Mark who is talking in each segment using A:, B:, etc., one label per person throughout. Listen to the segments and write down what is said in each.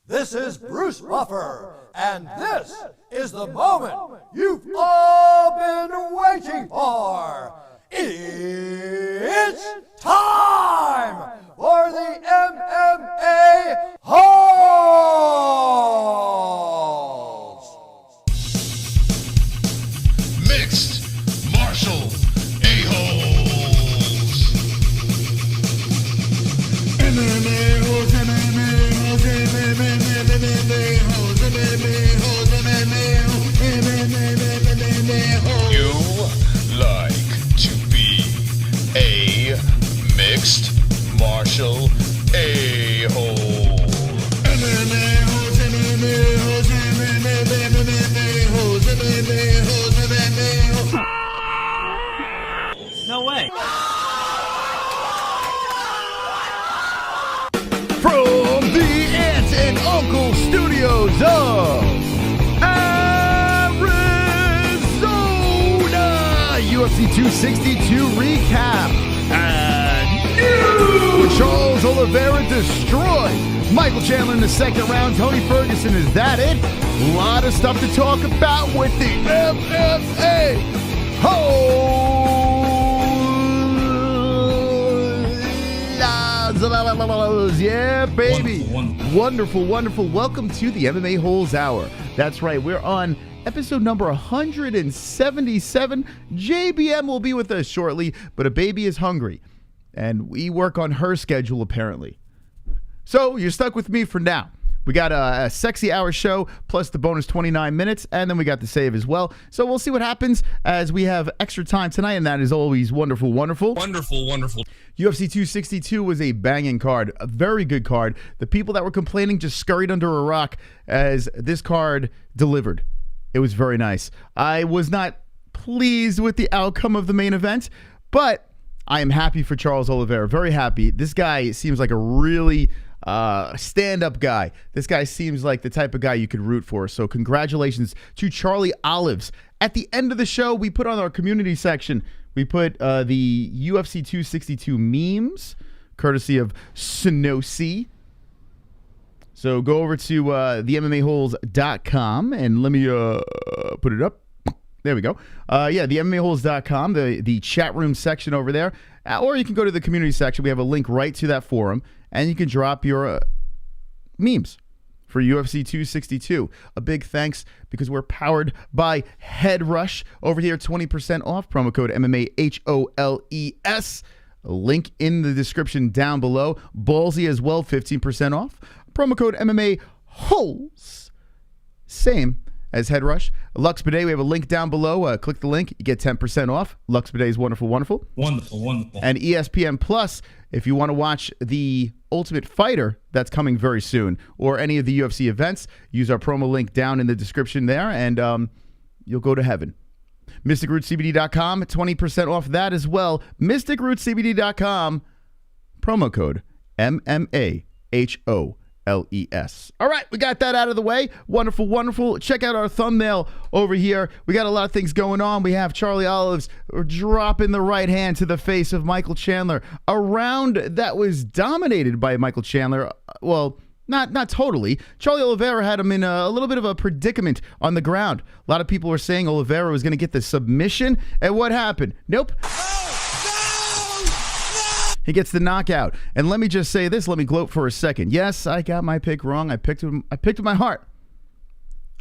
A: This is Bruce Buffer, and this is the moment you've all been waiting for. It's time for the MMA-Holes!
B: Mixed martial a-holes. MMA-Holes, MMA-Holes, MMA-Holes, MMA-Holes, MMA-Holes. You like to be a mixed martial a-hole. MMA-Holes, MMA-Holes, MMA-Holes, MMA-Holes, MMA-Holes.
C: No way.
D: From the Aunt and Uncle Studios of Arizona, UFC 262 recap. And new Charles Oliveira destroyed Michael Chandler in the second round. Tony Ferguson, is that it? A lot of stuff to talk about with the MMA-Holes. Yeah, baby. Wonderful, wonderful. Welcome to the MMA-Holes Hour. That's right. We're on episode number 177. JBM will be with us shortly, but a baby is hungry, and we work on her schedule, apparently. So you're stuck with me for now. We got a sexy hour show, plus the bonus 29 minutes, and then we got the save as well. So we'll see what happens as we have extra time tonight, and that is always wonderful, wonderful.
B: Wonderful, wonderful.
D: UFC 262 was a banging card, a very good card. The people that were complaining just scurried under a rock as this card delivered. It was very nice. I was not pleased with the outcome of the main event, but I am happy for Charles Oliveira. Very happy. This guy seems like a really stand-up guy. This guy seems like the type of guy you could root for. So congratulations to Charlie Olives. At the end of the show, we put on our community section, we put the UFC 262 memes, courtesy of Snocy. So go over to themmaholes.com and let me put it up. There we go. Yeah, themmaholes.com, the chat room section over there. Or you can go to the community section. We have a link right to that forum, and you can drop your memes for UFC 262. A big thanks because we're powered by Head Rush over here. 20% off. Promo code MMA-HOLES. A link in the description down below. Ballsy as well, 15% off. Promo code MMA-Holes. Same as Head Rush. Lux Bidet, we have a link down below. Click the link, you get 10% off. Lux Bidet is wonderful, wonderful.
B: Wonderful, wonderful.
D: And ESPN Plus, if you want to watch the Ultimate Fighter that's coming very soon, or any of the UFC events, use our promo link down in the description there, and you'll go to heaven. MysticRootCBD.com, 20% off that as well. MysticRootCBD.com, promo code MMA-HOLES. All right, we got that out of the way. Wonderful, wonderful. Check out our thumbnail over here. We got a lot of things going on. We have Charlie Olives dropping the right hand to the face of Michael Chandler. A round that was dominated by Michael Chandler. Well, not totally. Charlie Oliveira had him in a little bit of a predicament on the ground. A lot of people were saying Oliveira was going to get the submission. And what happened? Nope. He gets the knockout. And let me just say this. Let me gloat for a second. Yes, I got my pick wrong. I picked with my heart.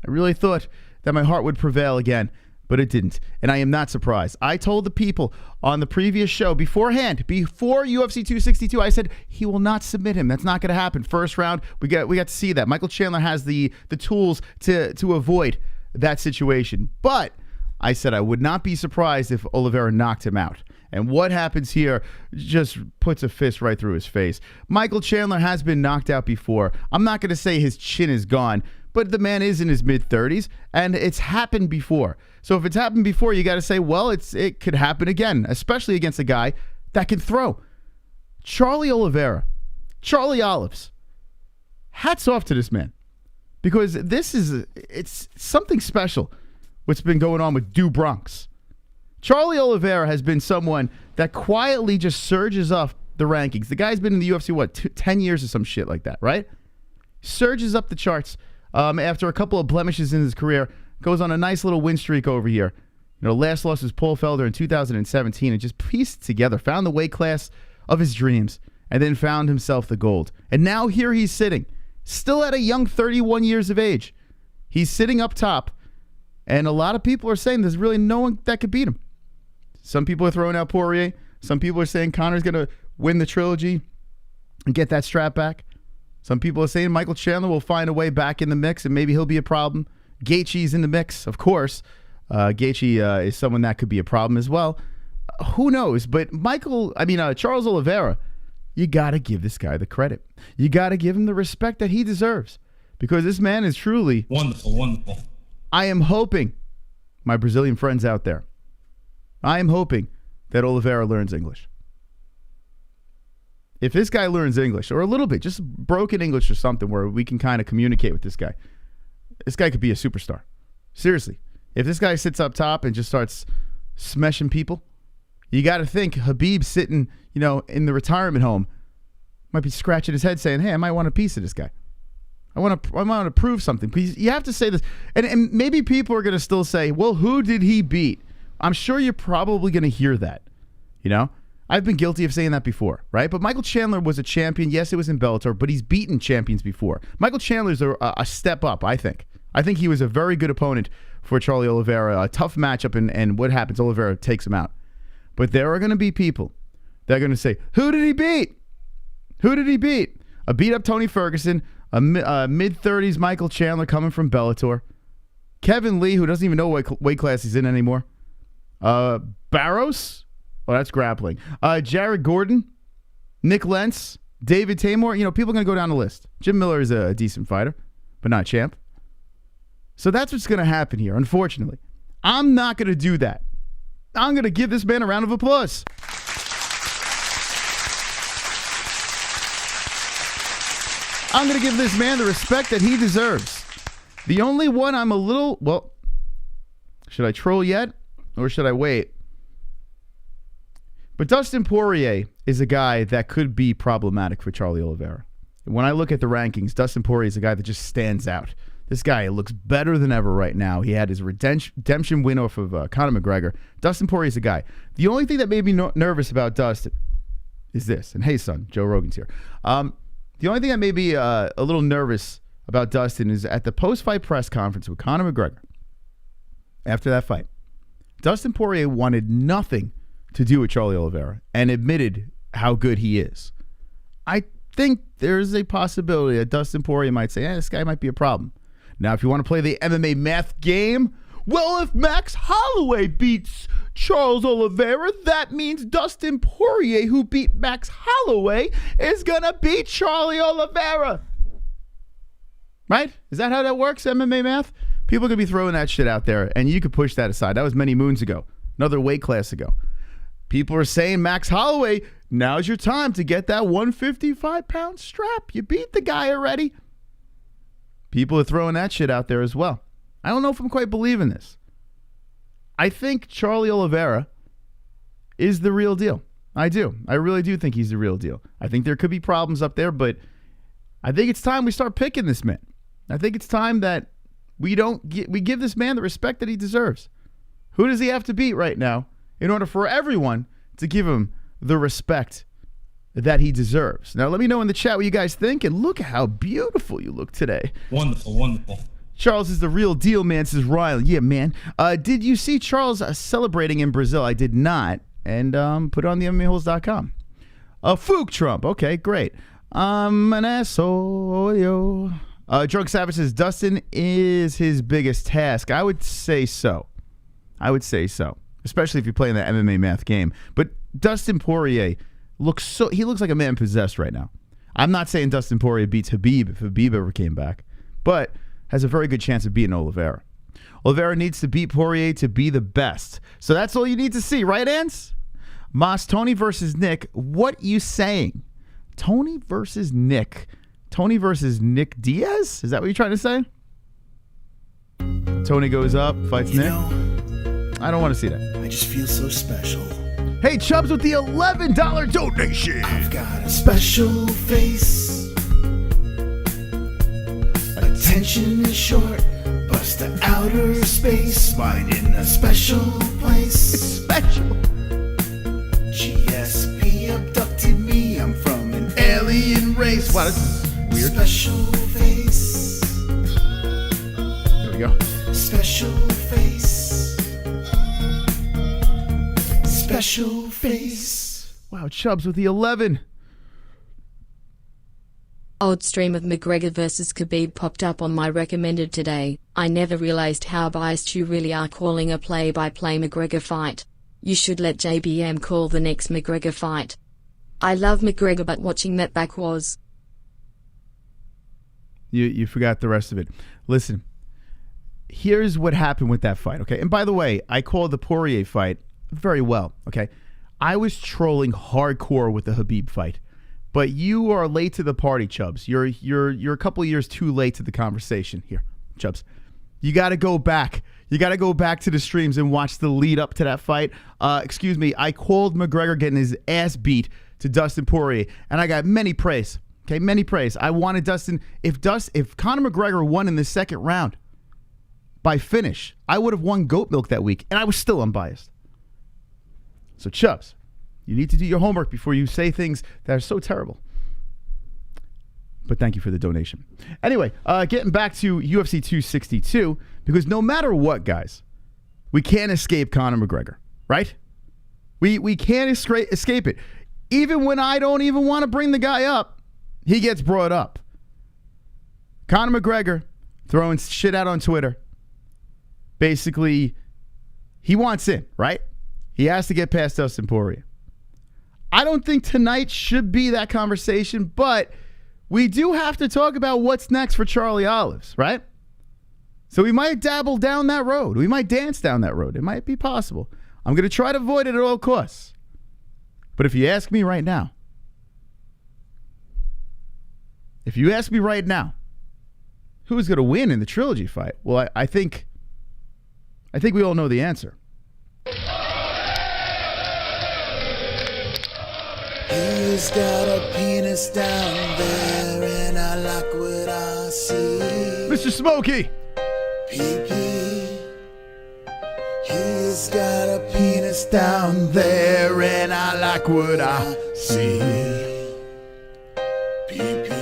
D: I really thought that my heart would prevail again, but it didn't. And I am not surprised. I told the people on the previous show beforehand, before UFC 262, I said he will not submit him. That's not going to happen. First round, we got to see that. Michael Chandler has the tools to avoid that situation. But I said I would not be surprised if Oliveira knocked him out. And what happens here just puts a fist right through his face. Michael Chandler has been knocked out before. I'm not going to say his chin is gone, but the man is in his mid-30s, and it's happened before. So if it's happened before, you got to say, well, it could happen again, especially against a guy that can throw. Charlie Oliveira, Charlie Olives, hats off to this man, because it's something special what's been going on with Du Bronx. Charlie Oliveira has been someone that quietly just surges up the rankings. The guy's been in the UFC, 10 years or some shit like that, right? surges up the charts after a couple of blemishes in his career, goes on a nice little win streak over here. Last loss was Paul Felder in 2017 and just pieced together, found the weight class of his dreams, and then found himself the gold. And now here he's sitting, still at a young 31 years of age. He's sitting up top, and a lot of people are saying there's really no one that could beat him. Some people are throwing out Poirier. Some people are saying Conor's going to win the trilogy and get that strap back. Some people are saying Michael Chandler will find a way back in the mix, and maybe he'll be a problem. Gaethje's in the mix, of course. Gaethje is someone that could be a problem as well. Who knows? But Charles Oliveira, you got to give this guy the credit. You got to give him the respect that he deserves, because this man is truly
B: wonderful.
D: I am hoping, my Brazilian friends out there, I am hoping that Oliveira learns English. If this guy learns English, or a little bit, just broken English or something where we can kind of communicate with this guy could be a superstar. Seriously. If this guy sits up top and just starts smeshing people, you got to think Khabib sitting, in the retirement home might be scratching his head saying, hey, I might want a piece of this guy. I want to prove something. Because you have to say this. And maybe people are going to still say, well, who did he beat? I'm sure you're probably going to hear that. I've been guilty of saying that before, right? But Michael Chandler was a champion. Yes, it was in Bellator, but he's beaten champions before. Michael Chandler's a step up, I think. I think he was a very good opponent for Charlie Oliveira. A tough matchup, and what happens? Oliveira takes him out. But there are going to be people that are going to say, who did he beat? Who did he beat? A beat-up Tony Ferguson, a mid-30s Michael Chandler coming from Bellator, Kevin Lee, who doesn't even know what weight class he's in anymore, Barros, that's grappling, Jared Gordon, Nick Lentz, David Tamor. People are going to go down the list. Jim Miller is a decent fighter, but not champ. So that's what's going to happen here, unfortunately. I'm not going to do that. I'm going to give this man a round of applause. I'm going to give this man the respect that he deserves. The only one I'm a little, should I troll yet or should I wait? But Dustin Poirier is a guy that could be problematic for Charlie Oliveira. When I look at the rankings, Dustin Poirier is a guy that just stands out. This guy looks better than ever right now. He had his redemption win off of Conor McGregor. Dustin Poirier is a guy. The only thing that made me nervous about Dustin is this. And hey, son, Joe Rogan's here. The only thing that made me a little nervous about Dustin is at the post-fight press conference with Conor McGregor. After that fight, Dustin Poirier wanted nothing to do with Charlie Oliveira and admitted how good he is. I think there's a possibility that Dustin Poirier might say, this guy might be a problem. Now, if you want to play the MMA math game, well, if Max Holloway beats Charles Oliveira, that means Dustin Poirier, who beat Max Holloway, is going to beat Charlie Oliveira. Right? Is that how that works, MMA math? People are going to be throwing that shit out there, and you could push that aside. That was many moons ago, another weight class ago. People are saying, Max Holloway, now's your time to get that 155-pound strap. You beat the guy already. People are throwing that shit out there as well. I don't know if I'm quite believing this. I think Charlie Oliveira is the real deal. I do. I really do think he's the real deal. I think there could be problems up there, but I think it's time we start picking this man. I think it's time that we give this man the respect that he deserves. Who does he have to beat right now in order for everyone to give him the respect that he deserves? Now, let me know in the chat what you guys think, and look at how beautiful you look today.
B: Wonderful.
D: Charles is the real deal, man, says Riley. Yeah, man. Did you see Charles celebrating in Brazil? I did not. And put it on the MMA-Holes.com. Fook Trump. Okay, great. An asshole, yo. Drunk Savage says, Dustin is his biggest task. I would say so. Especially if you're playing that MMA math game. But Dustin Poirier looks like a man possessed right now. I'm not saying Dustin Poirier beats Khabib if Khabib ever came back, but has a very good chance of beating Oliveira. Oliveira needs to beat Poirier to be the best. So that's all you need to see, right, Ans? Moss, Tony versus Nick. What you saying? Tony versus Nick. Tony versus Nick Diaz? Is that what you're trying to say? Tony goes up, fights Nick. I don't want to see that.
C: I just feel so special.
D: Hey, Chubbs with the $11 donation.
C: I've got a special face. attention is short. Bust to outer space, mine in a special place.
D: It's special.
C: GSP abducted me, I'm from an alien race.
D: Wow, this is weird.
C: Special face.
D: There we go.
C: Special face. Special face.
D: Wow, Chubbs with the 11.
E: Old stream of McGregor vs Khabib popped up on my recommended today. I never realized how biased you really are calling a play-by-play McGregor fight. You should let JBM call the next McGregor fight. I love McGregor, but watching that back was...
D: You forgot the rest of it. Listen, here's what happened with that fight, okay? And by the way, I called the Poirier fight very well, okay? I was trolling hardcore with the Khabib fight. But you are late to the party, Chubbs. You're a couple of years too late to the conversation here, Chubbs. You got to go back. You got to go back to the streams and watch the lead up to that fight. Excuse me. I called McGregor getting his ass beat to Dustin Poirier, and I got many praise. Okay, many praise. I wanted Dustin. If Conor McGregor won in the second round by finish, I would have won goat milk that week, and I was still unbiased. So, Chubbs, you need to do your homework before you say things that are so terrible. But thank you for the donation. Anyway, getting back to UFC 262, because no matter what, guys, we can't escape Conor McGregor, right? We can't escape it. Even when I don't even want to bring the guy up, he gets brought up. Conor McGregor throwing shit out on Twitter. Basically, he wants in, right? He has to get past Dustin Poirier. I don't think tonight should be that conversation, but we do have to talk about what's next for Charlie Olives, right? So we might dabble down that road. We might dance down that road. It might be possible. I'm going to try to avoid it at all costs. But if you ask me right now, who's going to win in the trilogy fight? Well, I think we all know the answer.
C: He's got a penis down there, and I like what I see.
D: Mr. Smokey.
C: Pee-pee. He's got a penis down there, and I like what I see. Pee-pee.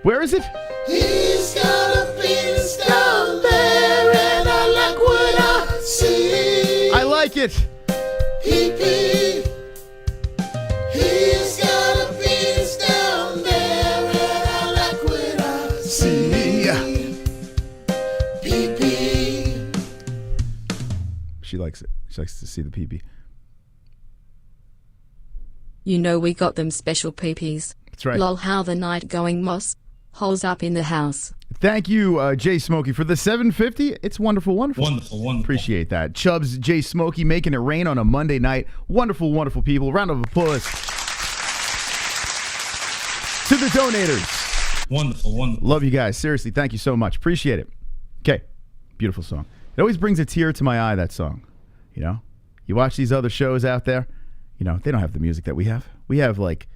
D: Where is it?
C: He's got a penis down there, and I like what I see.
D: I like it.
C: Pee-pee. He's got a penis down there, and I like what I see. Pee-pee.
D: She likes it. She likes to see the pee-pee.
E: You know we got them special peepees.
D: That's right.
E: Lol, how the night going, Moss? Holes up in the house.
D: Thank you, Jay Smokey, for the $7.50. It's wonderful, wonderful.
B: Wonderful.
D: Appreciate that. Chubbs, Jay Smokey, making it rain on a Monday night. Wonderful, wonderful people. Round of applause to the donators.
B: Wonderful.
D: Love you guys. Seriously, thank you so much. Appreciate it. Okay, beautiful song. It always brings a tear to my eye, that song. You know, you watch these other shows out there, you know, they don't have the music that we have. We have, like,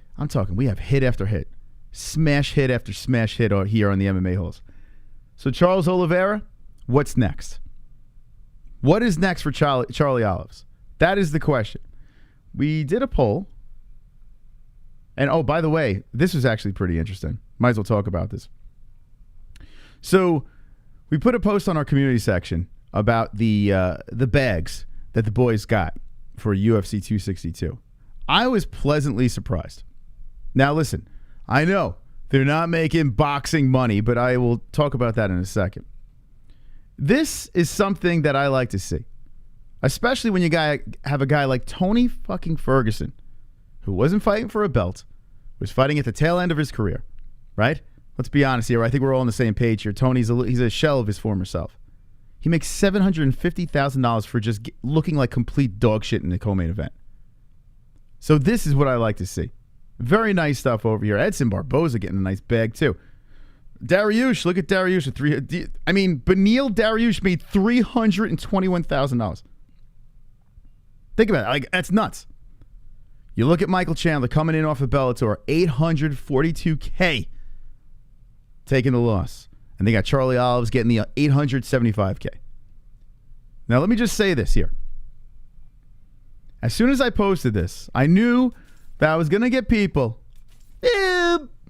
D: we have hit after hit. Smash hit after smash hit here on the MMA-Holes. So Charles Oliveira, what's next? What is next for Charlie Olives? That is the question. We did a poll. And, oh, by the way, this was actually pretty interesting. Might as well talk about this. So we put a post on our community section about the bags that the boys got for UFC 262. I was pleasantly surprised. Now, listen. I know they're not making boxing money, but I will talk about that in a second. This is something that I like to see, especially when you have a guy like Tony fucking Ferguson, who wasn't fighting for a belt, was fighting at the tail end of his career, right? Let's be honest here. I think we're all on the same page here. Tony's he's a shell of his former self. He makes $750,000 for just looking like complete dog shit in the co-main event. So this is what I like to see. Very nice stuff over here. Edson Barboza getting a nice bag, too. Dariush, look at Dariush. Beneil Dariush made $321,000. Think about it. Like, that's nuts. You look at Michael Chandler coming in off of Bellator, $842K, taking the loss. And they got Charlie Olives getting the $875K. Now, let me just say this here. As soon as I posted this, I knew that I was going to get people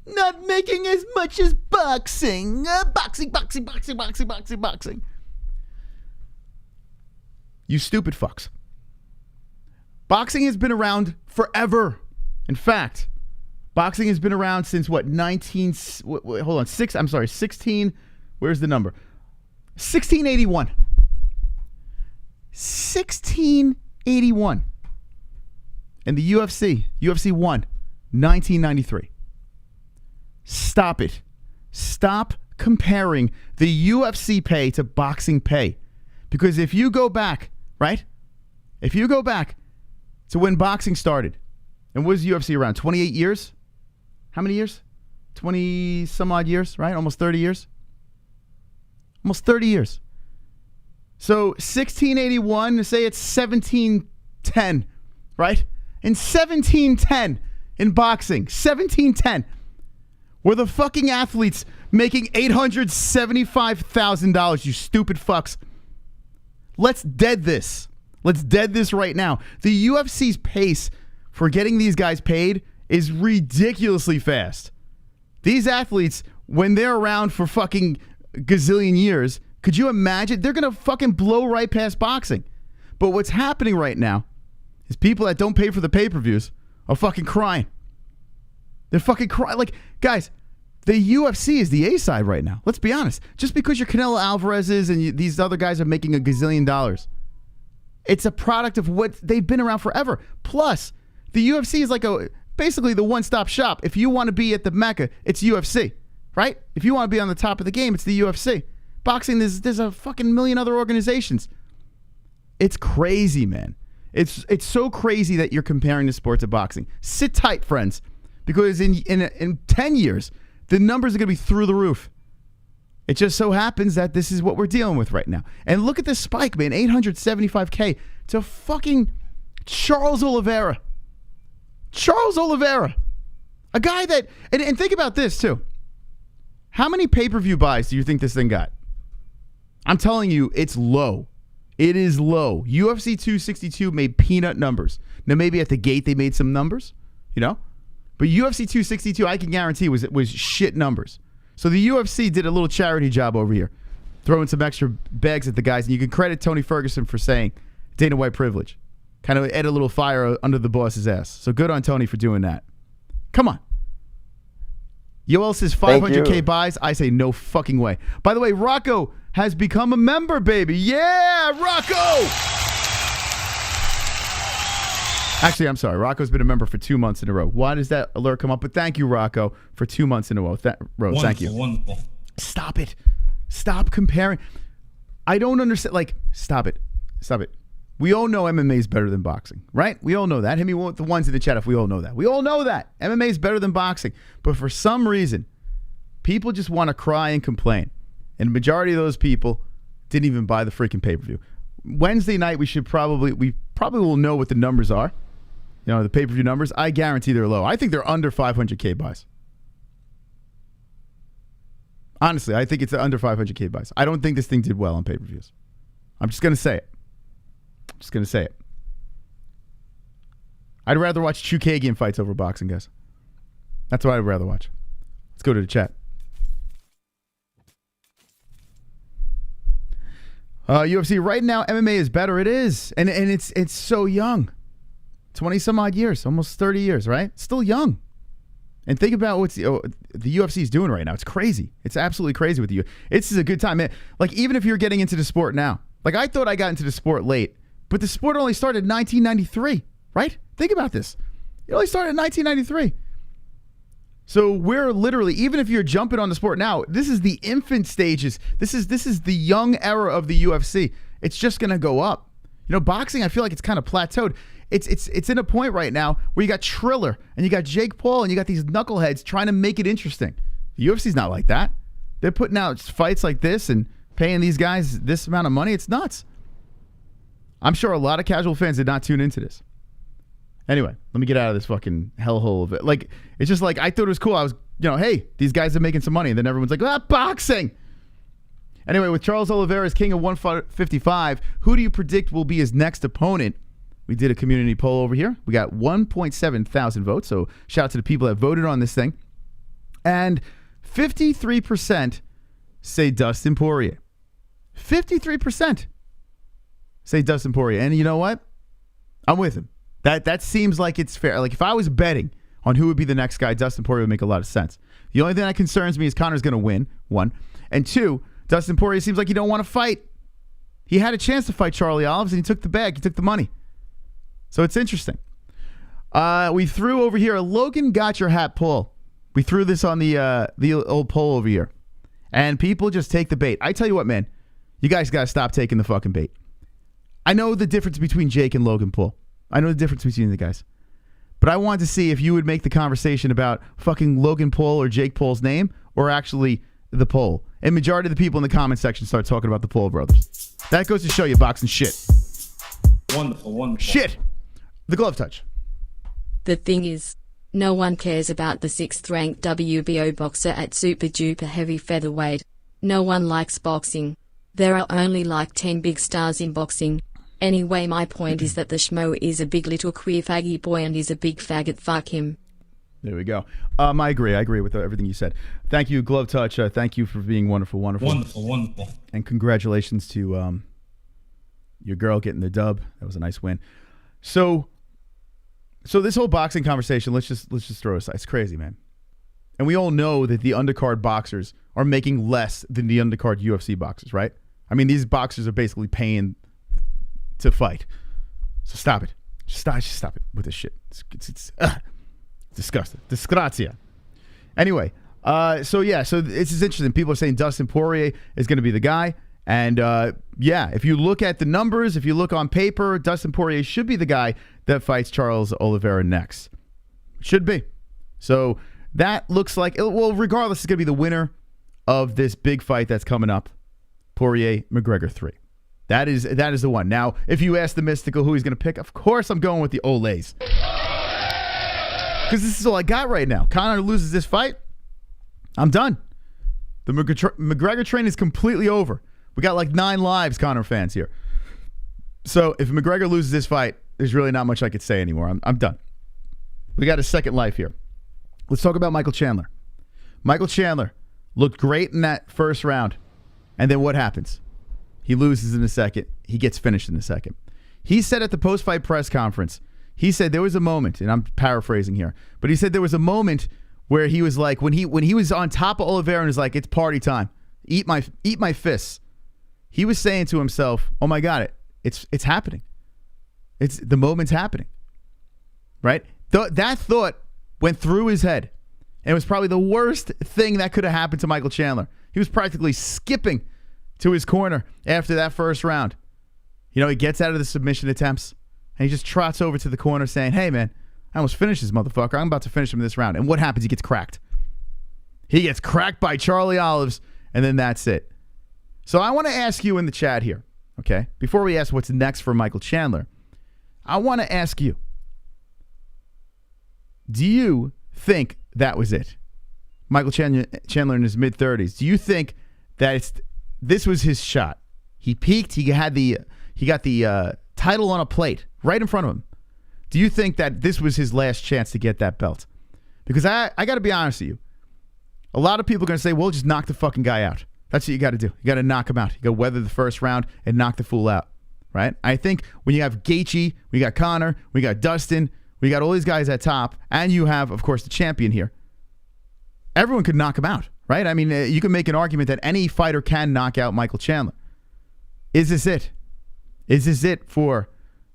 D: not making as much as boxing. Boxing. You stupid fucks. Boxing has been around forever. In fact, boxing has been around since what, 16, where's the number? 1681. 1681. And the UFC 1, 1993. Stop it. Stop comparing the UFC pay to boxing pay. Because if you go back, right? If you go back to when boxing started, and was UFC around? 28 years? How many years? 20 some odd years, right? Almost 30 years? Almost 30 years. So 1681, say it's 1710, right? In 1710, in boxing, 1710, were the fucking athletes making $875,000, you stupid fucks. Let's dead this. Let's dead this right now. The UFC's pace for getting these guys paid is ridiculously fast. These athletes, when they're around for fucking gazillion years, could you imagine? They're going to fucking blow right past boxing. But what's happening right now is people that don't pay for the pay-per-views are fucking crying. They're fucking crying. Like, guys, the UFC is the A side right now. Let's be honest. Just because you're Canelo Alvarez's and these other guys are making $1 gazillion, it's a product of what they've been around forever. Plus, the UFC is like basically the one-stop shop. If you want to be at the Mecca, it's UFC, right? If you want to be on the top of the game, it's the UFC. Boxing, there's a fucking million other organizations. It's crazy, man. It's so crazy that you're comparing the sport to boxing. Sit tight, friends, because in 10 years, the numbers are going to be through the roof. It just so happens that this is what we're dealing with right now. And look at this spike, man. $875K to fucking Charles Oliveira. Charles Oliveira. A guy that... And think about this, too. How many pay-per-view buys do you think this thing got? I'm telling you, it's low. It is low. UFC 262 made peanut numbers. Now, maybe at the gate they made some numbers, you know? But UFC 262, I can guarantee, was shit numbers. So the UFC did a little charity job over here, throwing some extra bags at the guys. And you can credit Tony Ferguson for saying Dana White privilege. Kind of add a little fire under the boss's ass. So good on Tony for doing that. Come on. Yoel says 500K buys. I say no fucking way. By the way, Rocco has become a member, baby. Yeah, Rocco! Actually, I'm sorry. Rocco's been a member for 2 months in a row. Why does that alert come up? But thank you, Rocco, for 2 months in a row. Thank you.
B: Wonderful.
D: Stop it. Stop comparing. I don't understand. Like, stop it. Stop it. We all know MMA is better than boxing, right? We all know that. Hit me with the ones in the chat if we all know that. We all know that. MMA is better than boxing. But for some reason, people just want to cry and complain. And the majority of those people didn't even buy the freaking pay-per-view. Wednesday night, we probably will know what the numbers are. You know, the pay-per-view numbers. I guarantee they're low. I think they're under 500K buys. Honestly, I think it's under 500K buys. I don't think this thing did well on pay-per-views. I'm just going to say it. I'd rather watch Chukagian fights over boxing, guys. That's what I'd rather watch. Let's go to the chat. UFC, right now, MMA is better. It is. And it's so young. 20 some odd years, almost 30 years, right? Still young. And think about what the UFC is doing right now. It's crazy. It's absolutely crazy with you. This is a good time, man. Like, even if you're getting into the sport now, like I thought I got into the sport late, but the sport only started in 1993, right? Think about this. It only started in 1993. So we're literally, even if you're jumping on the sport now, this is the infant stages. This is the young era of the UFC. It's just going to go up. You know, boxing, I feel like it's kind of plateaued. It's in a point right now where you got Triller and you got Jake Paul and you got these knuckleheads trying to make it interesting. The UFC's not like that. They're putting out fights like this and paying these guys this amount of money. It's nuts. I'm sure a lot of casual fans did not tune into this. Anyway, let me get out of this fucking hellhole of it. Like, it's just like, I thought it was cool. I was, hey, these guys are making some money. And then everyone's like, boxing. Anyway, with Charles Oliveira as king of 155, who do you predict will be his next opponent? We did a community poll over here. We got 1.7 thousand votes, so shout out to the people that voted on this thing. And 53% say Dustin Poirier. 53% say Dustin Poirier. And you know what? I'm with him. That seems like it's fair. Like if I was betting on who would be the next guy, Dustin Poirier would make a lot of sense. The only thing that concerns me is Conor's going to win, one. And two, Dustin Poirier seems like he don't want to fight. He had a chance to fight Charlie Olives, and he took the bag. He took the money. So it's interesting. We threw over here a Logan Got Your Hat poll. We threw this on the old poll over here. And people just take the bait. I tell you what, man. You guys got to stop taking the fucking bait. I know the difference between Jake and Logan Paul. I know the difference between the guys. But I wanted to see if you would make the conversation about fucking Logan Paul or Jake Paul's name or actually the poll. And majority of the people in the comment section start talking about the Paul brothers. That goes to show you boxing shit.
B: Wonderful.
D: Shit. The glove touch.
E: The thing is, no one cares about the 6th ranked WBO boxer at super duper heavy featherweight. No one likes boxing. There are only like 10 big stars in boxing. Anyway, my point is that the schmo is a big little queer faggy boy and is a big faggot. Fuck him.
D: There we go. I agree with everything you said. Thank you, Glove Touch. Thank you for being wonderful.
B: Wonderful.
D: And congratulations to your girl getting the dub. That was a nice win. So this whole boxing conversation, let's just throw it aside. It's crazy, man. And we all know that the undercard boxers are making less than the undercard UFC boxers, right? I mean, these boxers are basically paying to fight. So stop it. Just stop it with this shit. It's disgusting. Disgrazia. Anyway, so it's just interesting. People are saying Dustin Poirier is going to be the guy. And if you look at the numbers, if you look on paper, Dustin Poirier should be the guy that fights Charles Oliveira next. Should be. So that looks like, well, regardless, it's going to be the winner of this big fight that's coming up. Poirier-McGregor 3. That is the one. Now, if you ask the Mystical who he's going to pick, of course I'm going with the Olays. Because this is all I got right now. Conor loses this fight, I'm done. The McGregor train is completely over. We got like 9 lives, Conor fans here. So if McGregor loses this fight, there's really not much I could say anymore. I'm done. We got a second life here. Let's talk about Michael Chandler. Michael Chandler looked great in that first round. And then what happens? He loses in the second. He gets finished in the second. He said at the post-fight press conference, he said there was a moment, and I'm paraphrasing here, but he said there was a moment where he was like, when he was on top of Oliveira and was like, it's party time. Eat my fists. He was saying to himself, oh my God, it's happening. The moment's happening. Right? That thought went through his head. And it was probably the worst thing that could have happened to Michael Chandler. He was practically skipping to his corner after that first round. You know, he gets out of the submission attempts and he just trots over to the corner saying, hey man, I almost finished this motherfucker. I'm about to finish him in this round. And what happens? He gets cracked. He gets cracked by Charlie Olives, and then that's it. So I want to ask you in the chat here, okay? Before we ask what's next for Michael Chandler, I want to ask you, do you think that was it? Michael Chandler in his mid-30s. Do you think that this was his shot? He peaked. He got the title on a plate right in front of him. Do you think that this was his last chance to get that belt? Because I got to be honest with you. A lot of people are going to say, well, just knock the fucking guy out. That's what you got to do. You got to knock him out. You got to weather the first round and knock the fool out, right? I think when you have Gaethje, we got Conor, we got Dustin, we got all these guys at top, and you have, of course, the champion here. Everyone could knock him out, right? I mean, you can make an argument that any fighter can knock out Michael Chandler. Is this it? Is this it for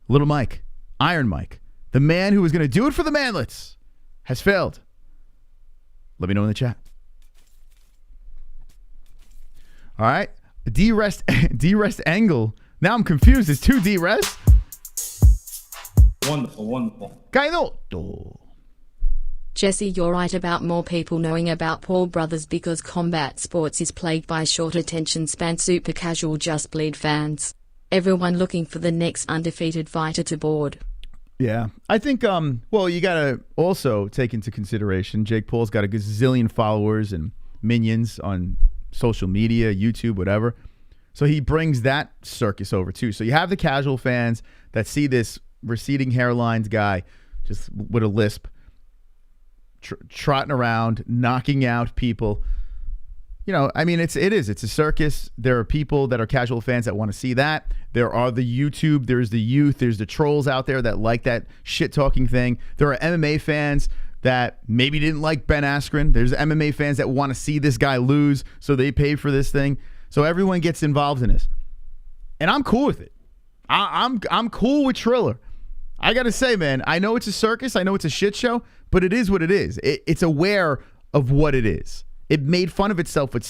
D: Little Mike, Iron Mike? The man who was going to do it for the manlets has failed. Let me know in the chat. All right. D-Rest Angle. Now I'm confused. It's 2 D-Rest.
B: Wonderful.
D: Gainoto.
E: Jesse, you're right about more people knowing about Paul brothers because combat sports is plagued by short attention span super casual just bleed fans. Everyone looking for the next undefeated fighter to board.
D: Yeah. I think, well, you got to also take into consideration Jake Paul's got a gazillion followers and minions on social media, YouTube, whatever. So he brings that circus over too. So you have the casual fans that see this receding hairlines guy just with a lisp trotting around, knocking out people. You know, I mean, it's a circus. There are people that are casual fans that want to see that. There are the YouTube, there's the youth, there's the trolls out there that like that shit talking thing. There are MMA fans that maybe didn't like Ben Askren. There's MMA fans that want to see this guy lose, so they pay for this thing. So everyone gets involved in this, and I'm cool with it. I'm cool with Triller. I gotta say, man, I know it's a circus, I know it's a shit show, but it is what it is. It's aware of what it is. It made fun of itself with a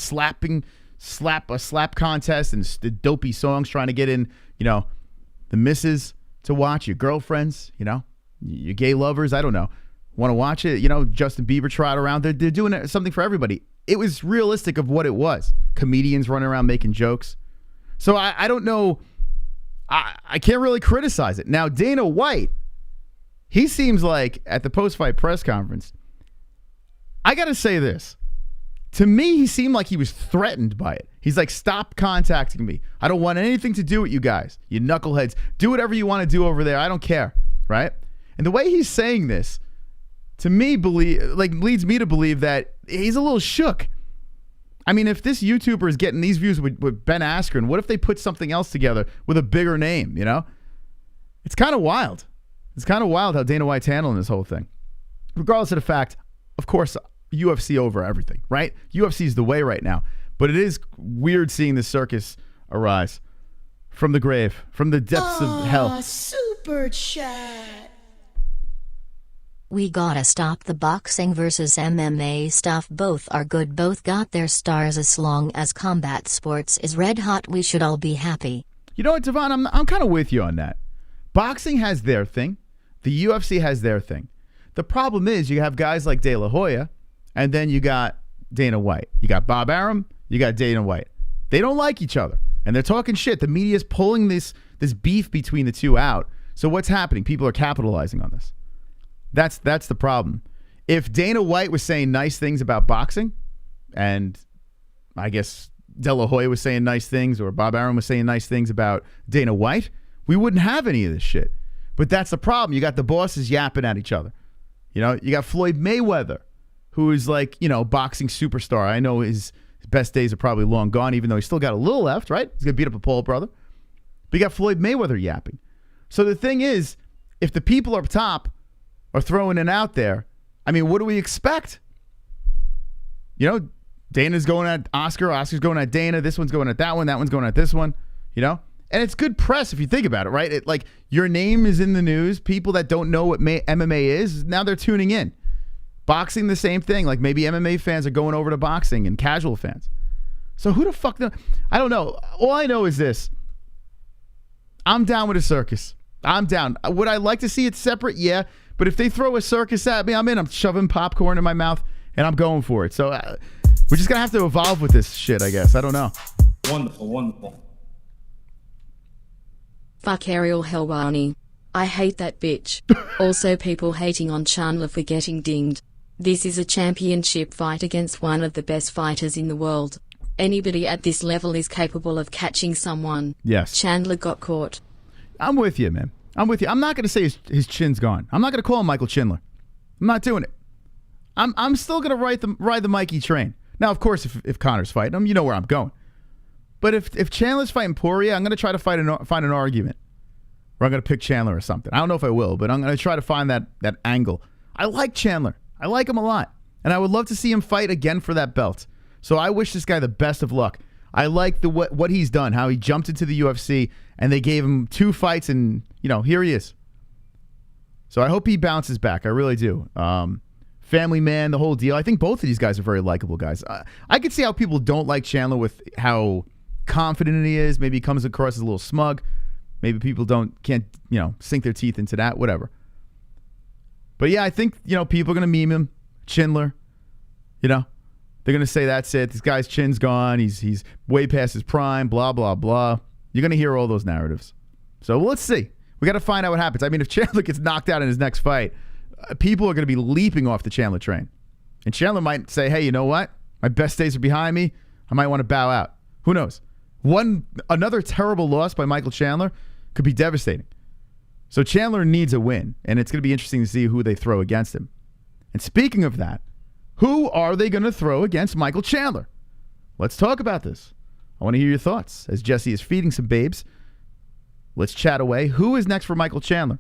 D: slap contest and the dopey songs trying to get in, you know, the misses to watch, your girlfriends, you know, your gay lovers, I don't know, want to watch it. You know, Justin Bieber trot around. They're doing something for everybody. It was realistic of what it was. Comedians running around making jokes. So I don't know. I can't really criticize it. Now, Dana White, he seems like at the post-fight press conference, I got to say this. To me, he seemed like he was threatened by it. He's like, stop contacting me. I don't want anything to do with you guys. You knuckleheads. Do whatever you want to do over there. I don't care. Right? And the way he's saying this, to me, leads me to believe that he's a little shook. I mean, if this YouTuber is getting these views with Ben Askren, what if they put something else together with a bigger name, you know? It's kind of wild. It's kind of wild how Dana White's handling this whole thing. Regardless of the fact, of course, UFC over everything, right? UFC is the way right now. But it is weird seeing this circus arise from the grave, from the depths of hell.
C: Super chat.
F: We gotta stop the boxing versus MMA stuff. Both are good, both got their stars. As long as combat sports is red hot, we should all be happy.
D: You know what, Devon? I'm kind of with you on that. Boxing has their thing. The UFC has their thing. The problem is you have guys like De La Hoya, and then you got Dana White. You got Bob Arum, you got Dana White. They don't like each other, and they're talking shit. The media's pulling this beef between the two out. So what's happening? People are capitalizing on this. That's the problem. If Dana White was saying nice things about boxing, and I guess De La Hoya was saying nice things, or Bob Arum was saying nice things about Dana White, we wouldn't have any of this shit. But that's the problem. You got the bosses yapping at each other. You know, you got Floyd Mayweather, who is like, you know, boxing superstar. I know his best days are probably long gone, even though he's still got a little left, right? He's going to beat up a Paul brother. But you got Floyd Mayweather yapping. So the thing is, if the people up top are throwing it out there, I mean, what do we expect? You know, Dana's going at Oscar, Oscar's going at Dana, this one's going at that one's going at this one, you know? And it's good press if you think about it, right? It, like, your name is in the news. People that don't know what MMA is, now they're tuning in. Boxing, the same thing. Like, maybe MMA fans are going over to boxing and casual fans. So who the fuck knows? I don't know. All I know is this. I'm down with a circus. I'm down. Would I like to see it separate? Yeah. But if they throw a circus at me, I'm in. I'm shoving popcorn in my mouth, and I'm going for it. So we're just going to have to evolve with this shit, I guess. I don't know.
B: Wonderful, wonderful.
E: Fuck ARIEL HELWANI. I hate that bitch. Also, people hating on Chandler for getting dinged. This is a championship fight against one of the best fighters in the world. Anybody at this level is capable of catching someone.
D: Yes.
E: Chandler got caught.
D: I'm with you, man. I'm with you. I'm not going to say his chin's gone. I'm not going to call him Michael Chandler. I'm not doing it. I'm still going to ride the Mikey train. Now, of course, if Connor's fighting him, you know where I'm going. But if Chandler's fighting Poirier, I'm going to try to find an argument. Or I'm going to pick Chandler or something. I don't know if I will, but I'm going to try to find that angle. I like Chandler. I like him a lot. And I would love to see him fight again for that belt. So I wish this guy the best of luck. I like what he's done, how he jumped into the UFC, and they gave him 2 fights, and, you know, here he is. So I hope he bounces back. I really do. Family man, the whole deal. I think both of these guys are very likable guys. I could see how people don't like Chandler with how confident he is. Maybe he comes across as a little smug. Maybe people can't, you know, sink their teeth into that, whatever. But yeah, I think, you know, people are going to meme him, Chandler, you know. They're going to say, that's it. This guy's chin's gone. He's way past his prime, blah, blah, blah. You're going to hear all those narratives. So let's see. We got to find out what happens. I mean, if Chandler gets knocked out in his next fight, people are going to be leaping off the Chandler train. And Chandler might say, hey, you know what? My best days are behind me. I might want to bow out. Who knows? Another terrible loss by Michael Chandler could be devastating. So Chandler needs a win, and it's going to be interesting to see who they throw against him. And speaking of that, who are they going to throw against Michael Chandler? Let's talk about this. I want to hear your thoughts as Jesse is feeding some babes. Let's chat away. Who is next for Michael Chandler?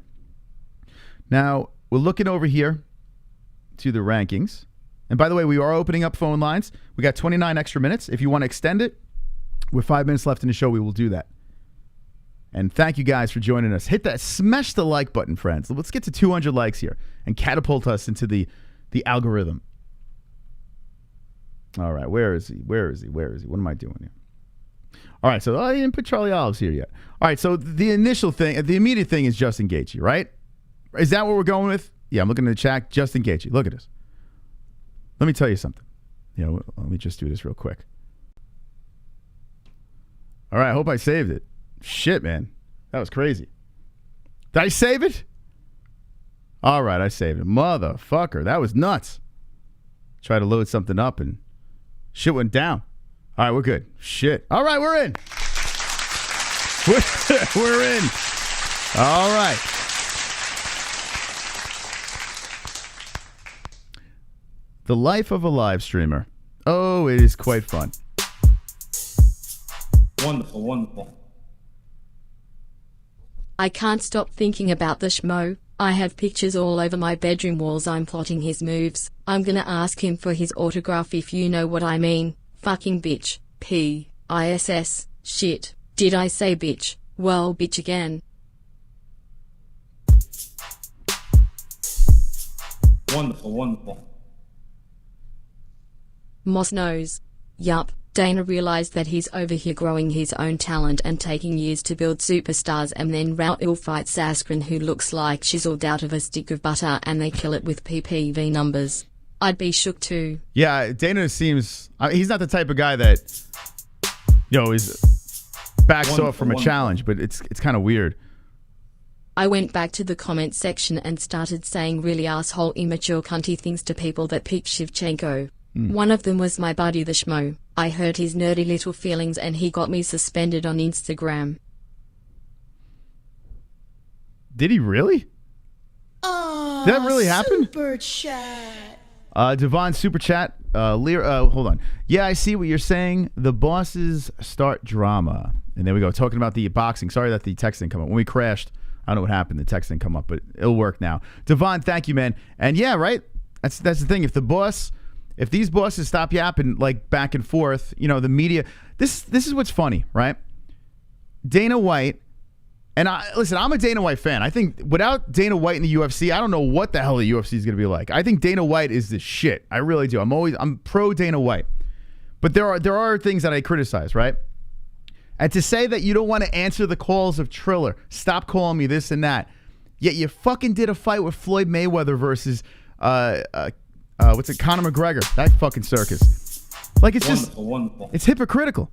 D: Now, we're looking over here to the rankings. And by the way, we are opening up phone lines. We got 29 extra minutes. If you want to extend it, with 5 minutes left in the show, we will do that. And thank you guys for joining us. Hit that, smash the like button, friends. Let's get to 200 likes here and catapult us into the algorithm. All right, where is he? Where is he? Where is he? What am I doing here? All right, so I didn't put Charlie Olives here yet. All right, so the initial thing, the immediate thing is Justin Gaethje, right? Is that what we're going with? Yeah, I'm looking at the chat. Justin Gaethje. Look at this. Let me tell you something. Let me just do this real quick. All right, I hope I saved it. Shit, man. That was crazy. Did I save it? All right, I saved it. Motherfucker, that was nuts. Try to load something up and shit went down. All right, we're good. Shit. All right, we're in. We're in. All right. The life of a live streamer. Oh, it is quite fun.
B: Wonderful, wonderful.
E: I can't stop thinking about the schmo. I have pictures all over my bedroom walls. I'm plotting his moves. I'm gonna ask him for his autograph if you know what I mean. Fucking bitch. P-I-S-S. Shit. Did I say bitch? Well, bitch again.
B: Wonderful, wonderful.
E: Moss knows. Yup. Dana realized that he's over here growing his own talent and taking years to build superstars, and then Raul fights Askren, who looks like chiseled out of a stick of butter, and they kill it with PPV numbers. I'd be shook too.
D: Yeah, Dana seems... he's not the type of guy that, is backs off from a challenge, but it's kind of weird.
E: I went back to the comment section and started saying really asshole immature cunty things to people that picked Shevchenko. One of them was my buddy the schmo. I hurt his nerdy little feelings and he got me suspended on Instagram.
D: Did he really?
C: Oh,
D: did that really happen?
C: Super chat.
D: Devon super chat. Hold on. Yeah, I see what you're saying. The bosses start drama. And there we go. Talking about the boxing. Sorry that the text didn't come up. When we crashed, I don't know what happened. The text didn't come up, but it'll work now. Devon, thank you, man. And yeah, right? That's the thing. If these bosses stop yapping like back and forth, the media, this is what's funny, right? Dana White, and I'm a Dana White fan. I think without Dana White in the UFC, I don't know what the hell the UFC is going to be like. I think Dana White is the shit. I really do. I'm pro Dana White. But there are things that I criticize, right? And to say that you don't want to answer the calls of Triller, stop calling me this and that. Yet you fucking did a fight with Floyd Mayweather versus Conor McGregor. That fucking circus. Like, it's
B: wonderful, wonderful.
D: It's hypocritical.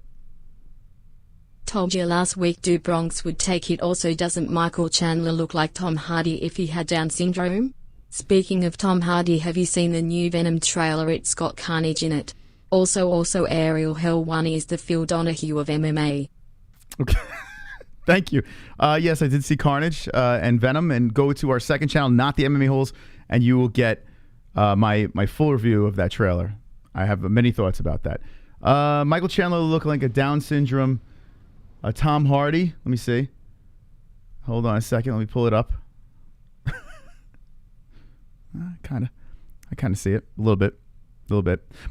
E: Told you last week Du Bronx would take it. Also, doesn't Michael Chandler look like Tom Hardy if he had Down syndrome? Speaking of Tom Hardy, have you seen the new Venom trailer? It's got Carnage in it. Also Ariel Helwani is the Phil Donahue of MMA.
D: Okay. Thank you. Yes, I did see Carnage and Venom, and go to our second channel, not the MMA-Holes, and you will get my full review of that trailer. I have many thoughts about that. Michael Chandler looking like a Down syndrome. Tom Hardy. Let me see. Hold on a second. Let me pull it up. I kind of see it a little bit.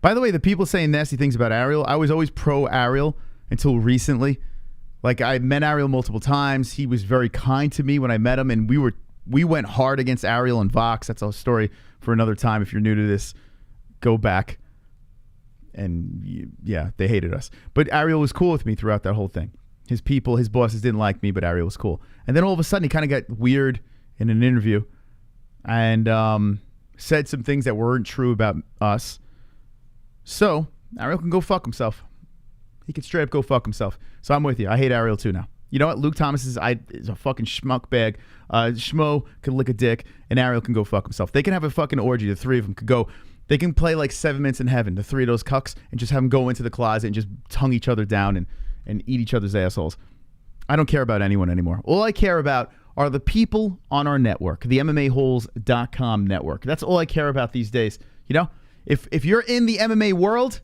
D: By the way, the people saying nasty things about Ariel, I was always pro Ariel until recently. Like, I met Ariel multiple times. He was very kind to me when I met him, and we went hard against Ariel and Vox. That's a story for another time. If you're new to this, go back. And yeah, they hated us. But Ariel was cool with me throughout that whole thing. His people, his bosses didn't like me, but Ariel was cool. And then all of a sudden, he kind of got weird in an interview and said some things that weren't true about us. So Ariel can go fuck himself. He can straight up go fuck himself. So I'm with you. I hate Ariel too now. You know what? Luke Thomas is a fucking schmuck bag. Schmo can lick a dick, and Ariel can go fuck himself. They can have a fucking orgy. The three of them could go They can play like 7 Minutes in Heaven, the three of those cucks, and just have them go into the closet and just tongue each other down and eat each other's assholes. I don't care about anyone anymore. All I care about are the people on our network, the MMA-Holes.com network. That's all I care about these days. You know, if you're in the MMA world,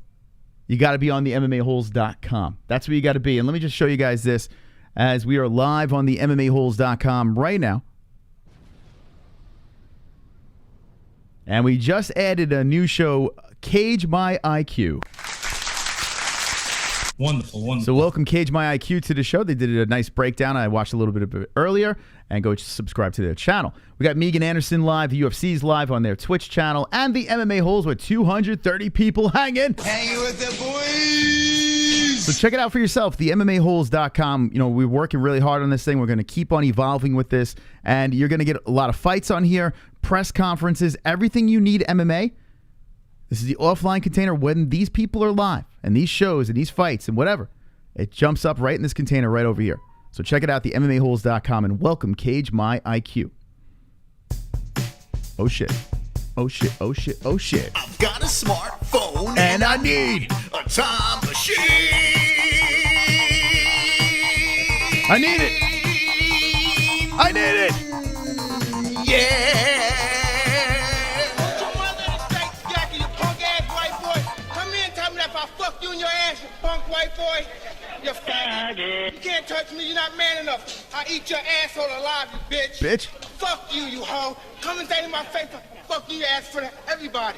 D: you got to be on the MMA-Holes.com. That's where you got to be. And let me just show you guys this as we are live on the MMA-Holes.com right now. And we just added a new show, Cage My IQ.
B: Wonderful, wonderful.
D: So welcome Cage My IQ to the show. They did a nice breakdown. I watched a little bit of it earlier. And go subscribe to their channel. We got Megan Anderson live. The UFC's live on their Twitch channel. And the MMA Holes with 230 people hanging.
C: Hanging with the boys.
D: So check it out for yourself. The MMAHoles.com. You know, we're working really hard on this thing. We're going to keep on evolving with this. And you're going to get a lot of fights on here. Press conferences. Everything you need MMA. This is the offline container when these people are live. And these shows and these fights and whatever. It jumps up right in this container right over here. So check it out, the MMAHoles.com, and welcome Cage My IQ. Oh shit. Oh shit. Oh shit. Oh shit.
C: I've got a smartphone
D: And I need
C: a time machine.
D: I need it. I need it.
C: Yeah.
G: Your mother in the States, Jackie, you punk ass white boy. Come here and tell me that if I fuck you in your ass, you punk white boy. You faggot. You can't touch me, you're not man enough. I eat your asshole alive, you bitch.
D: Bitch.
G: Fuck you, you hoe. Come and say to my face, fuck you, ass for everybody.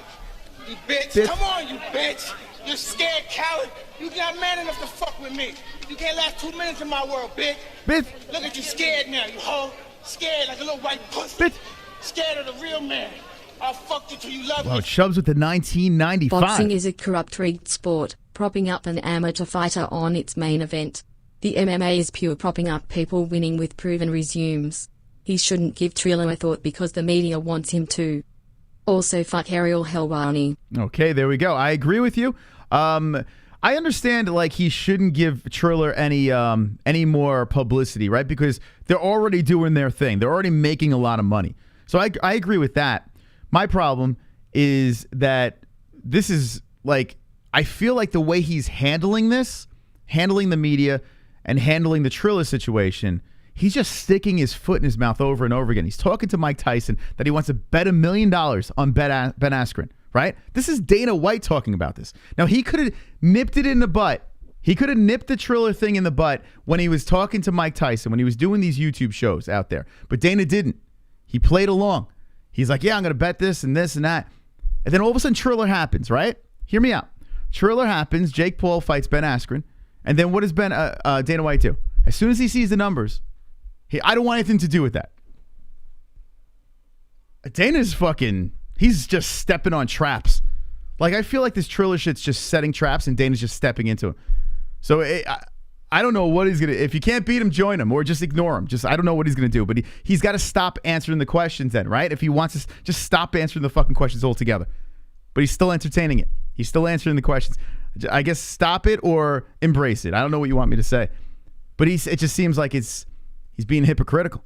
G: You bitch.
D: Bitch.
G: Come on, you bitch. You scared coward. You not man enough to fuck with me. You can't last 2 minutes in my world, bitch.
D: Bitch.
G: Look at you scared now, you hoe. Scared like a little white pussy.
D: Bitch.
G: Scared of the real man. I'll fuck you till you love
D: Wow,
G: me.
D: Chubbs with the 1995.
E: Boxing is a corrupt rigged sport, propping up an amateur fighter on its main event. The MMA is pure propping up people winning with proven resumes. He shouldn't give Triller a thought because the media wants him to. Also fuck ARIEL HELWANI.
D: Okay, there we go. I agree with you. I understand like he shouldn't give Triller any more publicity, right? Because they're already doing their thing. They're already making a lot of money. So I agree with that. My problem is that this is like, I feel like the way he's handling this, handling the media, and handling the Triller situation, he's just sticking his foot in his mouth over and over again. He's talking to Mike Tyson that he wants to bet $1 million on Ben Askren, right? This is Dana White talking about this. Now, he could have nipped it in the butt. He could have nipped the Triller thing in the butt when he was talking to Mike Tyson, when he was doing these YouTube shows out there. But Dana didn't. He played along. He's like, yeah, I'm going to bet this and this and that. And then all of a sudden, Triller happens, right? Hear me out. Triller happens. Jake Paul fights Ben Askren. And then what does Dana White do? As soon as he sees the numbers, I don't want anything to do with that. Dana's he's just stepping on traps. Like, I feel like this Triller shit's just setting traps and Dana's just stepping into him. So I don't know what he's going to, if you can't beat him, join him or just ignore him. I don't know what he's going to do, but he's got to stop answering the questions then, right? If he wants to just stop answering the fucking questions altogether. But he's still entertaining it. He's still answering the questions. I guess stop it or embrace it. I don't know what you want me to say. But it just seems like he's being hypocritical.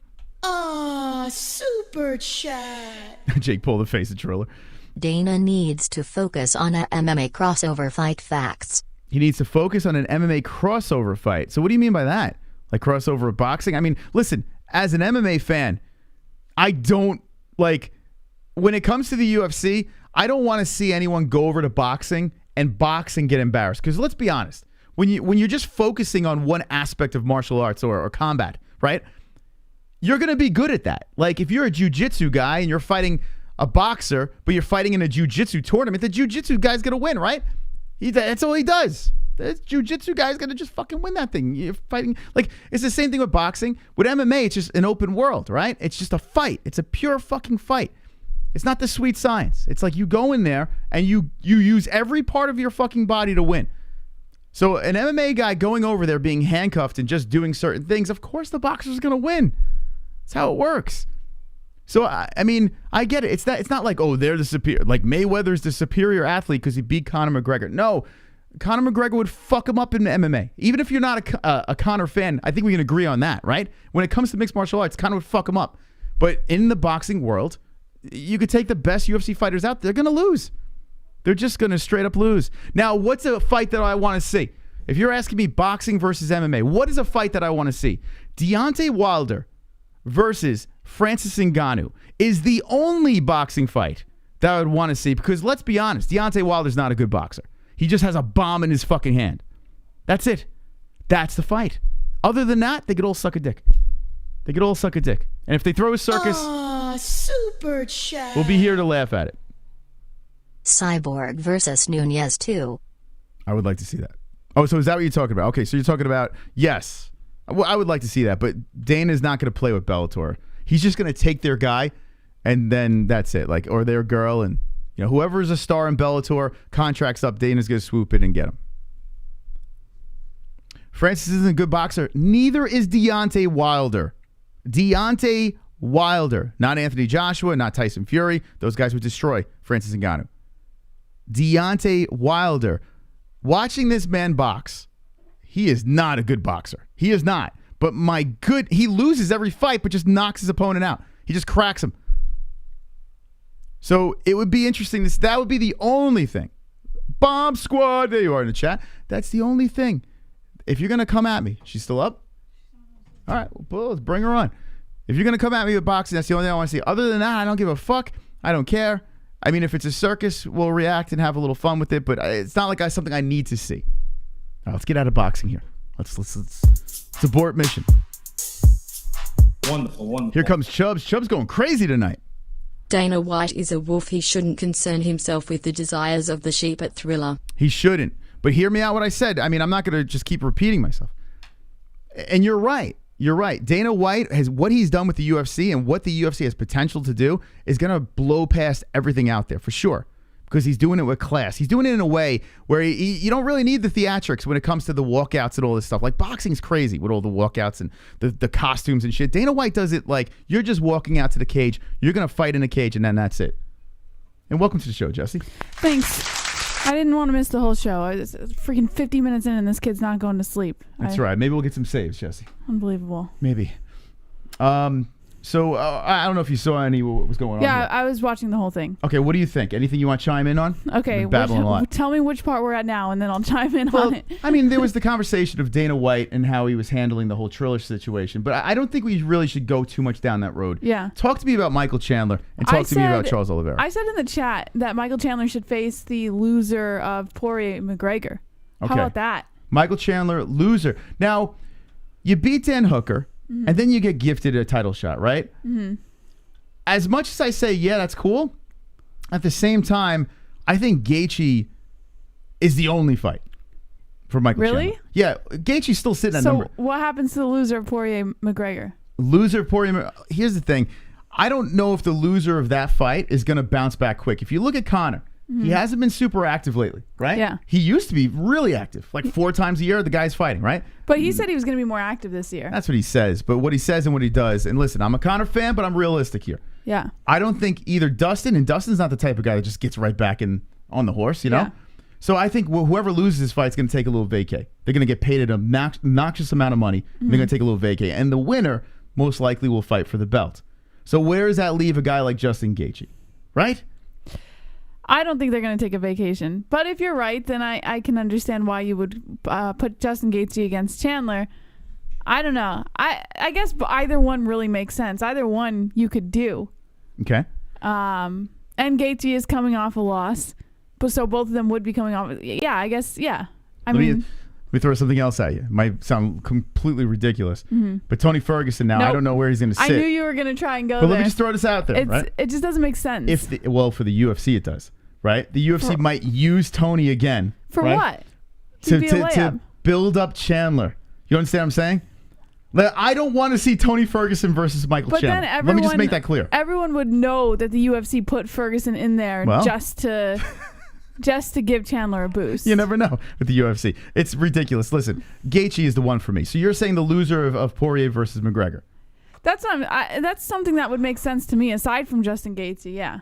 C: Super chat.
D: Jake Paul, the face of Triller.
F: Dana needs to focus on a MMA crossover fight facts.
D: He needs to focus on an MMA crossover fight. So what do you mean by that? Like crossover of boxing? I mean, listen, as an MMA fan, I don't, like, when it comes to the UFC, I don't want to see anyone go over to boxing and box and get embarrassed. Because let's be honest, when you're just focusing on one aspect of martial arts or combat, right? You're going to be good at that. Like, if you're a jiu-jitsu guy and you're fighting a boxer, but you're fighting in a jiu-jitsu tournament, the jiu-jitsu guy's going to win, right? That's all he does. The jiu-jitsu guy's going to just fucking win that thing. You're fighting. Like, it's the same thing with boxing. With MMA, it's just an open world, right? It's just a fight. It's a pure fucking fight. It's not the sweet science. It's like you go in there and you use every part of your fucking body to win. So an MMA guy going over there being handcuffed and just doing certain things, of course the boxer's going to win. That's how it works. So, I mean, I get it. It's not like, oh, they're the superior. Like, Mayweather's the superior athlete because he beat Conor McGregor. No, Conor McGregor would fuck him up in MMA. Even if you're not a Conor fan, I think we can agree on that, right? When it comes to mixed martial arts, Conor would fuck him up. But in the boxing world, you could take the best UFC fighters out, they're going to lose. They're just going to straight up lose. Now, what's a fight that I want to see? If you're asking me boxing versus MMA, what is a fight that I want to see? Deontay Wilder versus Francis Ngannou is the only boxing fight that I would want to see, because let's be honest, Deontay Wilder's not a good boxer. He just has a bomb in his fucking hand. That's it. That's the fight. Other than that, they could all suck a dick. They could all suck a dick. And if they throw a circus,
C: super chat.
D: we'll be here to laugh at it.
F: Cyborg versus Nunez 2.
D: I would like to see that. Oh, so is that what you're talking about? Okay, so you're talking about, yes. Well, I would like to see that, but Dana's not going to play with Bellator. He's just going to take their guy, and then that's it. Like, or their girl, and whoever is a star in Bellator, contracts up, Dana's going to swoop in and get him. Francis isn't a good boxer. Neither is Deontay Wilder. Deontay Wilder. Not Anthony Joshua, not Tyson Fury. Those guys would destroy Francis Ngannou. Deontay Wilder. Watching this man box, he is not a good boxer. He is not. But he loses every fight, but just knocks his opponent out. He just cracks him. So it would be interesting. That would be the only thing. Bomb Squad. There you are in the chat. That's the only thing. If you're going to come at me, she's still up? All right, well, let's bring her on. If you're going to come at me with boxing, that's the only thing I want to see. Other than that, I don't give a fuck. I don't care. I mean, if it's a circus, we'll react and have a little fun with it, but it's not like something I need to see. All right, let's get out of boxing here. Let's abort mission.
B: Wonderful.
D: Here comes Chubbs. Chubbs going crazy tonight.
E: Dana White is a wolf. He shouldn't concern himself with the desires of the sheep at Thriller.
D: He shouldn't. But hear me out what I said. I mean, I'm not going to just keep repeating myself. And you're right. You're right. Dana White has what he's done with the UFC, and what the UFC has potential to do is going to blow past everything out there for sure, because he's doing it with class. He's doing it in a way where you don't really need the theatrics when it comes to the walkouts and all this stuff. Like, boxing's crazy with all the walkouts and the costumes and shit. Dana White does it like you're just walking out to the cage. You're going to fight in a cage, and then that's it. And welcome to the show, Jesse.
H: Thanks. I didn't want to miss the whole show. It's freaking 50 minutes in and this kid's not going to sleep.
D: That's right. Maybe we'll get some saves, Jesse.
H: Unbelievable.
D: Maybe. So I don't know if you saw what was going on.
H: Yeah,
D: here.
H: I was watching the whole thing.
D: Okay, what do you think? Anything you want to chime in on?
H: Okay,
D: babbling a lot.
H: Tell me which part we're at now, and then I'll chime in on it.
D: I mean, there was the conversation of Dana White and how he was handling the whole Triller situation, but I don't think we really should go too much down that road.
H: Yeah.
D: Talk to me about Michael Chandler, and talk to me about Charles Oliveira.
H: I said in the chat that Michael Chandler should face the loser of Poirier McGregor.
D: Okay.
H: How about that?
D: Michael Chandler, loser. Now, you beat Dan Hooker, and then you get gifted a title shot, right? Mm-hmm. As much as I say, yeah, that's cool, at the same time, I think Gaethje is the only fight for Michael Chandler.
H: Really?
D: Yeah, Gaethje's still sitting at number.
H: So what happens to the loser of Poirier McGregor?
D: Loser of Poirier. Here's the thing. I don't know if the loser of that fight is going to bounce back quick. If you look at Conor, he hasn't been super active lately, right?
H: Yeah.
D: He used to be really active, like 4 times a year the guy's fighting, right?
H: But he said he was going to be more active this year.
D: That's what he says. But what he says and what he does, and listen, I'm a Conor fan, but I'm realistic here.
H: Yeah.
D: I don't think either Dustin, and Dustin's not the type of guy that just gets right back on the horse, you know?
H: Yeah.
D: So I think whoever loses this fight is going to take a little vacay. They're going to get paid an obnoxious amount of money, and they're going to take a little vacay. And the winner most likely will fight for the belt. So where does that leave a guy like Justin Gaethje, right?
H: I don't think they're going to take a vacation. But if you're right, then I can understand why you would put Justin Gaethje against Chandler. I don't know. I guess either one really makes sense. Either one you could do.
D: Okay.
H: And Gaethje is coming off a loss. But so both of them would be coming off. Yeah, I guess, yeah. I mean,
D: let me throw something else at you. It might sound completely ridiculous. But Tony Ferguson now, I don't know where he's going to sit.
H: I knew you were going to try and go
D: But
H: there.
D: let me just throw this out there, right?
H: It just doesn't make sense.
D: Well, for the UFC it does, right? The UFC might use Tony again.
H: For
D: right?
H: what?
D: To build up Chandler. You understand what I'm saying? I don't want to see Tony Ferguson versus Michael Chandler.
H: Then
D: Let me just make that clear.
H: Everyone would know that the UFC put Ferguson in there just to give Chandler a boost.
D: You never know with the UFC. It's ridiculous. Listen, Gaethje is the one for me. So you're saying the loser of Poirier versus McGregor.
H: That's something that would make sense to me aside from Justin Gaethje, yeah.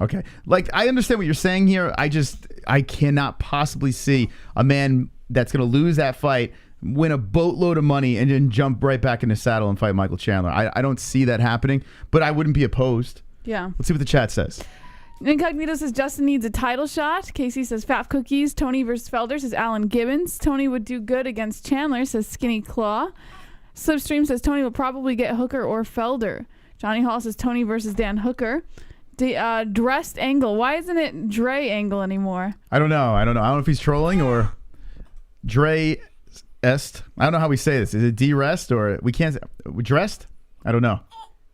D: Okay. Like, I understand what you're saying here. I cannot possibly see a man that's going to lose that fight, win a boatload of money, and then jump right back in the saddle and fight Michael Chandler. I don't see that happening, but I wouldn't be opposed.
H: Yeah.
D: Let's see what the chat says.
H: Incognito says Justin needs a title shot. Casey says Fat Cookies. Tony versus Felder says Alan Gibbons. Tony would do good against Chandler, says Skinny Claw. Slipstream says Tony will probably get Hooker or Felder. Johnny Hall says Tony versus Dan Hooker. Dressed Angle. Why isn't it Dre Angle anymore?
D: I don't know. I don't know if he's trolling or Dre Est. I don't know how we say this. Is it D-Rest or we can't... Dressed? I don't know.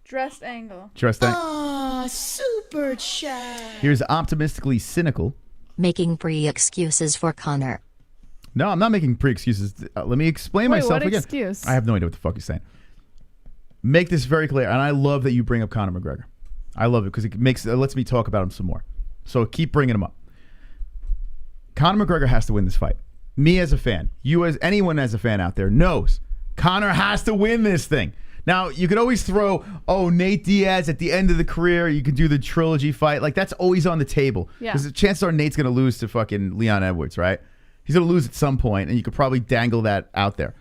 H: Dressed Angle.
D: Dressed Angle.
C: Ah, super chat.
D: Here's Optimistically Cynical.
F: Making pre-excuses for Connor.
D: No, I'm not making pre-excuses. Let me explain
H: Wait,
D: myself
H: what
D: again.
H: excuse?
D: I have no idea what the fuck you're saying. Make this very clear, and I love that you bring up Conor McGregor. I love it because it lets me talk about him some more. So keep bringing him up. Conor McGregor has to win this fight. Me as a fan, you as anyone as a fan out there knows Conor has to win this thing. Now, you could always throw, Nate Diaz at the end of the career, you can do the trilogy fight. Like, that's always on the table.
H: Yeah.
D: Because the chances are Nate's going to lose to fucking Leon Edwards, right? He's going to lose at some point, and you could probably dangle that out there.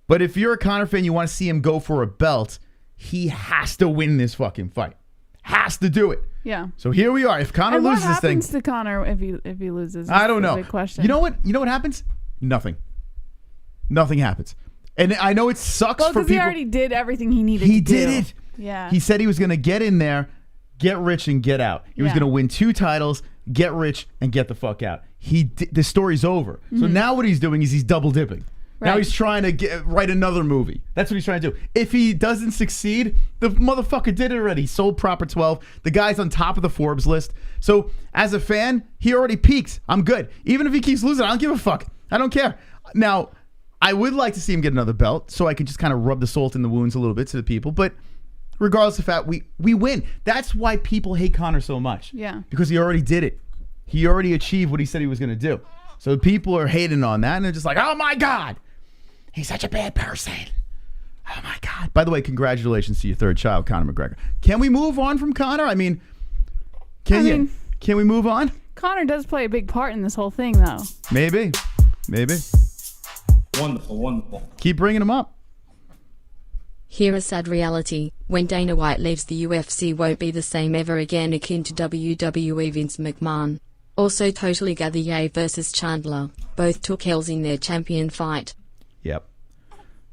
D: But if you're a Conor fan, you want to see him go for a belt, he has to win this fucking fight. Has to do it.
H: Yeah.
D: So here we are. If Conor
H: And
D: loses this thing...
H: what happens to Connor if he loses?
D: I don't know.
H: Big question.
D: You know what happens? Nothing. Nothing happens. And I know it sucks for
H: because
D: people.
H: he already did everything he needed to do.
D: He did it.
H: Yeah.
D: He said he was going to get in there, get rich, and get out. He was
H: Yeah.
D: going to win 2 titles, get rich, and get the fuck out. The story's over. So now what he's doing is he's double dipping. Now
H: Right.
D: he's trying to write another movie. That's what he's trying to do. If he doesn't succeed, the motherfucker did it already. He sold Proper 12. The guy's on top of the Forbes list. So as a fan, he already peaked. I'm good. Even if he keeps losing, I don't give a fuck. I don't care. Now, I would like to see him get another belt so I can just kind of rub the salt in the wounds a little bit to the people. But regardless of that, we win. That's why people hate Conor so much.
H: Yeah.
D: Because he already did it. He already achieved what he said he was going to do. So people are hating on that, and they're just like, oh my God, he's such a bad person. Oh my God. By the way, congratulations to your 3rd child, Conor McGregor. Can we move on from Conor? I mean, can we move on?
H: Connor does play a big part in this whole thing, though.
D: Maybe.
B: Wonderful, wonderful.
D: Keep bringing him up.
E: Here a sad reality, when Dana White leaves the UFC won't be the same ever again, akin to WWE Vince McMahon. Also totally Gauthier versus Chandler, both took L's in their champion fight.
D: Yep.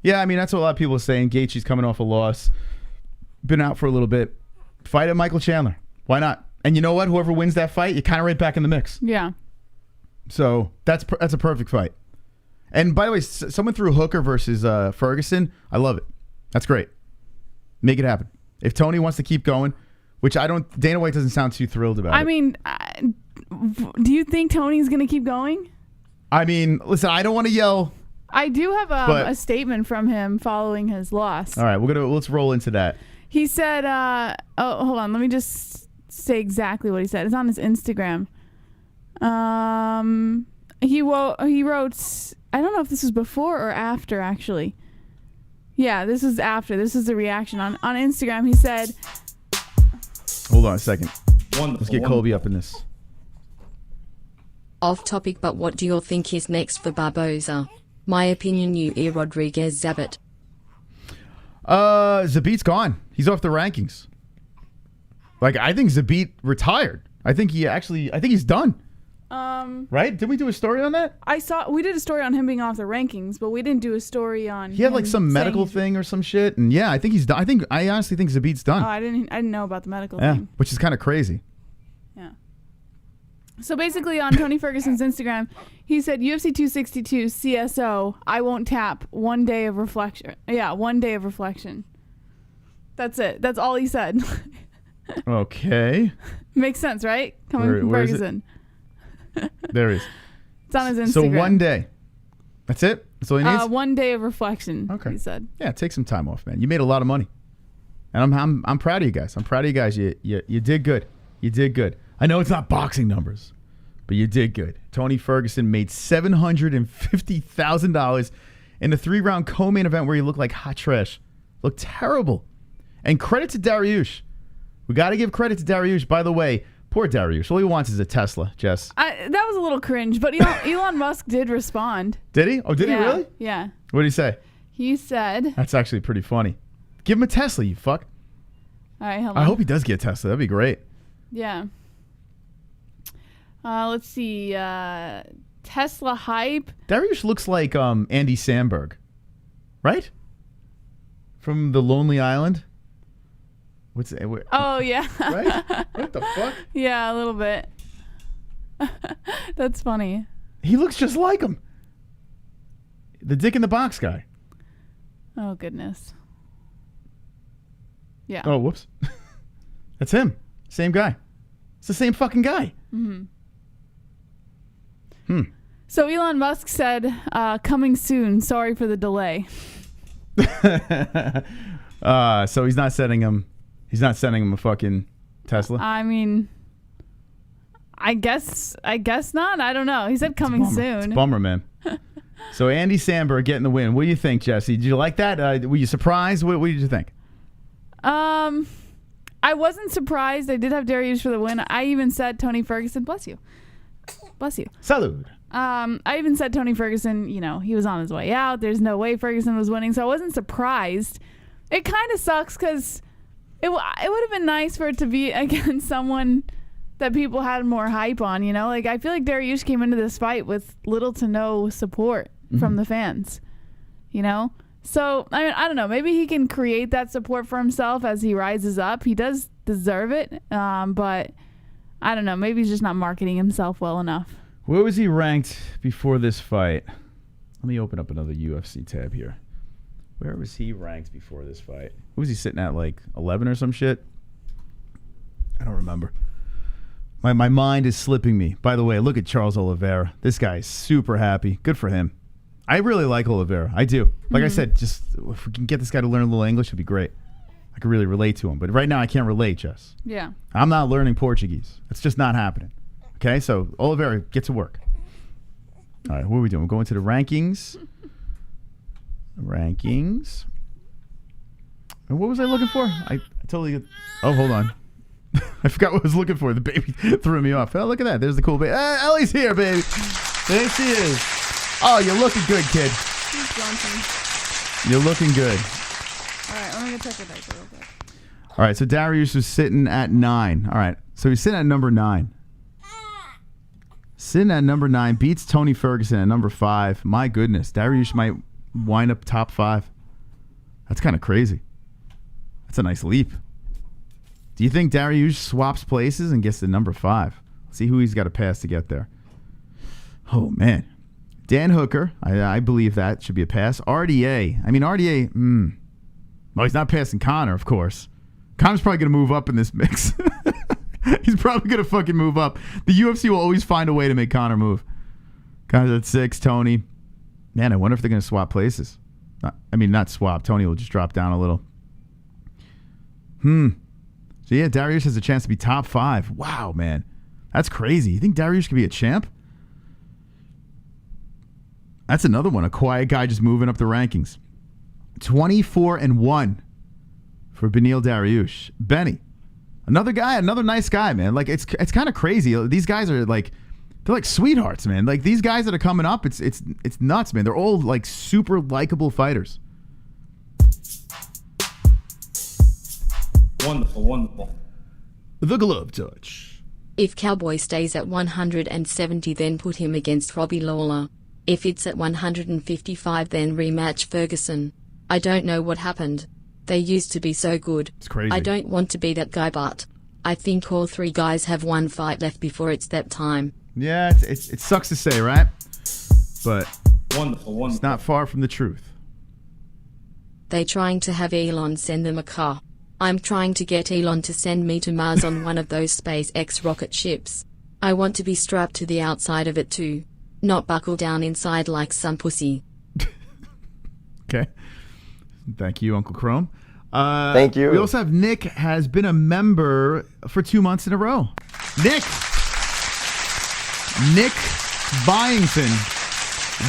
D: Yeah, I mean, that's what a lot of people are saying. Gaethje's coming off a loss. Been out for a little bit. Fight at Michael Chandler. Why not? And you know what? Whoever wins that fight, you're kind of right back in the mix.
H: Yeah.
D: So that's a perfect fight. And by the way, someone threw Hooker versus Ferguson. I love it. That's great. Make it happen. If Tony wants to keep going, which Dana White doesn't sound too thrilled about it.
H: I mean, do you think Tony's going to keep going?
D: I mean, listen, I don't want to yell.
H: I do have a statement from him following his loss.
D: All right, let's roll into that.
H: He said, hold on, let me just say exactly what he said. It's on his Instagram. He wrote, I don't know if this was before or after, actually. Yeah, this is after. This is the reaction. On Instagram, he said...
D: Hold on a second.
B: Wonderful.
D: Let's get Colby up in this.
E: Off topic, but what do you think is next for Barboza? My opinion, you Rodriguez Zabit.
D: Zabit's gone. He's off the rankings. Like, I think Zabit retired. I think he's done. Right? Did we do a story on that?
H: We did a story on him being off the rankings, but we didn't do a story on
D: He had like some medical thing or some shit, and yeah, I think he's done. I honestly think Zabit's done.
H: Oh, I didn't know about the medical
D: Yeah,
H: thing.
D: which is kind of crazy.
H: Yeah. So basically on Tony Ferguson's Instagram, he said, UFC 262 CSO, I won't tap, 1 day of reflection. Yeah, 1 day of reflection. That's it. That's all he said.
D: Okay.
H: Makes sense, right? Coming from
D: where is it?
H: Ferguson.
D: There he is.
H: It's on his Instagram.
D: So 1 day. That's it? That's all he needs?
H: 1 day of reflection,
D: Okay.
H: he said.
D: Yeah, take some time off, man. You made a lot of money. And I'm proud of you guys. I'm proud of you guys. You did good. You did good. I know it's not boxing numbers, but you did good. Tony Ferguson made $750,000 in a 3-round co-main event where he looked like hot trash. Looked terrible. And credit to Dariush. We got to give credit to Dariush. By the way, poor Dariush. All he wants is a Tesla, Jess.
H: That was a little cringe, but Elon Musk did respond.
D: Did he? Oh, did he really?
H: Yeah.
D: What did he say?
H: He said...
D: That's actually pretty funny. Give him a Tesla, you fuck.
H: All right, hold on.
D: I hope he does get a Tesla. That'd be great.
H: Yeah. Let's see. Tesla hype.
D: Dariush looks like Andy Samberg, right? From The Lonely Island. What's it?
H: Oh yeah.
D: Right? What the fuck?
H: Yeah, a little bit. That's funny.
D: He looks just like him. The Dick in the Box guy.
H: Oh goodness. Yeah.
D: Oh, whoops. That's him. Same guy. It's the same fucking guy.
H: So Elon Musk said, coming soon. Sorry for the delay.
D: So he's not sending him a fucking Tesla.
H: I mean, I guess not. I don't know. He said coming soon.
D: It's a bummer, man. So Andy Samberg getting the win. What do you think, Jesse? Did you like that? Were you surprised? What did you think?
H: I wasn't surprised. I did have Dariush for the win. I even said Tony Ferguson. Bless you. Bless you.
D: Salud.
H: I even said Tony Ferguson, you know, he was on his way out. There's no way Ferguson was winning, so I wasn't surprised. It kind of sucks because it would have been nice for it to be against someone that people had more hype on, you know? Like, I feel like Dariush came into this fight with little to no support from the fans, you know? So, I mean, I don't know. Maybe he can create that support for himself as he rises up. He does deserve it, but I don't know. Maybe he's just not marketing himself well enough.
D: Where was he ranked before this fight? Let me open up another UFC tab here. Where was he ranked before this fight? What was he sitting at, like 11 or some shit? I don't remember. My mind is slipping me. By the way, look at Charles Oliveira. This guy is super happy. Good for him. I really like Oliveira. I do. Like I said, just if we can get this guy to learn a little English, it'd be great. I could really relate to him. But right now, I can't relate, Jess.
H: Yeah.
D: I'm not learning Portuguese. It's just not happening. Okay, so Oliveira, get to work. All right, what are we doing? We're going to the rankings. Rankings. And what was I looking for? I totally... Oh, hold on. I forgot what I was looking for. The baby threw me off. Oh, look at that. There's the cool baby. Ellie's here, baby. There she is. Oh, you're looking good, kid.
H: He's grunting.
D: You're looking good.
H: All right, let me go check the dice real quick.
D: All right, so Dariush was sitting at 9. All right, so he's sitting at number 9. Sitting at number 9, beats Tony Ferguson at number 5. My goodness, Dariush might wind up top 5. That's kind of crazy. That's a nice leap. Do you think Dariush swaps places and gets to number 5? Let's see who he's got to pass to get there. Oh, man. Dan Hooker, I believe that should be a pass. RDA. I mean, RDA, well, he's not passing Conor, of course. Conor's probably going to move up in this mix. He's probably going to fucking move up. The UFC will always find a way to make Conor move. Conor's at 6, Tony. Man, I wonder if they're going to swap places. Not swap. Tony will just drop down a little. So, yeah, Dariush has a chance to be top 5. Wow, man. That's crazy. You think Dariush could be a champ? That's another one. A quiet guy just moving up the rankings. 24-1 for Beneil Dariush. Benny. Another guy, another nice guy, man. Like, it's kind of crazy. These guys are like, they're like sweethearts, man. Like, these guys that are coming up, it's nuts, man. They're all like super likable fighters.
B: Wonderful, wonderful.
D: The glove touch.
E: If Cowboy stays at 170, then put him against Robbie Lawler. If it's at 155, then rematch Ferguson. I don't know what happened. They used to be so good.
D: It's crazy.
E: I don't want to be that guy, but I think all 3 guys have 1 fight left before it's that time.
D: Yeah, it sucks to say, right? But
B: Wonderful, wonderful.
D: it's not far from the truth.
E: They trying to have Elon send them a car. I'm trying to get Elon to send me to Mars on one of those SpaceX rocket ships. I want to be strapped to the outside of it too. Not buckle down inside like some pussy.
D: Okay. Thank you, Uncle Chrome.
I: Thank you.
D: We also have Nick has been a member for 2 months in a row. Nick Byington,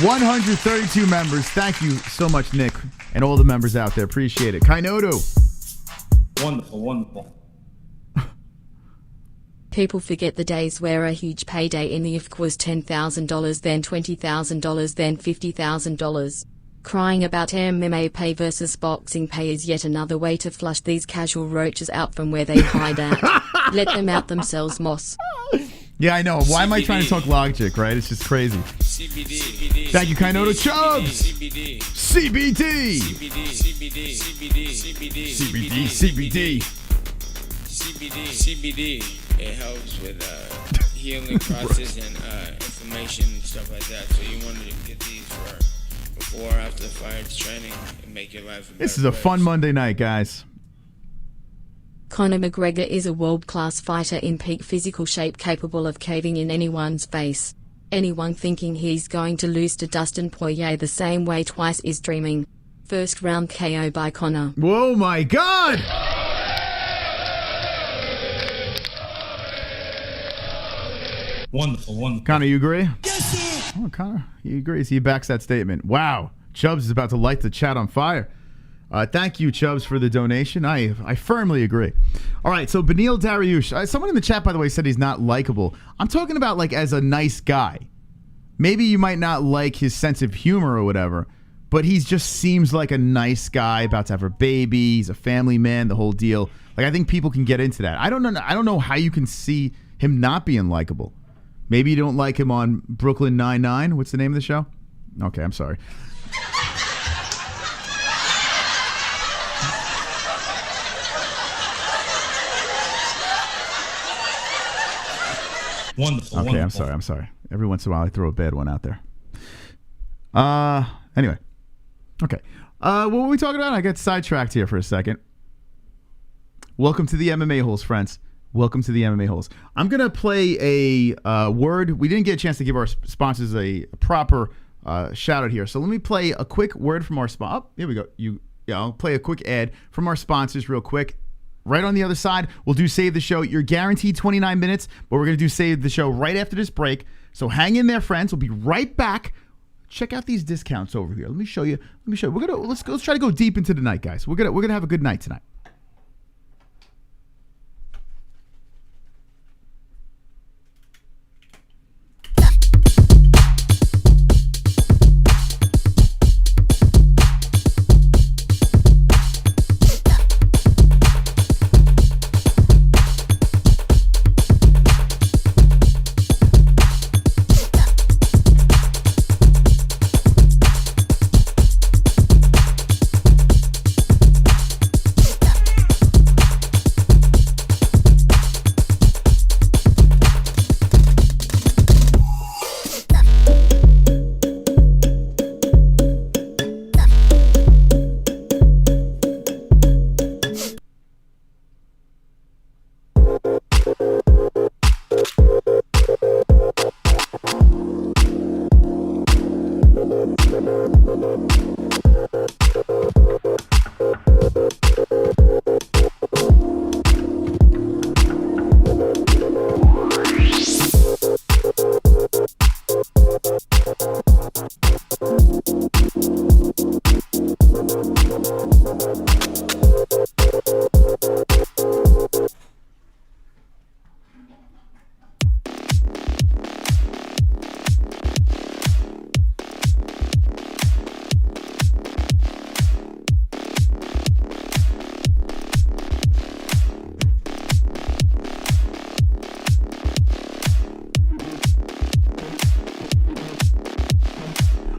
D: 132 members. Thank you so much, Nick, and all the members out there. Appreciate it. Kainodo.
B: Wonderful, wonderful.
E: People forget the days where a huge payday in the IFC was $10,000, then $20,000, then $50,000. Crying about MMA pay versus boxing pay is yet another way to flush these casual roaches out from where they hide at. Let them out themselves, Moss.
D: Yeah, I know. Why am I trying to talk logic, right? It's just crazy.
I: CBD.
D: Thank you, Kainoto Chubbs.
I: CBD.
D: CBD. CBD.
I: CBD. It helps with healing process and inflammation and stuff like that. So you wanted to get these for before or after the fight training and make your life a better
D: This is a
I: place.
D: fun Monday night, guys.
E: Conor McGregor is a world-class fighter in peak physical shape capable of caving in anyone's face. Anyone thinking he's going to lose to Dustin Poirier the same way twice is dreaming. First round KO by Conor.
D: Whoa, my God!
B: Wonderful.
D: Connor, you agree? Yes, sir. Oh, Connor, he agrees. He backs that statement. Wow. Chubbs is about to light the chat on fire. Thank you, Chubbs, for the donation. I firmly agree. All right, so Beneil Dariush. Someone in the chat, by the way, said he's not likable. I'm talking about, like, as a nice guy. Maybe you might not like his sense of humor or whatever, but he just seems like a nice guy, about to have a baby. He's a family man, the whole deal. Like, I think people can get into that. I don't know how you can see him not being likable. Maybe you don't like him on Brooklyn Nine-Nine. What's the name of the show? Okay, I'm sorry.
B: Wonderful.
D: Okay, I'm sorry. Every once in a while, I throw a bad one out there. Anyway. Okay. What were we talking about? I got sidetracked here for a second. Welcome to the MMA-Holes, friends. Welcome to the MMA-Holes. I'm going to play a word. We didn't get a chance to give our sponsors a proper shout-out here. So let me play a quick word from our sponsor. Oh, here we go. I'll play a quick ad from our sponsors real quick. Right on the other side, we'll do Save the Show. You're guaranteed 29 minutes, but we're going to do Save the Show right after this break. So hang in there, friends. We'll be right back. Check out these discounts over here. Let me show you. Let's try to go deep into the night, guys. We're gonna have a good night tonight.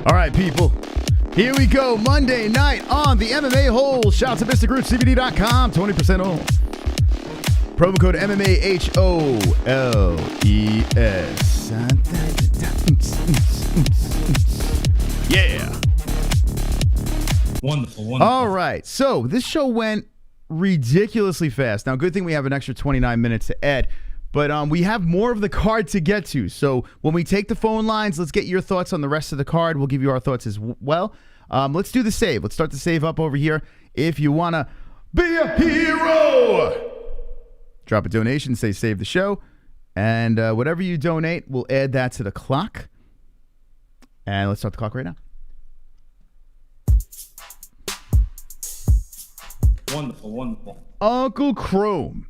D: All right, people. Here we go. Monday night on the MMA-Holes. Shout out to MrGrootCBD.com. 20% off. Promo code MMA-HOLES. Yeah.
B: Wonderful.
D: All right. So this show went ridiculously fast. Now, good thing we have an extra 29 minutes to add. But we have more of the card to get to. So when we take the phone lines, let's get your thoughts on the rest of the card. We'll give you our thoughts as well. Let's do the save. Let's start the save up over here. If you want to be a hero, drop a donation, say save the show. And whatever you donate, we'll add that to the clock. And let's start the clock right now.
B: Wonderful.
D: Uncle Chrome.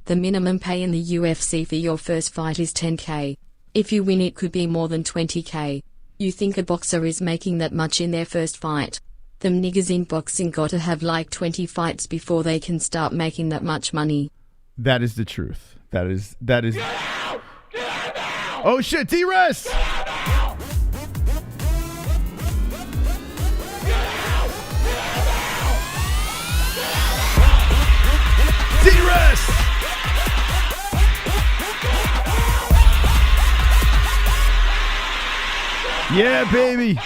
E: The minimum pay in the UFC for your first fight is $10K. If you win, it could be more than $20K. You think a boxer is making that much in their first fight? Them niggas in boxing gotta have like 20 fights before they can start making that much money.
D: That is the truth. That is. Get out! Get out! Oh shit, D-Rest! D-Rest! Yeah, baby.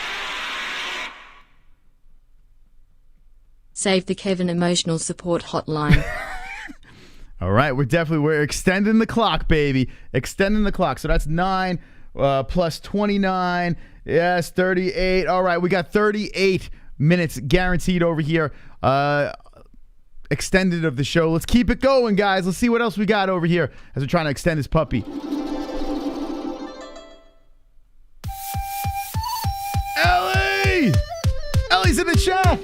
E: Save the Kevin emotional support hotline.
D: All right, we're extending the clock, baby. Extending the clock. So that's 9 plus 29. Yes, 38. All right, we got 38 minutes guaranteed over here. Extended of the show. Let's keep it going, guys. Let's see what else we got over here as we're trying to extend this puppy. Ellie! Ellie's in the chat.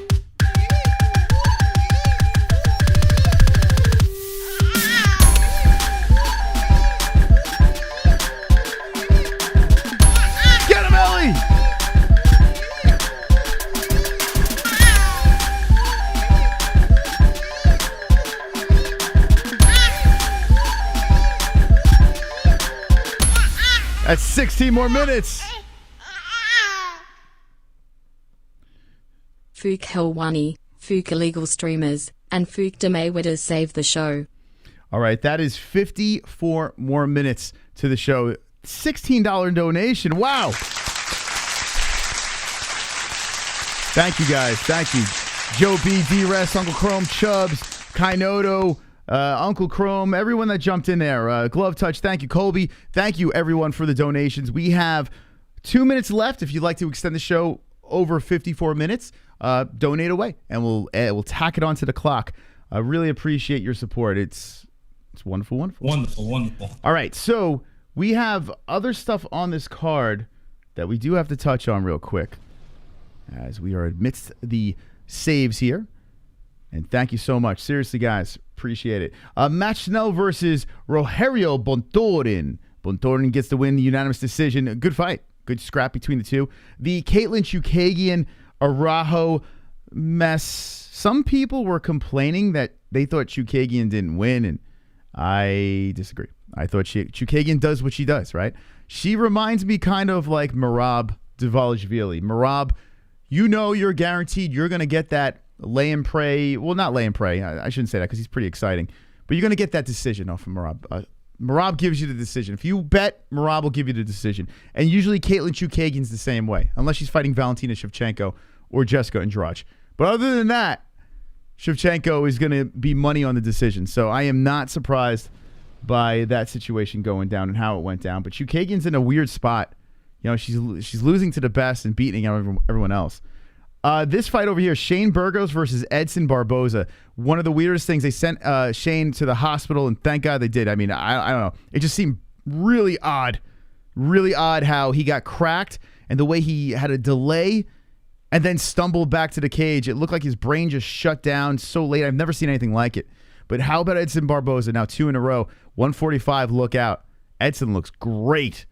D: Get him, Ellie! That's 16 more minutes.
E: Fook HELWANI, Fook illegal streamers, and Fook de Mayweather save the show.
D: All right, that is 54 more minutes to the show. $16 donation. Wow. Thank you, guys. Thank you. Joe B, D-Rest, Uncle Chrome, Chubbs, Kainoto, Uncle Chrome, everyone that jumped in there. Glove Touch, thank you. Colby, thank you, everyone, for the donations. We have 2 minutes left. If you'd like to extend the show over 54 minutes, donate away, and we'll tack it onto the clock. I really appreciate your support. It's wonderful, wonderful.
B: Wonderful, wonderful.
D: All right, so we have other stuff on this card that we do have to touch on real quick as we are amidst the saves here. And thank you so much. Seriously, guys, appreciate it. Matt Schnell versus Rogerio Bontorin. Bontorin gets the win, the unanimous decision. A good fight. Good scrap between the two. The Caitlin Chukagian Araujo mess. Some people were complaining that they thought Chukagian didn't win, and I disagree. I thought Chukagian does what she does, right? She reminds me kind of like Merab Dvalishvili. Merab, you know you're guaranteed you're going to get that lay and pray. Well, not lay and pray. I shouldn't say that because he's pretty exciting. But you're going to get that decision off of Merab. Merab gives you the decision. If you bet, Merab will give you the decision. And usually Caitlin Chukagian's the same way, unless she's fighting Valentina Shevchenko or Jessica Andrade. But other than that, Shevchenko is going to be money on the decision. So I am not surprised by that situation going down and how it went down. But Chukagian's in a weird spot. You know, she's losing to the best and beating everyone else. This fight over here, Shane Burgos versus Edson Barboza. One of the weirdest things, they sent Shane to the hospital, and thank God they did. I mean, I don't know. It just seemed really odd how he got cracked and the way he had a delay and then stumbled back to the cage. It looked like his brain just shut down so late. I've never seen anything like it. But how about Edson Barboza? Now 2 in a row, 145, look out. Edson looks great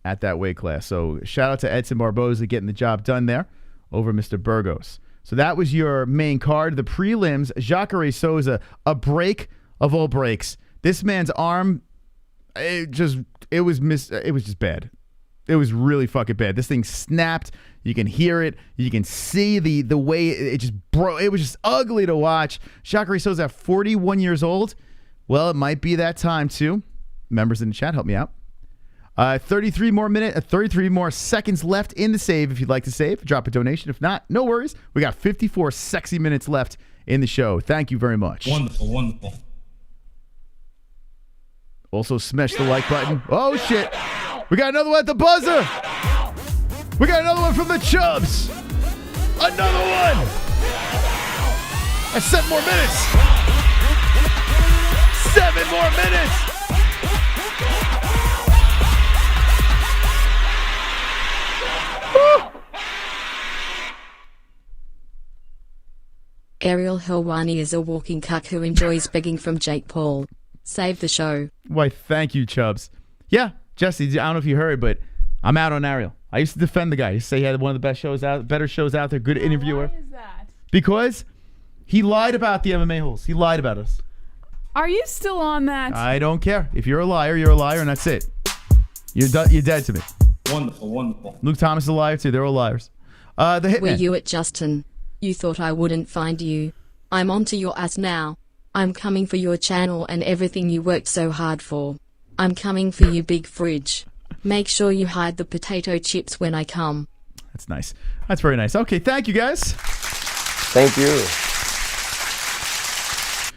D: at that weight class. So shout out to Edson Barboza getting the job done there over Mr. Burgos. So that was your main card. The prelims, Jacare Souza, a break of all breaks. This man's arm, it was just bad. It was really fucking bad. This thing snapped. You can hear it. You can see the way it just broke. It was just ugly to watch. Jacare Souza at 41 years old. Well, it might be that time too. Members in the chat, help me out. 33 more seconds left in the save. If you'd like to save, drop a donation. If not, no worries. We got 54 sexy minutes left in the show. Thank you very much.
B: Wonderful, wonderful.
D: Also, smash the like button. Oh, shit. We got another one at the buzzer. We got another one from the Chubbs. Another one. That's 7 more minutes. 7 more minutes.
E: Ariel Helwani is a walking cuck who enjoys begging from Jake Paul. Save the show.
D: Why, thank you, Chubbs. Yeah, Jesse, I don't know if you heard, but I'm out on Ariel. I used to defend the guy. I used to say he had one of the best shows out, better shows out there, good interviewer.
H: Why is that?
D: Because he lied about the MMA-Holes. He lied about us.
H: Are you still on that?
D: I don't care. If you're a liar, and that's it. You're dead to me.
B: Wonderful, wonderful.
D: Luke Thomas is a liar too. They're all liars. The Hitman.
E: Were you at Justin? You thought I wouldn't find you. I'm onto your ass now. I'm coming for your channel and everything you worked so hard for. I'm coming for you, big fridge. Make sure you hide the potato chips when I come.
D: That's nice. That's very nice. Okay, thank you guys.
J: Thank you.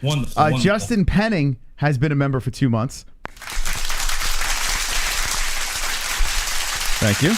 B: Wonderful, wonderful.
D: Justin Penning has been a member for 2 months. Thank you.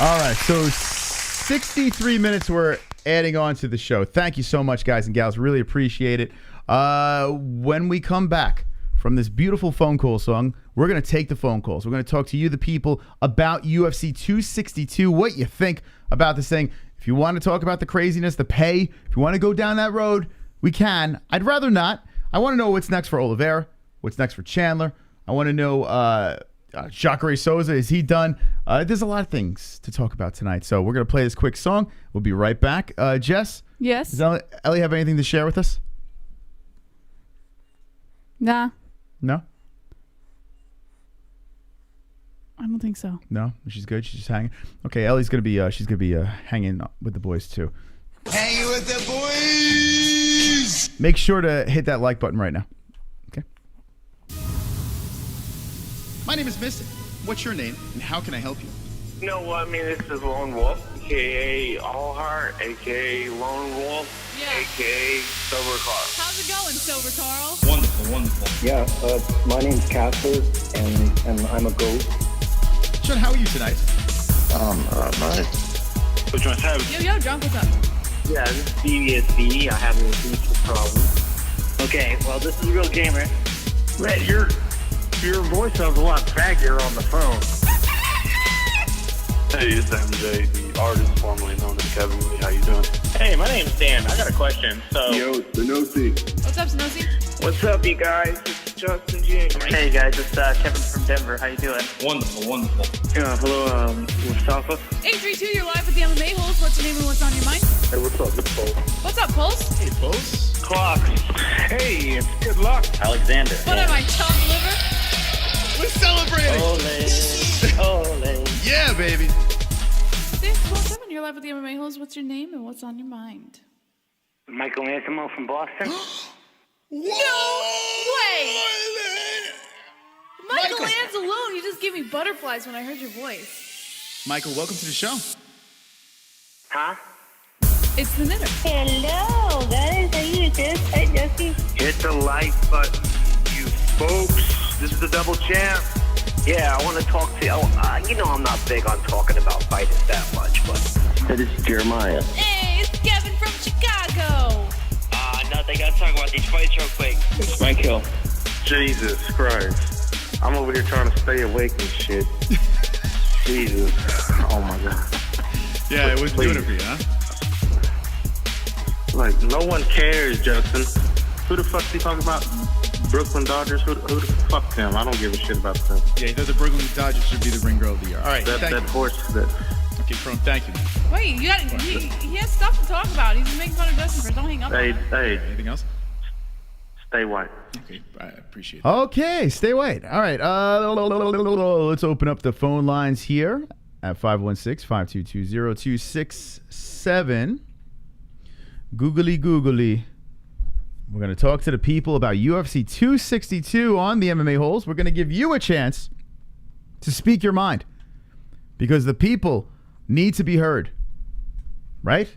D: All right, so 63 minutes we're adding on to the show. Thank you so much, guys and gals. Really appreciate it. When we come back from this beautiful phone call song, we're going to take the phone calls. We're going to talk to you, the people, about UFC 262, what you think about this thing. If you want to talk about the craziness, the pay, if you want to go down that road, we can. I'd rather not. I want to know what's next for Oliveira, what's next for Chandler. I want to know Jacare Souza, is he done? There's a lot of things to talk about tonight. So we're going to play this quick song. We'll be right back. Jess?
H: Yes?
D: Does Ellie have anything to share with us?
H: Nah.
D: No?
H: I don't think so.
D: No? She's good? She's just hanging? Okay, Ellie's going to be hanging with the boys too.
C: Hanging with the boys.
D: Make sure to hit that like button right now. Okay. My name is Mystic. What's your name and how can I help you?
K: You know what? I mean, this is Lone Wolf, a.k.a. Allheart, a.k.a. Lone Wolf, a.k.a. Silver Carl.
H: How's it going, Silver Carl?
B: Wonderful, wonderful.
J: Yeah, my name's Casper, and I'm a ghost.
D: Sean, how are you tonight?
K: Nice. What you want to have?
H: Yo, drunk, what's up?
K: Yeah, this is DIAZ. I have a huge problem.
L: Okay, well, this is Real Gamer.
K: Man, your voice sounds a lot faggier on the phone.
M: Hey, it's MJ, the artist formerly known as Kevin Lee. How you doing?
L: Hey, my name's Dan. I got a question. So,
M: Yo, Sanosi.
H: What's up, Sanosi?
K: What's up, you guys? It's Justin Jr.
L: Hey, guys, it's Kevin from Denver. How you doing?
B: Wonderful, wonderful.
K: Hello, Mustafa.
H: 832, you're live with the MMA-Holes. What's your name and what's on your mind?
M: Hey, what's up? It's Pulse.
H: What's up, Pulse?
D: Hey, Pulse.
K: Clock. Hey, it's good luck.
L: Alexander.
H: What am I, chopped liver?
D: We're celebrating.
L: Ole.
D: Yeah, baby.
H: 617, you're live with the MMA-Holes. What's your name and what's on your mind?
L: Michael Anthony from Boston.
H: No way! Michael Anzalone, you just gave me butterflies when I heard your voice.
D: Michael, welcome to the show.
L: Huh?
H: It's the knitter.
N: Hello, guys. How you doing? Hey, Jesse.
K: Hit the like button, you folks. This is the double champ.
L: Yeah, I want to talk to you. You know I'm not big on talking about fighters that much, but...
J: That is Jeremiah.
H: Hey, it's Kevin from Chicago.
L: No, they got to talk about these fights real quick.
K: It's Michael. Jesus Christ. I'm over here trying to stay awake and shit. Jesus. Oh, my God.
D: Yeah, it was doing it for you, huh?
K: Like, no one cares, Justin. Who the fuck's he talking about? Brooklyn Dodgers? Who the fuck them? I don't give a shit about them.
D: Yeah, he thought the Brooklyn Dodgers should be the ring girl of the year. All right,
K: that horse.
D: Okay, Chrome, thank you, man.
H: Wait, he has stuff to talk about. He's making fun of Justin for don't hang up on him.
K: Hey.
D: Anything else?
K: Stay white.
D: Okay, I appreciate it. Okay, stay white. All right, let's open up the phone lines here at 516-522-0267. Googly. We're going to talk to the people about UFC 262 on the MMA-Holes. We're going to give you a chance to speak your mind because the people need to be heard. Right?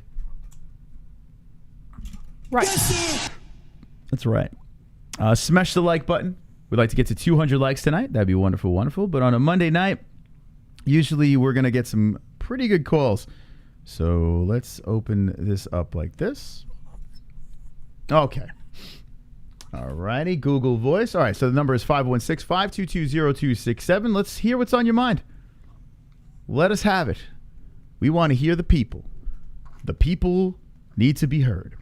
H: Right.
D: That's right. Smash the like button. We'd like to get to 200 likes tonight. That'd be wonderful, wonderful. But on a Monday night, usually we're going to get some pretty good calls. So let's open this up like this. Okay. All righty. Google Voice. All right. So the number is 516-522-0267. Let's hear what's on your mind. Let us have it. We want to hear the people. The people need to be heard.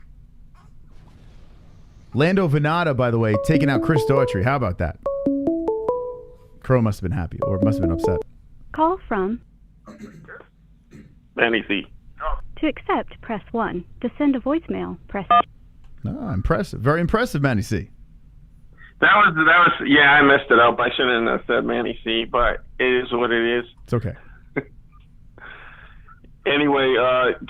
D: Lando Venata, by the way, taking out Chris Daughtry. How about that? Crow must have been happy or must have been upset.
O: Call from
K: Manny C.
O: to accept, press 1. To send a voicemail, press
D: Oh, impressive. Very impressive, Manny C.
K: That was yeah, I messed it up. I shouldn't have said Manny C, but it is what it is.
D: It's okay.
K: Anyway,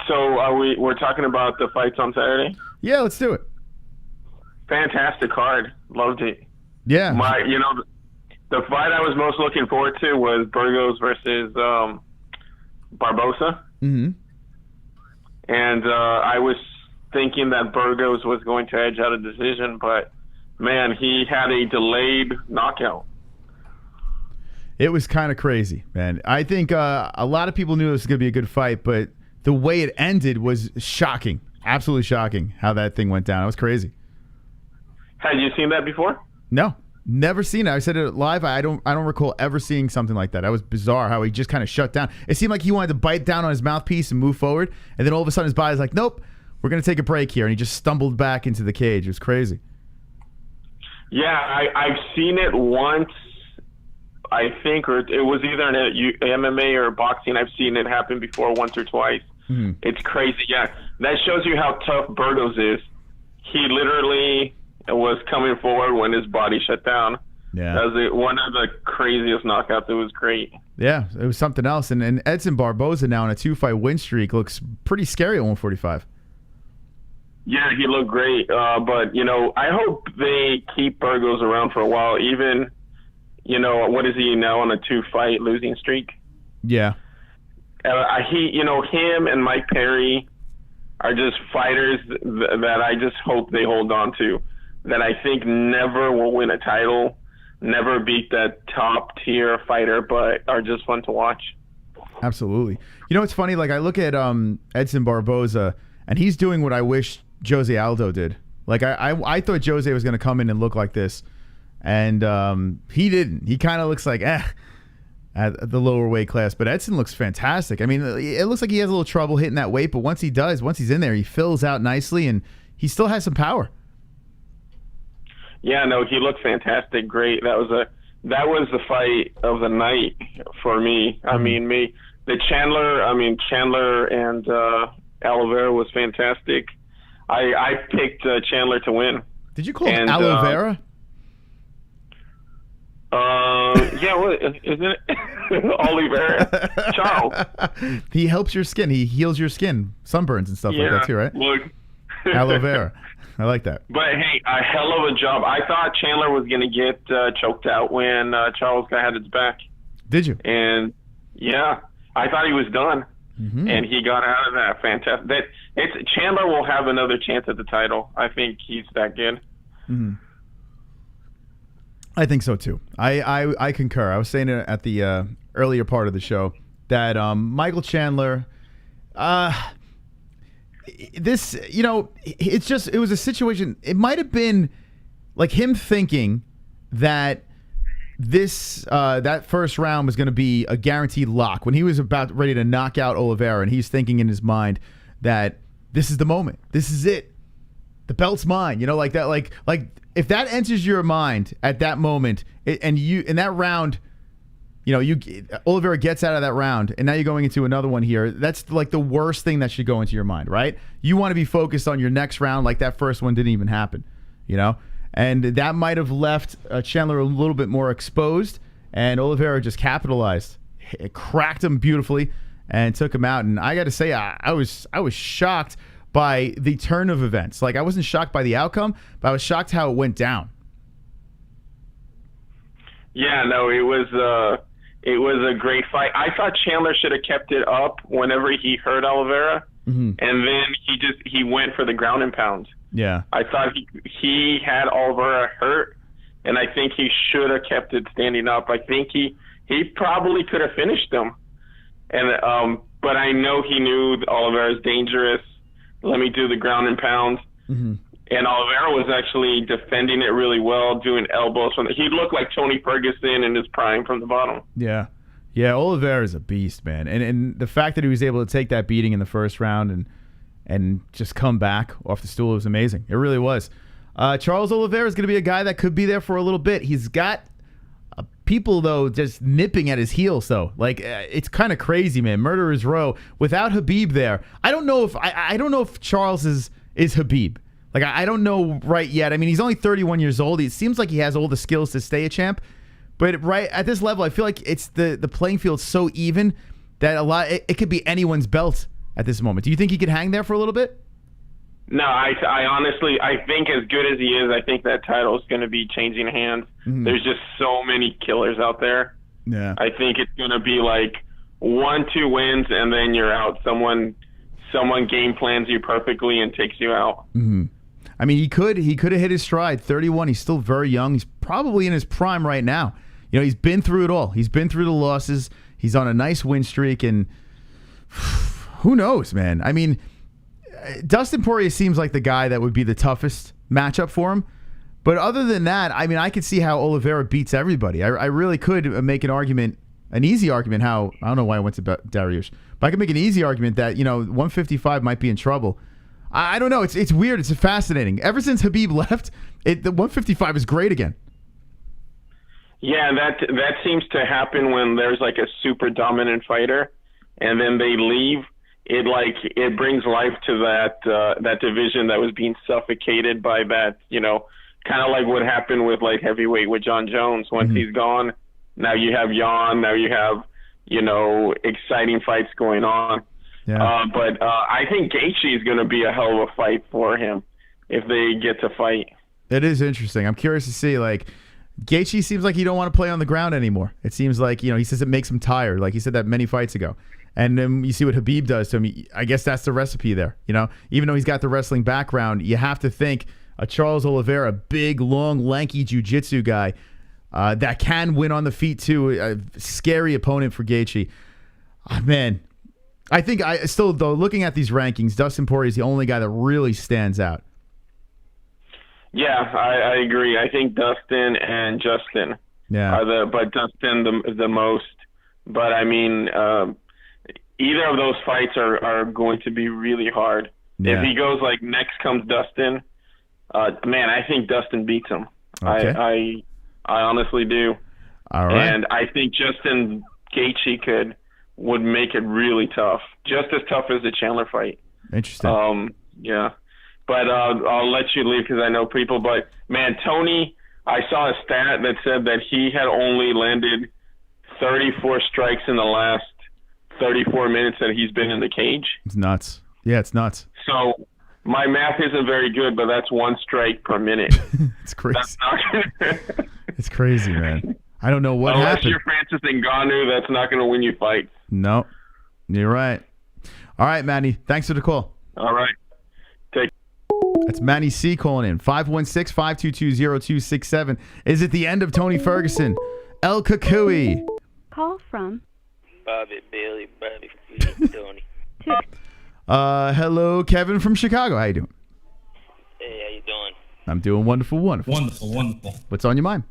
K: so we're talking about the fights on Saturday?
D: Yeah, let's do it.
K: Fantastic card. Loved it.
D: Yeah.
K: The fight I was most looking forward to was Burgos versus Barbosa.
D: Mm-hmm.
K: And I was thinking that Burgos was going to edge out a decision, but man, he had a delayed knockout.
D: It was kind of crazy, man. I think a lot of people knew this was going to be a good fight, but the way it ended was shocking. Absolutely shocking how that thing went down. It was crazy.
K: Had you seen that before?
D: No, never seen it. I said it live. I don't recall ever seeing something like that. That was bizarre how he just kind of shut down. It seemed like he wanted to bite down on his mouthpiece and move forward, and then all of a sudden his body's like, nope, we're going to take a break here, and he just stumbled back into the cage. It was crazy.
K: Yeah, I've seen it once, I think, or it was either in MMA or boxing. I've seen it happen before once or twice.
D: Mm-hmm.
K: It's crazy. Yeah, that shows you how tough Burgos is. He literally was coming forward when his body shut down.
D: Yeah,
K: that was one of the craziest knockouts. It was great.
D: Yeah, it was something else. And Edson Barboza now in a 2-fight win streak looks pretty scary at 145.
K: Yeah, he looked great. But, I hope they keep Burgos around for a while. Even, what is he now on a 2-fight losing streak?
D: Yeah.
K: Him and Mike Perry are just fighters that I just hope they hold on to, that I think never will win a title, never beat that top-tier fighter, but are just fun to watch.
D: Absolutely. It's funny, like I look at Edson Barboza, and he's doing what I wish Jose Aldo did. Like I thought Jose was going to come in and look like this, and he didn't. He kind of looks like at the lower weight class, but Edson looks fantastic. I mean, it looks like he has a little trouble hitting that weight, but once he's in there, he fills out nicely, and he still has some power. Yeah, no, he looked fantastic. Great. That was the fight of the night for me. I mean, Chandler and Oliveira was fantastic. I picked Chandler to win. Did you call him Oliveira? Yeah, what isn't it? Oliveira. Charles. He helps your skin. He heals your skin, sunburns and stuff like that too, right? Look. Oliveira. I like that. But hey, a hell of a job. I thought Chandler was going to get choked out when Charles had his back. Did you? And yeah, I thought he was done. Mm-hmm. And he got out of that. Fantastic. Chandler will have another chance at the title. I think he's that good. Mm-hmm. I think so too. I concur. I was saying it at the earlier part of the show that Michael Chandler, it was a situation. It might have been like him thinking that that first round was going to be a guaranteed lock when he was about ready to knock out Oliveira, and he's thinking in his mind that this is the moment. This is it. The belt's mine. Like that. Like if that enters your mind at that moment, and you in that round, Oliveira gets out of that round, and now you're going into another one here. That's like the worst thing that should go into your mind, right? You want to be focused on your next round, like that first one didn't even happen, And that might have left Chandler a little bit more exposed, and Oliveira just capitalized. It cracked him beautifully and took him out. And I got to say, I was shocked by the turn of events. Like, I wasn't shocked by the outcome, but I was shocked how it went down. Yeah, no, it was a great fight. I thought Chandler should have kept it up whenever he hurt Oliveira, mm-hmm. and then he went for the ground and pound. Yeah, I thought he had Oliveira hurt, and I think he should have kept it standing up. I think he probably could have finished him, and but I know he knew Oliveira's dangerous. Let me do the ground and pound. Mm-hmm. And Oliveira was actually defending it really well, doing elbows. He looked like Tony Ferguson in his prime from the bottom. Yeah. Yeah, Oliveira is a beast, man. And the fact that he was able to take that beating in the first round and just come back off the stool was amazing. It really was. Charles Oliveira is going to be a guy that could be there for a little bit. He's got people, though, just nipping at his heels, though. Like, it's kind of crazy, man. Murderer's Row. Without Khabib there, I don't know if Charles is Khabib. Like, I don't know right yet. I mean, he's only 31 years old. It seems like he has all the skills to stay a champ. But right at this level, I feel like it's the playing field's so even that it could be anyone's belt at this moment. Do you think he could hang there for a little bit?
K: No, I honestly, I think as good as he is, I think that title is going to be changing hands.
D: Mm-hmm.
K: There's just so many killers out there.
D: Yeah.
K: I think it's going to be like 1-2 wins and then you're out. Someone game plans you perfectly and takes you out.
D: Mm-hmm. I mean, he could have hit his stride. 31. He's still very young. He's probably in his prime right now. You know, he's been through it all. He's been through the losses. He's on a nice win streak, and who knows, man? I mean, Dustin Poirier seems like the guy that would be the toughest matchup for him. But other than that, I mean, I could see how Oliveira beats everybody. I really could make an argument, an easy argument. How I don't know why I went to Dariush, but I could make an easy argument that 155 might be in trouble. I don't know. It's weird. It's fascinating. Ever since Khabib left, the 155 is great again.
K: Yeah, that seems to happen when there's like a super dominant fighter, and then they leave. It brings life to that division that was being suffocated by that. Kind of like what happened with like heavyweight with John Jones. Once he's gone, now you have Jan. Now you have exciting fights going on.
D: Yeah.
K: But I think Gaethje is going to be a hell of a fight for him if they get to fight.
D: It is interesting. I'm curious to see, like, Gaethje seems like he don't want to play on the ground anymore. It seems like, he says it makes him tired. Like he said that many fights ago. And then you see what Khabib does to him. I guess that's the recipe there. Even though he's got the wrestling background, you have to think a Charles Oliveira, big, long, lanky jiu-jitsu guy that can win on the feet too. A scary opponent for Gaethje. Man, I think though, looking at these rankings, Dustin Poirier is the only guy that really stands out.
K: Yeah, I agree. I think Dustin and Justin are but Dustin the most. But I mean, either of those fights are going to be really hard. Yeah. If he goes like next comes Dustin, man, I think Dustin beats him. Okay. I honestly do.
D: All right.
K: And I think Justin Gaethje would make it really tough, just as tough as the Chandler fight.
D: Interesting.
K: Yeah. But I'll let you leave because I know people. But, man, Tony, I saw a stat that said that he had only landed 34 strikes in the last 34 minutes that he's been in the cage.
D: It's nuts. Yeah, it's nuts.
K: So my math isn't very good, but that's one strike per minute.
D: It's crazy. It's crazy, man. I don't know what
K: Unless
D: happened.
K: you're Francis Ngannou, that's not going to win you fights.
D: No, you're right. All right, Manny. Thanks for the call.
K: All right.
D: That's Manny C calling in. 516-522-0267. Is it the end of Tony Ferguson? El Kakui.
O: Call from
P: Bobby Bailey, Bobby Tony.
D: Hello, Kevin from Chicago. How you doing?
P: Hey, how you doing?
D: I'm doing wonderful.
B: Wonderful.
D: What's on your mind?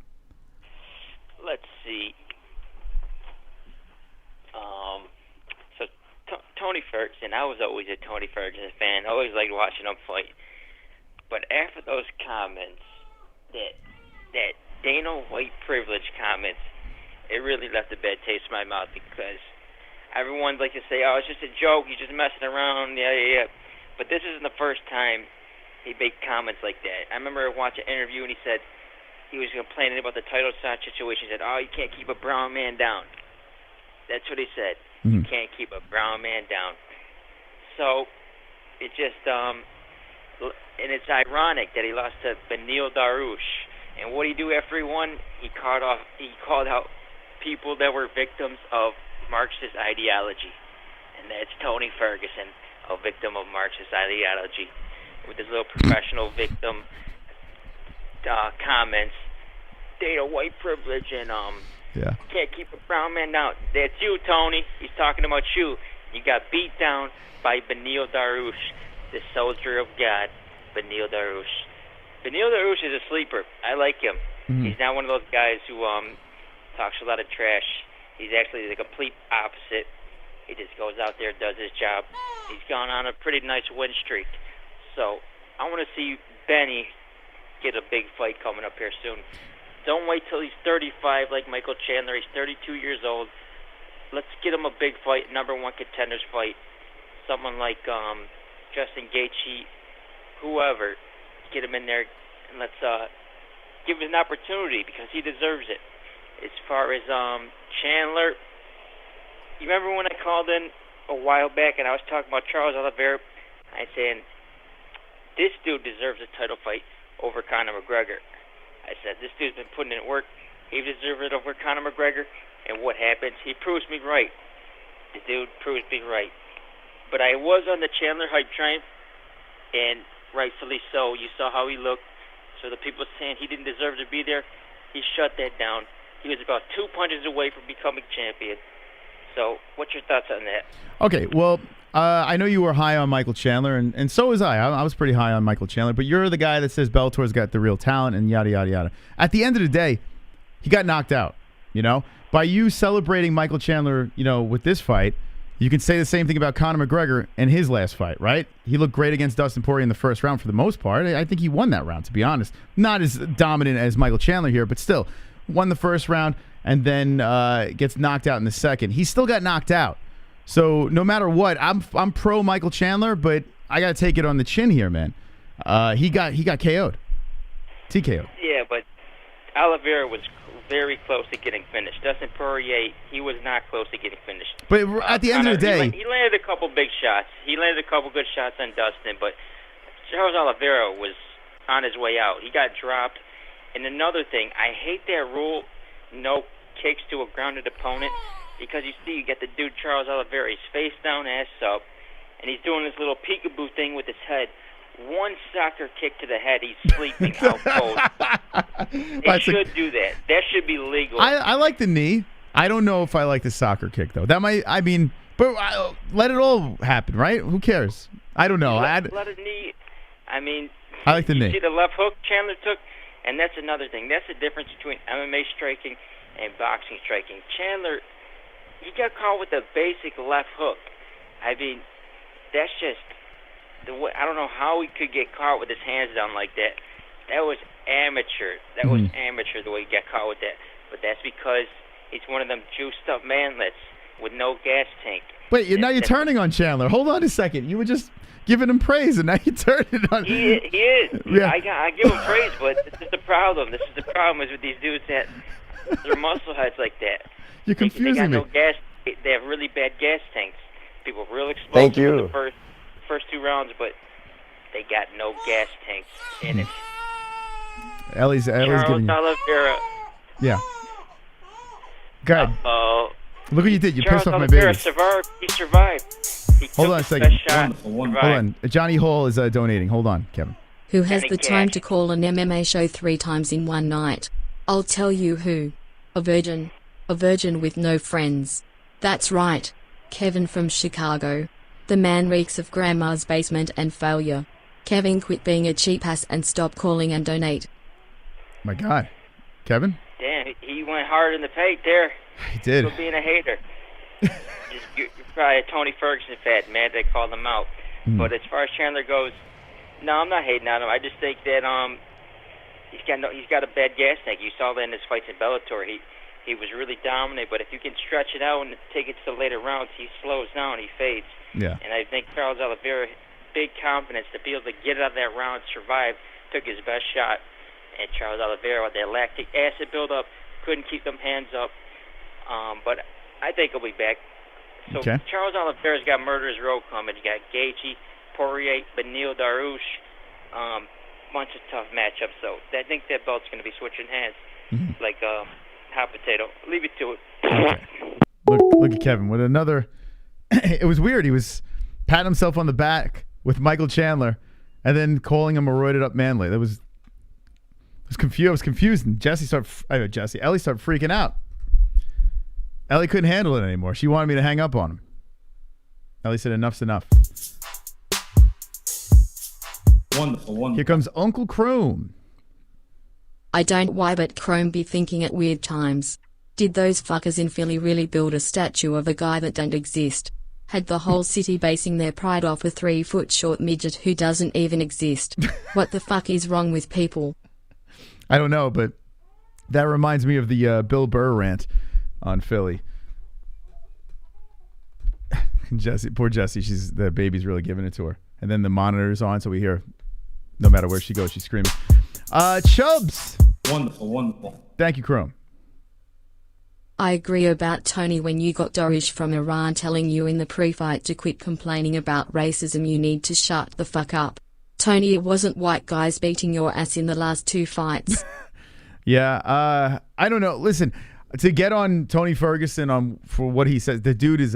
P: Let's see. So Tony Ferguson, I was always a Tony Ferguson fan. I always liked watching him fight. But after those comments, that Dana White privilege comments, it really left a bad taste in my mouth because everyone like to say, "Oh, it's just a joke. He's just messing around." Yeah. But this isn't the first time he made comments like that. I remember watching an interview and he said he was complaining about the title shot situation. He said, "Oh, you can't keep a brown man down." That's what he said. You can't keep a brown man down. So it just and it's ironic that he lost to Beneil Dariush. And what did he do after he won? He called out people that were victims of Marxist ideology. And that's Tony Ferguson, a victim of Marxist ideology. With his little professional victim comments, Dana White privilege and can't keep a brown man down. That's you, Tony. He's talking about you. You got beat down by Beneil Dariush, the soldier of God. Beneil Dariush. Beneil Dariush is a sleeper. I like him. He's not one of those guys who talks a lot of trash. He's actually the complete opposite. He just goes out there, does his job. He's gone on a pretty nice win streak. So I want to see Benny get a big fight coming up here soon. Don't wait till he's 35 like Michael Chandler. He's 32 years old. Let's get him a big fight, #1 contenders fight. Someone like Justin Gaethje, whoever. Get him in there, and let's give him an opportunity because he deserves it. As far as Chandler, you remember when I called in a while back and I was talking about Charles Oliveira? I said, this dude deserves a title fight over Conor McGregor. I said, this dude's been putting in work. He deserves it over Conor McGregor. And what happens? He proves me right. The dude proves me right. But I was on the Chandler hype train, and rightfully so. You saw how he looked. So the people saying he didn't deserve to be there, he shut that down. He was about 2 punches away from becoming champion. So what's your thoughts on that?
D: Okay, well, I know you were high on Michael Chandler, and so was I. I was pretty high on Michael Chandler, but you're the guy that says Bellator's got the real talent and yada, yada, yada. At the end of the day, he got knocked out, you know? By you celebrating Michael Chandler, you know, with this fight, you can say the same thing about Conor McGregor in his last fight, right? He looked great against Dustin Poirier in the first round for the most part. I think he won that round, to be honest. Not as dominant as Michael Chandler here, but still won the first round and then gets knocked out in the second. He still got knocked out. So no matter what, I'm pro Michael Chandler, but I got to take it on the chin here, man. He got KO'd. TKO'd.
P: Yeah, but Oliveira was very close to getting finished. Dustin Poirier, he was not close to getting finished.
D: But at the end of the day,
P: he landed a couple big shots. He landed a couple good shots on Dustin, but Charles Oliveira was on his way out. He got dropped. And another thing, I hate that rule, no kicks to a grounded opponent, because you see, you get the dude Charles Oliveira, he's face down, ass up, and he's doing this little peekaboo thing with his head. One soccer kick to the head, he's sleeping out cold. They should do that. That should be legal.
D: I like the knee. I don't know if I like the soccer kick, though. That might, I mean, but let it all happen, right? Who cares? I don't know.
P: Let it knee. I mean,
D: I like the knee.
P: See the left hook Chandler took? And that's another thing. That's the difference between MMA striking and boxing striking. Chandler, he got caught with a basic left hook. I mean, that's just the way. I don't know how he could get caught with his hands down like that. That was amateur. That was amateur the way he got caught with that. But that's because he's one of them juiced up manlets with no gas tank.
D: Wait, now you're turning on Chandler. Hold on a second. You were just giving him praise, and now you turn it on.
P: He is.
D: Yeah.
P: I give him praise, but this is the problem. This is the problem is with these dudes that they're muscle heads like that.
D: You're confusing
P: they got
D: me.
P: No gas. They have really bad gas tanks. People real explosive
Q: Thank
P: in
Q: you.
P: the first 2 rounds, but they got no gas tanks in it.
D: Ellie's giving you.
P: Oliveira.
D: Yeah. Go ahead. Look what you did. You
P: Charles
D: pissed off my
P: Oliveira
D: baby.
P: survived. He survived. He
D: Hold
P: took
D: on a
P: his
D: second.
P: best shot.
D: Hold on. Johnny Hall is donating. Hold on, Kevin.
E: Who has the time to call an MMA show 3 times in one night? I'll tell you who. A virgin. A virgin with no friends. That's right. Kevin from Chicago. The man reeks of grandma's basement and failure. Kevin, quit being a cheap ass and stop calling and donate.
D: My God. Kevin?
P: Damn, he went hard in the paint there.
D: He did.
P: For being a hater. You're probably a Tony Ferguson fan, man. They called him out. But as far as Chandler goes, no, I'm not hating on him. I just think that he's got a bad gas tank. You saw that in his fights in Bellator. He was really dominant, but if you can stretch it out and take it to the later rounds, he slows down, he fades.
D: Yeah.
P: And I think Charles Oliveira, big confidence to be able to get out of that round, survive, took his best shot. And Charles Oliveira, with that lactic acid buildup, couldn't keep them hands up. But I think he'll be back. So
D: Okay.
P: Charles Oliveira's got Murderer's Row coming. You got Gaethje, Poirier, Beneil Dariush, bunch of tough matchups. So I think that belt's going to be switching hands like hot potato. Leave it to it.
D: Look at Kevin with another. It was weird. He was patting himself on the back with Michael Chandler, and then calling him a roided up manly. I was confused. I was confused. And Ellie started freaking out. Ellie couldn't handle it anymore. She wanted me to hang up on him. Ellie said, "Enough's enough."
B: Wonderful.
D: Here comes Uncle Chrome.
E: I don't why but Chrome be thinking at weird times. Did those fuckers in Philly really build a statue of a guy that don't exist? Had the whole city basing their pride off a 3-foot short midget who doesn't even exist? What the fuck is wrong with people?
D: I don't know, but That reminds me of the Bill Burr rant on Philly. Jesse, poor Jesse, the baby's really giving it to her. And then the monitor's on, so we hear no matter where she goes, she's screaming. Chubbs.
B: Wonderful, wonderful.
D: Thank you, Chrome.
E: I agree about Tony when you got Dariush from Iran telling you in the pre-fight to quit complaining about racism. You need to shut the fuck up. Tony, it wasn't white guys beating your ass in the last 2 fights.
D: Yeah, I don't know. Listen, to get on Tony Ferguson for what he says, the dude is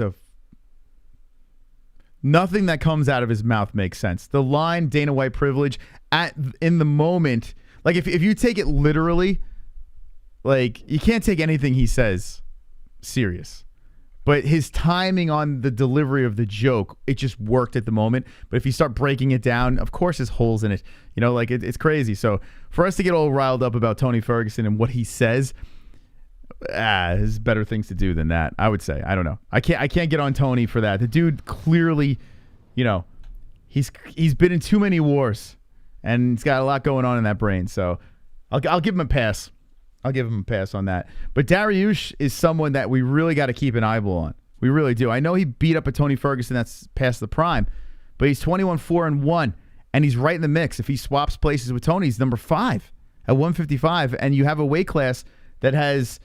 D: nothing that comes out of his mouth makes sense. The line Dana White privilege in the moment, like if you take it literally, like you can't take anything he says serious. But his timing on the delivery of the joke, it just worked at the moment. But if you start breaking it down, of course there's holes in it. You know, like it's crazy. So for us to get all riled up about Tony Ferguson and what he says, there's better things to do than that, I would say. I don't know. I can't get on Tony for that. The dude clearly, you know, he's been in too many wars, and he's got a lot going on in that brain. So I'll give him a pass. I'll give him a pass on that. But Dariush is someone that we really got to keep an eyeball on. We really do. I know he beat up a Tony Ferguson that's past the prime, but he's 21-4-1, and he's right in the mix. If he swaps places with Tony, he's number 5 at 155, and you have a weight class that has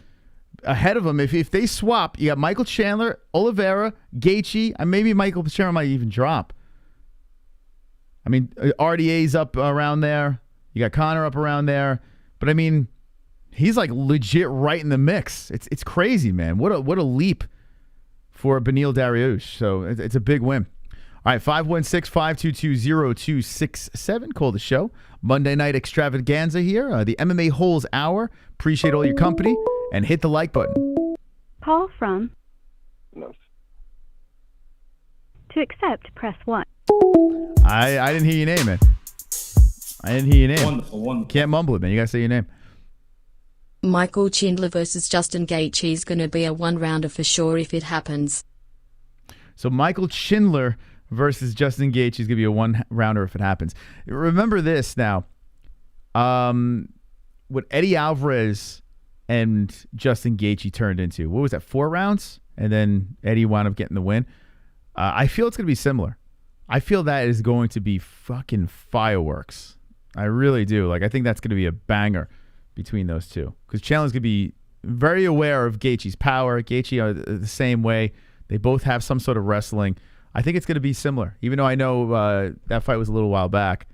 D: ahead of him. If they swap, you got Michael Chandler, Oliveira, Gaethje, and maybe Michael Chandler might even drop. I mean, RDA's up around there. You got Connor up around there. But I mean, he's like legit right in the mix. It's crazy, man. What a leap for Beneil Dariush. So it's a big win. All right, 516-522-0267. Call the show. Monday night extravaganza here. The MMA-Holes Hour. Appreciate all your company. And hit the like button.
O: Call from.
M: No.
O: To accept, press 1.
D: I didn't hear your name, man. I didn't hear your name.
B: Wonderful, wonderful.
D: Can't mumble it, man. You gotta say your name.
E: Michael Chandler versus Justin Gaethje is going to be a 1-rounder for sure if it happens.
D: So Michael Chandler versus Justin Gaethje is going to be a 1-rounder if it happens. Remember this now. What Eddie Alvarez and Justin Gaethje turned into, what was that, 4 rounds? And then Eddie wound up getting the win. I feel it's going to be similar. I feel that is going to be fucking fireworks. I really do. Like, I think that's going to be a banger between those two. Because Chandler's going to be very aware of Gaethje's power. Gaethje are the same way. They both have some sort of wrestling. I think it's going to be similar. Even though I know that fight was a little while back.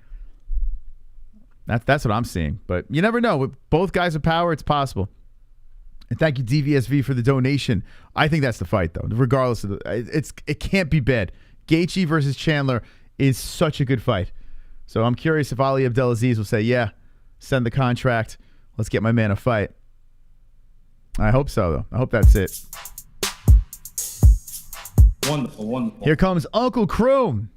D: That's what I'm seeing. But you never know. With both guys with power, it's possible. And thank you, DVSV, for the donation. I think that's the fight, though. Regardless of it can't be bad. Gaethje versus Chandler is such a good fight. So I'm curious if Ali Abdelaziz will say, yeah, send the contract. Let's get my man a fight. I hope so, though. I hope that's it.
B: Wonderful, wonderful.
D: Here comes Uncle Chrome.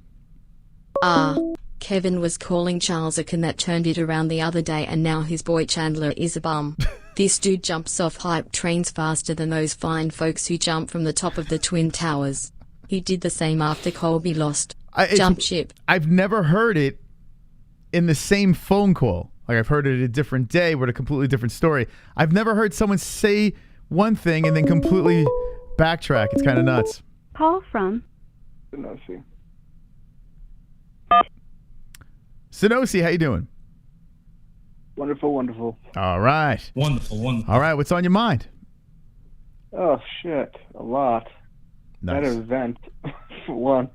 E: Kevin was calling Charles a can that turned it around the other day, and now his boy Chandler is a bum. This dude jumps off hype trains faster than those fine folks who jump from the top of the Twin Towers. He did the same after Colby lost. Jump ship.
D: I've never heard it in the same phone call. Like, I've heard it a different day with a completely different story. I've never heard someone say one thing and then completely backtrack. It's kind of nuts.
O: Call from.
M: Sonosi.
D: Sonosi, how you doing?
M: Wonderful, wonderful.
D: All right.
B: Wonderful, wonderful.
D: All right, what's on your mind?
M: Oh, shit. A lot.
D: Nice.
M: That event, for one.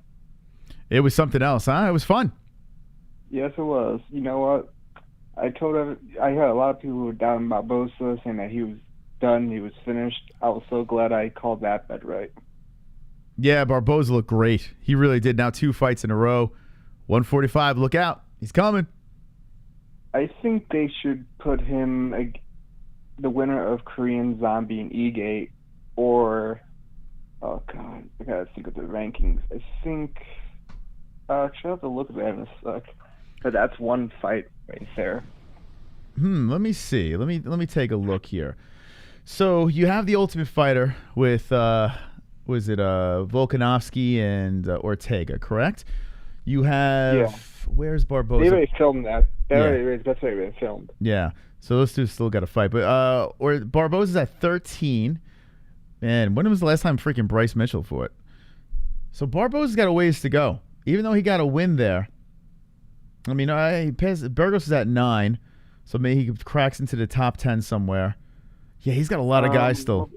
D: It was something else, huh? It was fun.
M: Yes, it was. You know what? I heard a lot of people who were down about Bosa, saying that he was done, he was finished. I was so glad I called that bet right.
D: Yeah, Barboza looked great. He really did. Now 2 fights in a row. 145, look out. He's coming.
M: I think they should put him, the winner of Korean Zombie and E-Gate, or, oh God, I gotta think of the rankings. I think, actually, I'll have to look at that in a sec. But that's one fight right there.
D: Let me see. Let me take a look here. So you have the Ultimate Fighter with was it Volkanovski and Ortega, correct? You have where's Barboza?
M: They already filmed that. That's already been filmed.
D: Yeah. So those two still got to fight. But or Barboza's at 13. Man, when was the last time freaking Bryce Mitchell fought? So Barboza's got a ways to go. Even though he got a win there. I mean, Burgos is at 9. So maybe he cracks into the top 10 somewhere. Yeah, he's got a lot of guys still.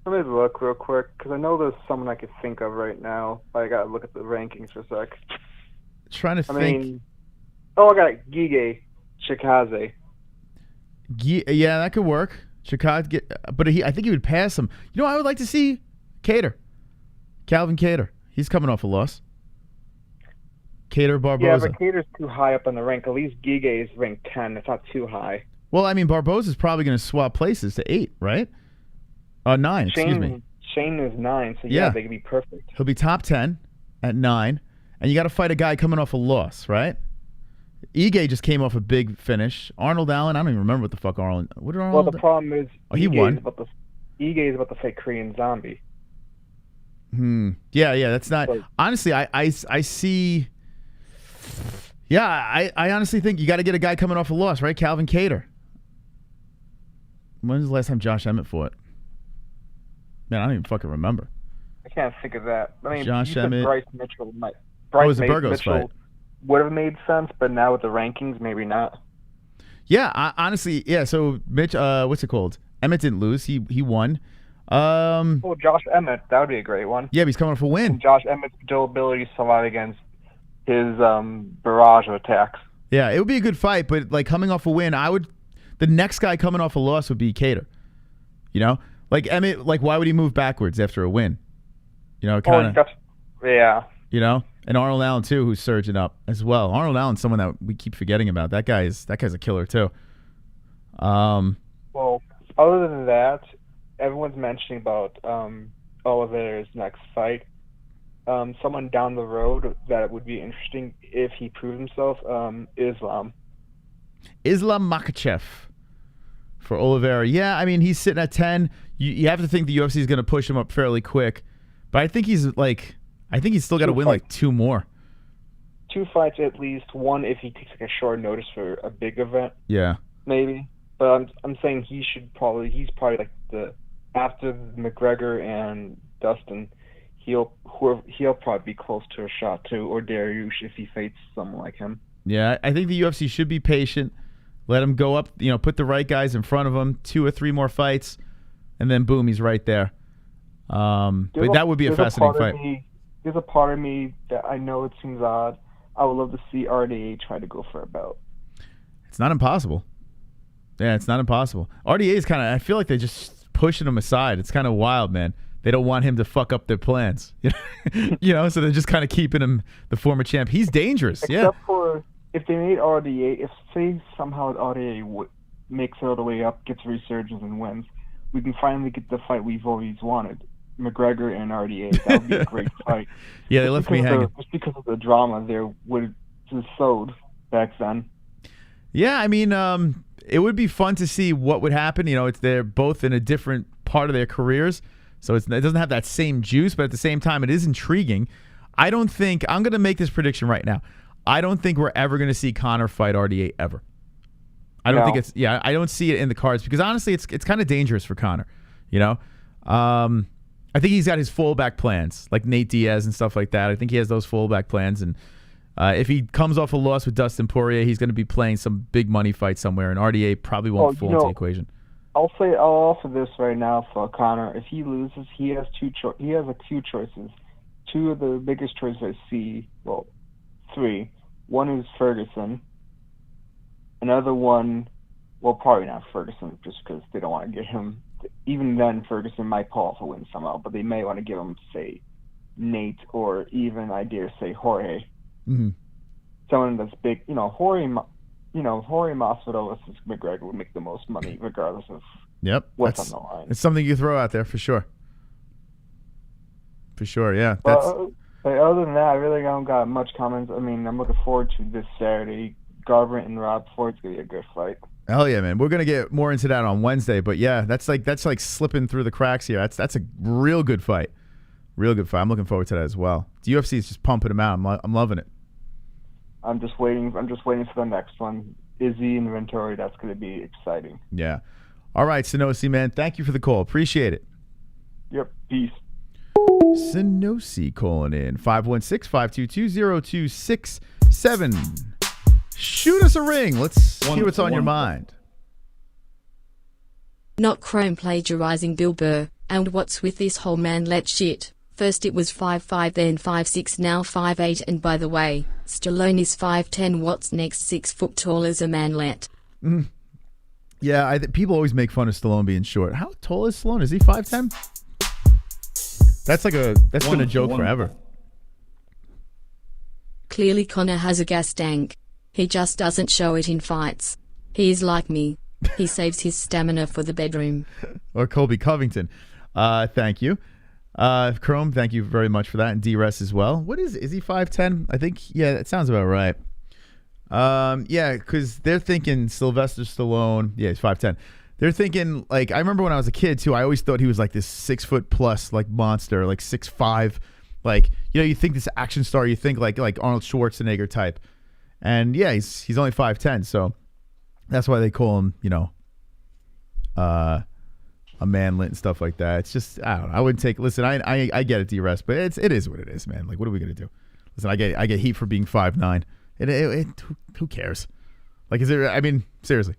M: Let me look real quick, because I know there's someone I could think of right now. But I got to look at the rankings for a sec.
D: Trying to think.
M: I got Gige Chikaze.
D: Yeah, that could work. Chikaze, but I think he would pass him. You know, I would like to see Cater. Calvin Cater. He's coming off a loss. Cater Barboza.
M: Yeah, but Cater's too high up on the rank. At least Gige is ranked 10. That's not too high.
D: Well, I mean, Barboza's probably going to swap places to 8, right? 9, excuse me.
M: Shane is 9, so yeah, they could be perfect.
D: He'll be top 10 at 9, and you got to fight a guy coming off a loss, right? Ige just came off a big finish. Arnold Allen, I don't even remember what the fuck Arnold. What did Arnold?
M: Well, the problem is,
D: he won.
M: Ige is about to fight Korean Zombie.
D: Yeah, that's not. Honestly, I see. Yeah, I honestly think you got to get a guy coming off a loss, right? Calvin Cater. When was the last time Josh Emmett fought? Man, I don't even fucking remember.
M: I can't think of that. I mean,
D: Josh Emmett.
M: Bryce Mitchell might.
D: It was a Burgos fight.
M: Would have made sense, but now with the rankings, maybe not.
D: Yeah, honestly, yeah. So Mitch, what's it called? Emmett didn't lose. He won.
M: Josh Emmett, that would be a great one.
D: Yeah, but he's coming off a win.
M: And Josh Emmett's durability is a lot against his barrage of attacks.
D: Yeah, it would be a good fight, but like coming off a win, the next guy coming off a loss would be Cater. You know, like Emmett, like why would he move backwards after a win? You know, kind of.
M: Yeah.
D: You know, and Arnold Allen too, who's surging up as well. Arnold Allen's someone that we keep forgetting about. That guy's a killer too.
M: Well, other than that, everyone's mentioning about Oliveira's next fight. Someone down the road that would be interesting if he proved himself, Islam Makhachev for Oliveira. Yeah, I mean, he's sitting at 10. You have to think the UFC is going to push him up fairly quick. But I think he's still got to win like 2 more. 2 fights at least. One if he takes like a short notice for a big event.
D: Yeah.
M: Maybe. But I'm saying he's probably like after McGregor and Dustin, he'll probably be close to a shot too, or Dariush if he fights someone like him. Yeah, I think the UFC should be patient. Let him go up, put the right guys in front of him, 2 or 3 more fights, and then boom, he's right there. But that would be a fascinating fight. There's a part of me that I know it seems odd. I would love to see RDA try to go for a bout. It's not impossible. Yeah, it's not impossible. RDA is kind of, I feel like they're just pushing him aside. It's kind of wild, man. They don't want him to fuck up their plans. So they're just kind of keeping him the former champ. He's dangerous, Except for if they made RDA, if say somehow RDA makes it all the way up, gets resurgence and wins, we can finally get the fight we've always wanted. McGregor and RDA. That would be a great fight. Yeah, they left me hanging. Just because of the drama there would just sowed back then. Yeah, I mean, it would be fun to see what would happen. They're both in a different part of their careers, so it doesn't have that same juice, but at the same time, it is intriguing. I'm going to make this prediction right now. I don't think we're ever going to see Conor fight RDA ever. I don't see it in the cards because honestly, it's kind of dangerous for Conor. I think he's got his fallback plans, like Nate Diaz and stuff like that. I think he has those fallback plans, and if he comes off a loss with Dustin Poirier, he's going to be playing some big money fight somewhere, and RDA probably won't fall into the equation. I'll offer this right now for Conor. If he loses, he has 2 choices. 2 of the biggest choices I see, 3. One is Ferguson. Another one, probably not Ferguson, just because they don't want to get him. Even then, Ferguson might pull off a win somehow, but they may want to give him, say, Nate, or even, I dare say, Jorge. Mm-hmm. Someone that's big. Jorge Masvidal versus McGregor would make the most money, regardless of what's on the line. It's something you throw out there for sure. For sure, yeah. But other than that, I really don't got much comments. I mean, I'm looking forward to this Saturday. Garbrandt and Rob Ford's going to be a good fight. Hell yeah, man. We're going to get more into that on Wednesday, but yeah, that's like slipping through the cracks here. That's a real good fight. Real good fight. I'm looking forward to that as well. The UFC is just pumping them out. I'm loving it. I'm just waiting for the next one. Izzy and Ventori. That's going to be exciting.
D: Yeah. All right, Sanosi, man. Thank you for the call. Appreciate it.
M: Yep. Peace.
D: Sanosi calling in 516-522-0267. Shoot us a ring. Let's hear what's on your mind.
E: Not Chrome plagiarizing Bill Burr, and what's with this whole manlet shit? First it was 5'5", then 5'6", now 5'8", and by the way, Stallone is 5'10". What's next? 6 foot tall as a manlet.
D: Yeah, people always make fun of Stallone being short. How tall is Stallone? Is he 5'10"? That's been a joke forever.
E: Clearly Connor has a gas tank. He just doesn't show it in fights. He is like me. He saves his stamina for the bedroom.
D: Or Colby Covington. Thank you. Chrome, thank you very much for that. And D-Res as well. Is he 5'10"? I think, yeah, that sounds about right. Yeah, because they're thinking Sylvester Stallone. Yeah, he's 5'10". They're thinking, like, I remember when I was a kid, too, I always thought he was like this 6 foot plus, like, monster, like 6'5". Like, you know, you think this action star, you think like Arnold Schwarzenegger type. And yeah, he's only 5'10", so that's why they call him, you know, a manlet and stuff like that. It's just, I don't know. I wouldn't take. Listen, I get it, D-Rest, but it is what it is, man. Like, what are we gonna do? Listen, I get heat for being 5'9". Who cares? Like, is there? I mean, seriously,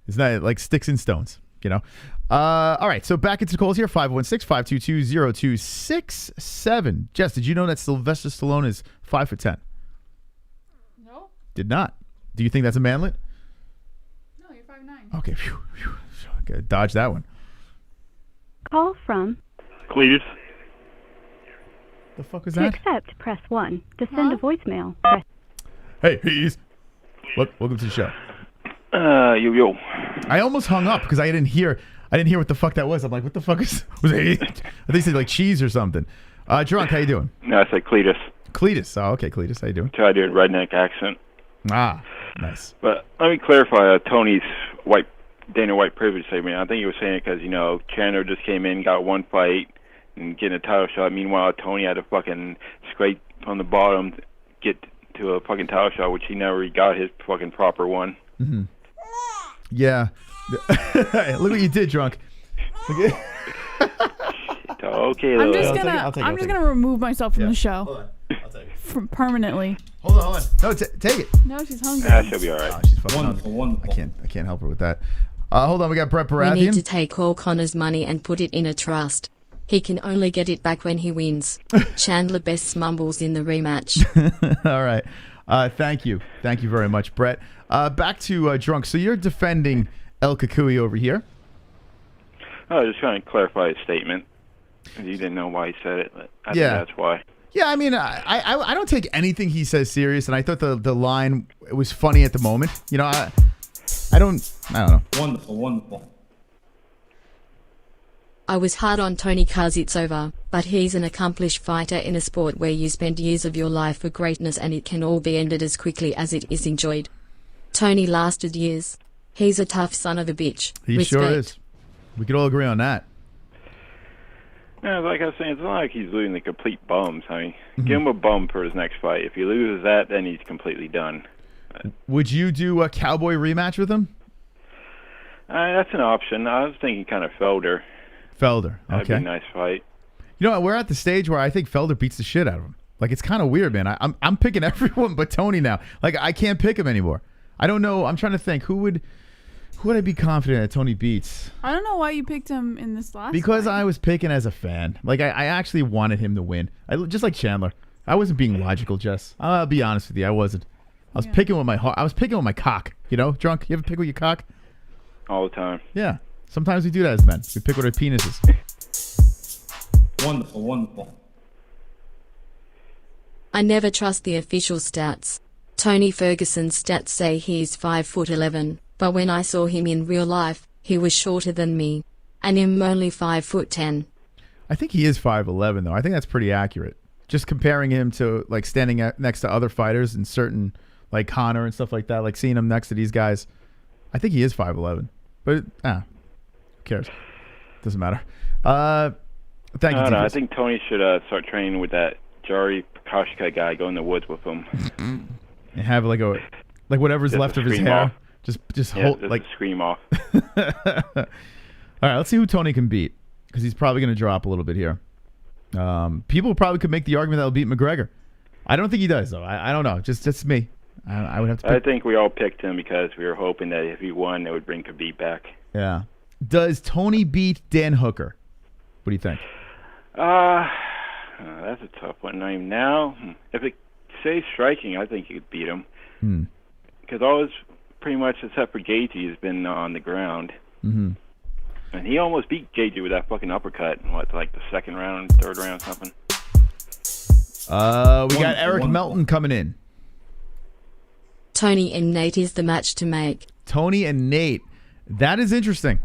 D: it's not like sticks and stones, you know. All right, so back into the calls here. 516-522-0267. Jess, did you know that Sylvester Stallone is 5'10"?
H: No.
D: Did not. Do you think that's a manlet?
H: No, you're 5'9".
D: Okay, phew. Okay, dodge that one.
O: Call from.
Q: Cletus.
D: The fuck was
O: To
D: that?
O: accept, press 1. To send a voicemail, press.
D: Hey, he's. Welcome to the show.
Q: Yo.
D: I almost hung up because I didn't hear what the fuck that was. I'm like, what the fuck was it? I think they said like cheese or something. Drunk, how you doing?
Q: No, I said Cletus.
D: Cletus. Oh, okay, Cletus. How you doing?
Q: Try to do a redneck accent.
D: Ah, nice.
Q: But let me clarify Tony's Dana White privilege statement. I think he was saying it because, you know, Chandler just came in, got one fight, and getting a title shot. Meanwhile, Tony had to fucking scrape from the bottom to get to a fucking title shot, which he never got his fucking proper one.
D: Mm-hmm. Yeah. Look what you did, Drunk.
Q: Okay,
H: I'm just gonna remove myself from the show.
D: Hold on. I'll take it.
H: Permanently.
D: Hold on. No, take it.
H: No, she's hungry.
Q: Yeah, she'll be all right.
D: Oh, she's fucking wonderful. I can't help her with that. Hold on, we got Brett
E: We
D: Baratheon.
E: need to take all Connor's money and put it in a trust. He can only get it back when he wins. Chandler best mumbles in the rematch.
D: All right. Thank you. Thank you very much, Brett. Back to Drunk. So you're defending El Kukui over here.
Q: I was just trying to clarify his statement. You didn't know why he said it, but I think that's why.
D: Yeah, I mean, I don't take anything he says serious, and I thought the line was funny at the moment. You know, I don't know.
B: Wonderful.
E: I was hard on Tony 'cause it's over, but he's an accomplished fighter in a sport where you spend years of your life for greatness and it can all be ended as quickly as it is enjoyed. Tony lasted years. He's a tough son of a bitch.
D: He
E: Respect.
D: sure is. We could all agree on that.
Q: Yeah, like I was saying, it's not like he's losing the complete bums. I mean, give him a bum for his next fight. If he loses that, then he's completely done.
D: Would you do a cowboy rematch with him?
Q: That's an option. I was thinking kind of Felder.
D: Felder,
Q: That'd be
D: okay.
Q: a nice fight.
D: You know, we're at the stage where I think Felder beats the shit out of him. Like, it's kind of weird, man. I'm picking everyone but Tony now. Like, I can't pick him anymore. I don't know. I'm trying to think who would I be confident that Tony beats?
H: I don't know why you picked him in this last
D: Because
H: fight.
D: I was picking as a fan. Like, I actually wanted him to win. Just like Chandler. I wasn't being logical, Jess. I'll be honest with you. I wasn't. I was picking with my heart. I was picking with my cock. You know, Drunk? You ever pick with your cock?
Q: All the time.
D: Yeah. Sometimes we do that as men. We pick with our penises.
B: Wonderful.
E: I never trust the official stats. Tony Ferguson's stats say he's 5'11", but when I saw him in real life, he was shorter than me. And I'm only 5'10".
D: I think he is 5'11", though. I think that's pretty accurate. Just comparing him to, like, standing next to other fighters and certain, like, Connor and stuff like that, like, seeing him next to these guys, I think he is 5'11". But, who cares? Doesn't matter. Thank you,
Q: I think Tony should start training with that Jari Prakashka guy, go in the woods with him.
D: And have like whatever's
Q: Just
D: left
Q: a
D: of his
Q: scream
D: hair.
Q: off.
D: Just
Q: Yeah,
D: hold
Q: just
D: like
Q: a scream off.
D: All right, let's see who Tony can beat because he's probably going to drop a little bit here. People probably could make the argument that he'll beat McGregor. I don't think he does though. I don't know. Just me. I would have to.
Q: I think we all picked him because we were hoping that if he won, it would bring Khabib back.
D: Yeah. Does Tony beat Dan Hooker? What do you think?
Q: That's a tough one. Now, if it stays striking, I think you could beat him. Because all his, pretty much except for Gaethje, has been on the ground.
D: Mm-hmm.
Q: And he almost beat Gaethje with that fucking uppercut. What, like the second round, third round, something?
D: We got Eric Melton coming in.
E: Tony and Nate is the match to make.
D: Tony and Nate. That is interesting.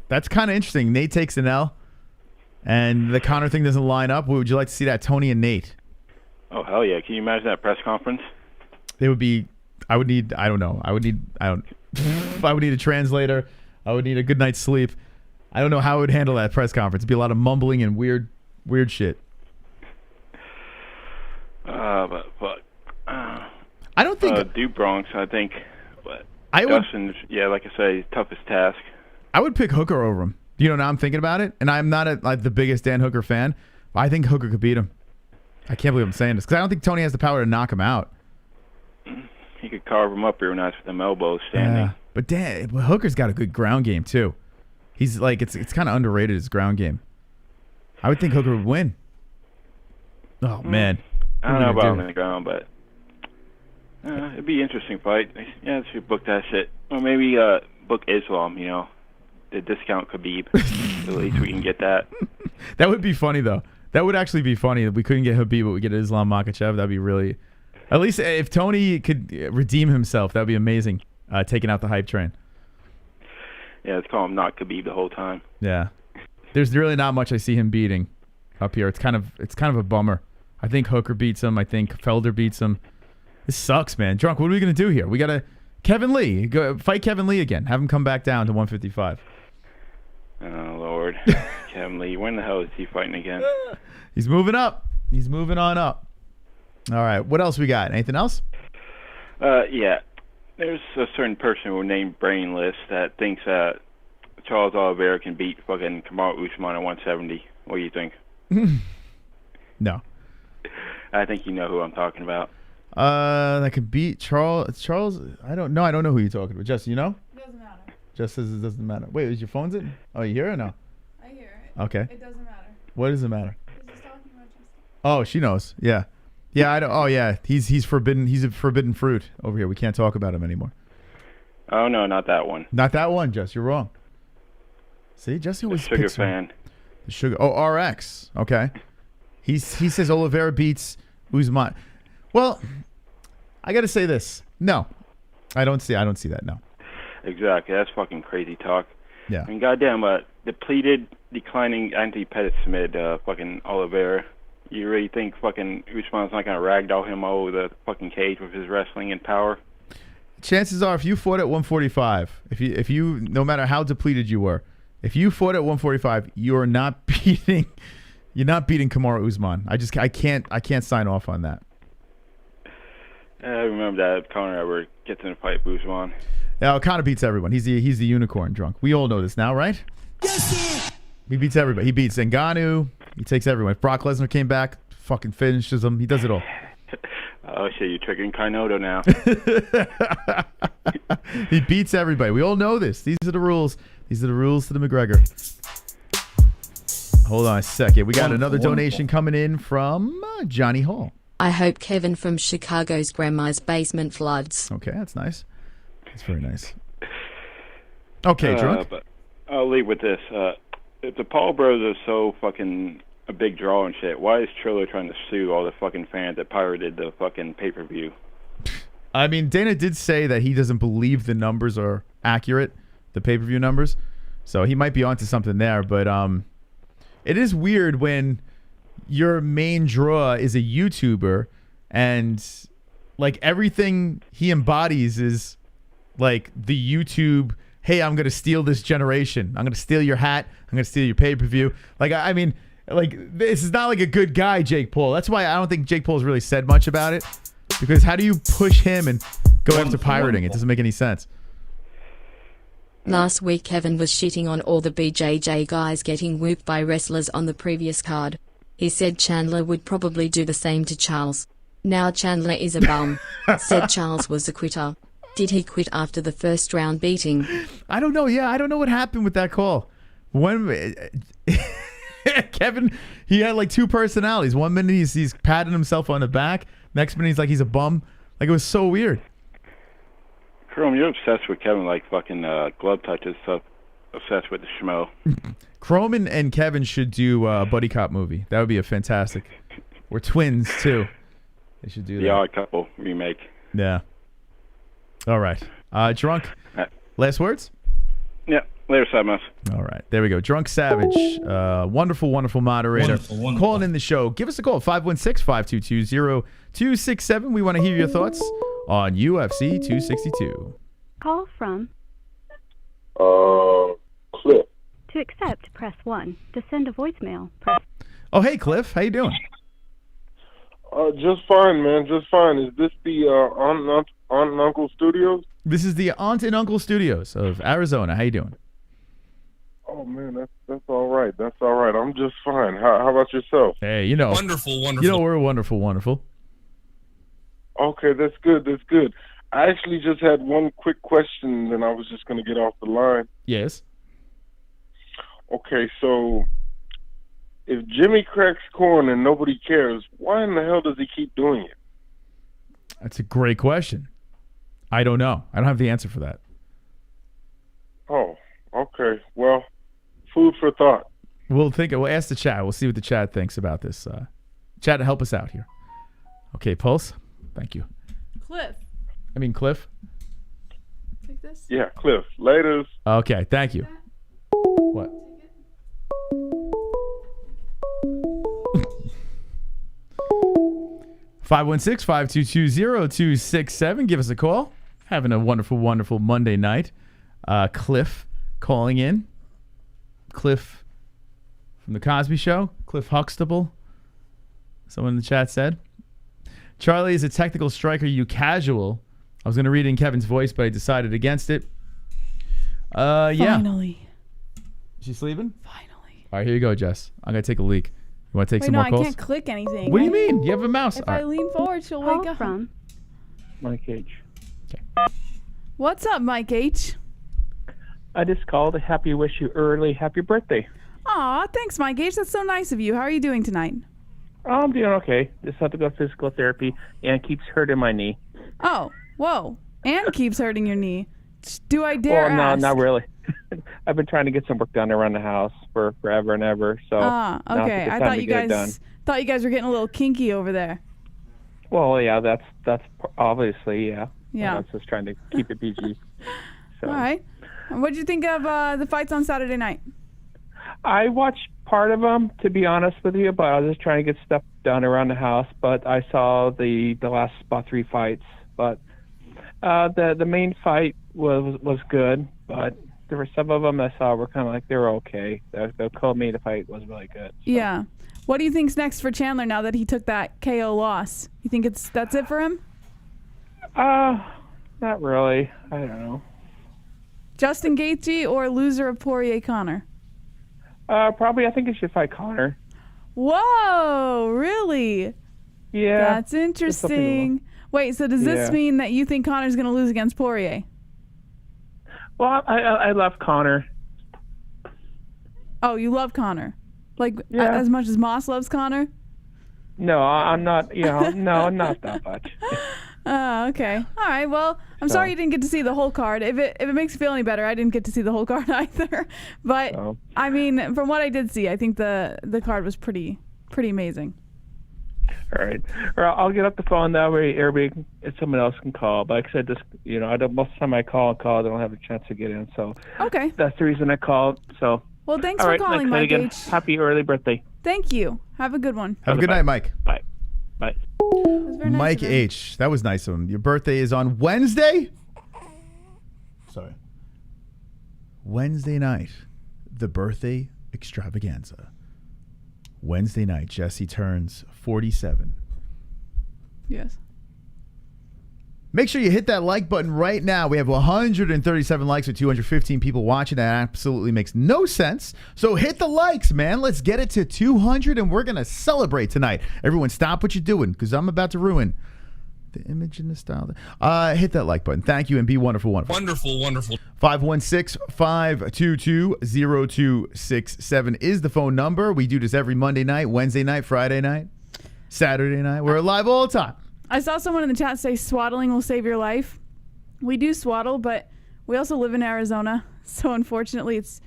D: That's kind of interesting. Nate takes an L, and the Conor thing doesn't line up. Would you like to see that, Tony and Nate?
Q: Oh, hell yeah. Can you imagine that press conference?
D: They would be... I would need a translator. I would need a good night's sleep. I don't know how I would handle that press conference. It'd be a lot of mumbling and weird shit.
Q: But
D: I don't think
Q: Duke Bronx. I think. But
D: I would.
Q: Dustin's, yeah, like I say, toughest task.
D: I would pick Hooker over him. You know, now I'm thinking about it, and I'm not like the biggest Dan Hooker fan. But I think Hooker could beat him. I can't believe I'm saying this because I don't think Tony has the power to knock him out.
Q: He could carve him up real nice with them elbows standing.
D: But Hooker's got a good ground game too. He's like it's kind of underrated, his ground game. I would think Hooker would win. Oh man,
Q: I don't know about him in the ground, but it'd be an interesting fight. Yeah, they should book that shit, or maybe book Islam. You know, the discount Khabib. At least we can get that.
D: That would be funny though. That would actually be funny if we couldn't get Khabib, but we get Islam Makhachev. That'd be really. At least if Tony could redeem himself, that'd be amazing. Taking out the hype train.
Q: Yeah, let's call him not Khabib the whole time.
D: Yeah, there's really not much I see him beating up here. It's kind of a bummer. I think Hooker beats him. I think Felder beats him. This sucks, man. Drunk. What are we gonna do here? We gotta Kevin Lee. Go fight Kevin Lee again. Have him come back down to 155.
Q: Oh Lord, Kevin Lee. When the hell is he fighting again?
D: He's moving up. He's moving on up. All right. What else we got? Anything else?
Q: Yeah. There's a certain person who named Brainless that thinks that Charles Oliveira can beat fucking Kamaru Usman at 170. What do you think?
D: No.
Q: I think you know who I'm talking about.
D: That could beat Charles. I don't know. I don't know who you're talking about. Jess, you know?
H: It doesn't matter.
D: Jess says it doesn't matter. Wait, is your phone's in? Oh, you hear it or no?
H: I hear it.
D: Okay.
H: It doesn't matter.
D: What does it matter?
H: He's talking about Justin.
D: Oh, she knows. Yeah. Yeah, I don't. Oh, yeah. He's forbidden. He's a forbidden fruit over here. We can't talk about him anymore.
Q: Oh no, not that one.
D: Not that one, Jess. You're wrong. See, Jesse always
Q: Sugar
D: picks
Q: fan.
D: The Sugar. Oh, RX. Okay. He says Oliveira beats Usman. Well, I got to say this. No, I don't see that. No.
Q: Exactly. That's fucking crazy talk.
D: Yeah.
Q: I mean, goddamn, depleted, declining anti-Pettit submitted fucking Oliveira. You really think fucking Usman's not gonna ragdoll him all over the fucking cage with his wrestling and power?
D: Chances are, if you fought at 145, if you no matter how depleted you were, if you fought at 145, you're not beating Kamaru Usman. I can't sign off on that.
Q: I remember that if Conor ever gets in a fight with Usman.
D: Yeah, Conor beats everyone. He's the unicorn drunk. We all know this now, right? Yes. He beats everybody. He beats Ngannou. He takes everyone. If Brock Lesnar came back, fucking finishes him. He does it all.
Q: Oh shit, you're triggering Kanoto now.
D: He beats everybody. We all know this. These are the rules. These are the rules to the McGregor. Hold on a second. We got another donation coming in from Johnny Hall.
E: I hope Kevin from Chicago's grandma's basement floods.
D: Okay, that's nice. That's very nice. Okay, drunk.
Q: But I'll leave with this. If the Paul Bros are so fucking a big draw and shit, why is Triller trying to sue all the fucking fans that pirated the fucking pay-per-view?
D: I mean, Dana did say that he doesn't believe the numbers are accurate, the pay-per-view numbers. So he might be onto something there. But it is weird when your main draw is a YouTuber and like everything he embodies is like the YouTube, hey, I'm going to steal this generation. I'm going to steal your hat. I'm going to steal your pay-per-view. Like, I mean, like, this is not like a good guy, Jake Paul. That's why I don't think Jake Paul's really said much about it. Because how do you push him and go after pirating? It doesn't make any sense.
E: Last week Kevin was shitting on all the BJJ guys getting whooped by wrestlers on the previous card. He said Chandler would probably do the same to Charles. Now Chandler is a bum. Said Charles was a quitter. Did he quit after the first round beating?
D: I don't know. Yeah, I don't know what happened with that call. Kevin, he had like two personalities. One minute he's patting himself on the back. Next minute he's like he's a bum. Like it was so weird.
Q: Chrome, you're obsessed with Kevin like fucking glove touches. So obsessed with the schmo.
D: Chrome and Kevin should do a buddy cop movie. That would be a fantastic. We're twins too. They should do that.
Q: The Odd Couple remake.
D: Yeah. All right. Drunk. Last words?
Q: Yeah. Later, Sadmas.
D: All right. There we go. Drunk Savage. Wonderful, wonderful moderator.
B: Wonderful.
D: Calling in the show. Give us a call. 516-522-0267. We want to hear your thoughts on UFC 262.
O: Call from
R: Cliff.
O: To accept, press 1. To send a voicemail, press...
D: Oh, hey, Cliff. How you doing?
R: Just fine, man. Just fine. Is this the Aunt and Uncle Studios?
D: This is the Aunt and Uncle Studios of Arizona. How you doing?
R: Oh, man, that's all right. That's all right. I'm just fine. How about yourself?
D: Hey, you know.
S: Wonderful.
D: You know, we're wonderful.
R: Okay, that's good. That's good. I actually just had one quick question, and I was just going to get off the line.
D: Yes.
R: Okay, so if Jimmy cracks corn and nobody cares, why in the hell does he keep doing it?
D: That's a great question. I don't know. I don't have the answer for that.
R: Oh, okay. Well, food for thought.
D: We'll ask the chat. We'll see what the chat thinks about this. Chat, help us out here. Okay, Pulse. Thank you.
H: Cliff. Take this?
R: Yeah, Cliff. Laters.
D: Okay, thank you. What? (516-522-0267). Give us a call. Having a wonderful, wonderful Monday night. Cliff calling in. Cliff from the Cosby Show. Cliff Huxtable. Someone in the chat said. Charlie is a technical striker. You casual. I was going to read it in Kevin's voice, but I decided against it. Yeah.
H: Finally.
D: Is she sleeping?
H: Finally.
D: All right, here you go, Jess. I'm going to take a leak. You want to take some more calls?
H: I can't click anything.
D: What do you mean? You have a mouse.
H: If I lean forward, she'll wake up.
O: From
T: Mike H.
D: Okay.
H: What's up, Mike H?
T: I just called to happy wish you early happy birthday.
H: Aw, thanks, Mike H. That's so nice of you. How are you doing tonight?
T: I'm doing okay. Just have to go to physical therapy and it keeps hurting my knee.
H: Oh, whoa. And keeps hurting your knee. Do I dare ask?
T: No, not really. I've been trying to get some work done around the house for forever and ever. So
H: okay. I thought you guys were getting a little kinky over there.
T: Well, yeah, that's obviously, yeah.
H: Yeah.
T: I was just trying to keep it PG. So.
H: All right. What did you think of the fights on Saturday night?
T: I watched part of them, to be honest with you, but I was just trying to get stuff done around the house. But I saw the last about 3 fights. But the main fight was good, but there were some of them I saw were kind of like they were okay. The co-main fight was really good. So.
H: Yeah. What do you think's next for Chandler now that he took that KO loss? You think that's it for him?
T: Not really. I don't know.
H: Justin Gaethje or loser of Poirier Conor?
T: Probably. I think he should fight Conor.
H: Whoa! Really?
T: Yeah.
H: That's interesting. Wait. So does this mean that you think Conor's going to lose against Poirier?
T: Well, I love Conor.
H: Oh, you love Conor? Like as much as Moss loves Conor?
T: No, I'm not. No, not that much.
H: Okay. All right. Well, I'm sorry you didn't get to see the whole card. If it makes you feel any better, I didn't get to see the whole card either. But I mean, from what I did see, I think the card was pretty amazing.
T: All right. Or I'll get up the phone that way. Everybody, if someone else can call. But like I said, just I don't. Most of the time I call, I don't have a chance to get in. So
H: okay.
T: That's the reason I called. So.
H: Well, thanks for calling, Mike H.
T: Happy early birthday.
H: Thank you. Have a good one.
D: Have a good night, Mike.
T: Bye. Bye.
H: Nice
D: Mike H. That was nice of him. Your birthday is on Wednesday? Sorry. Wednesday night. The birthday extravaganza. Wednesday night, Jesse turns 47.
H: Yes.
D: Make sure you hit that like button right now. We have 137 likes with 215 people watching. That absolutely makes no sense. So hit the likes, man. Let's get it to 200, and we're going to celebrate tonight. Everyone stop what you're doing, because I'm about to ruin the image and the style. Hit that like button. Thank you, and be wonderful, wonderful.
S: Wonderful.
D: 516-522-0267 is the phone number. We do this every Monday night, Wednesday night, Friday night, Saturday night. We're live all the time.
H: I saw someone in the chat say swaddling will save your life. We do swaddle, but we also live in Arizona, so unfortunately it's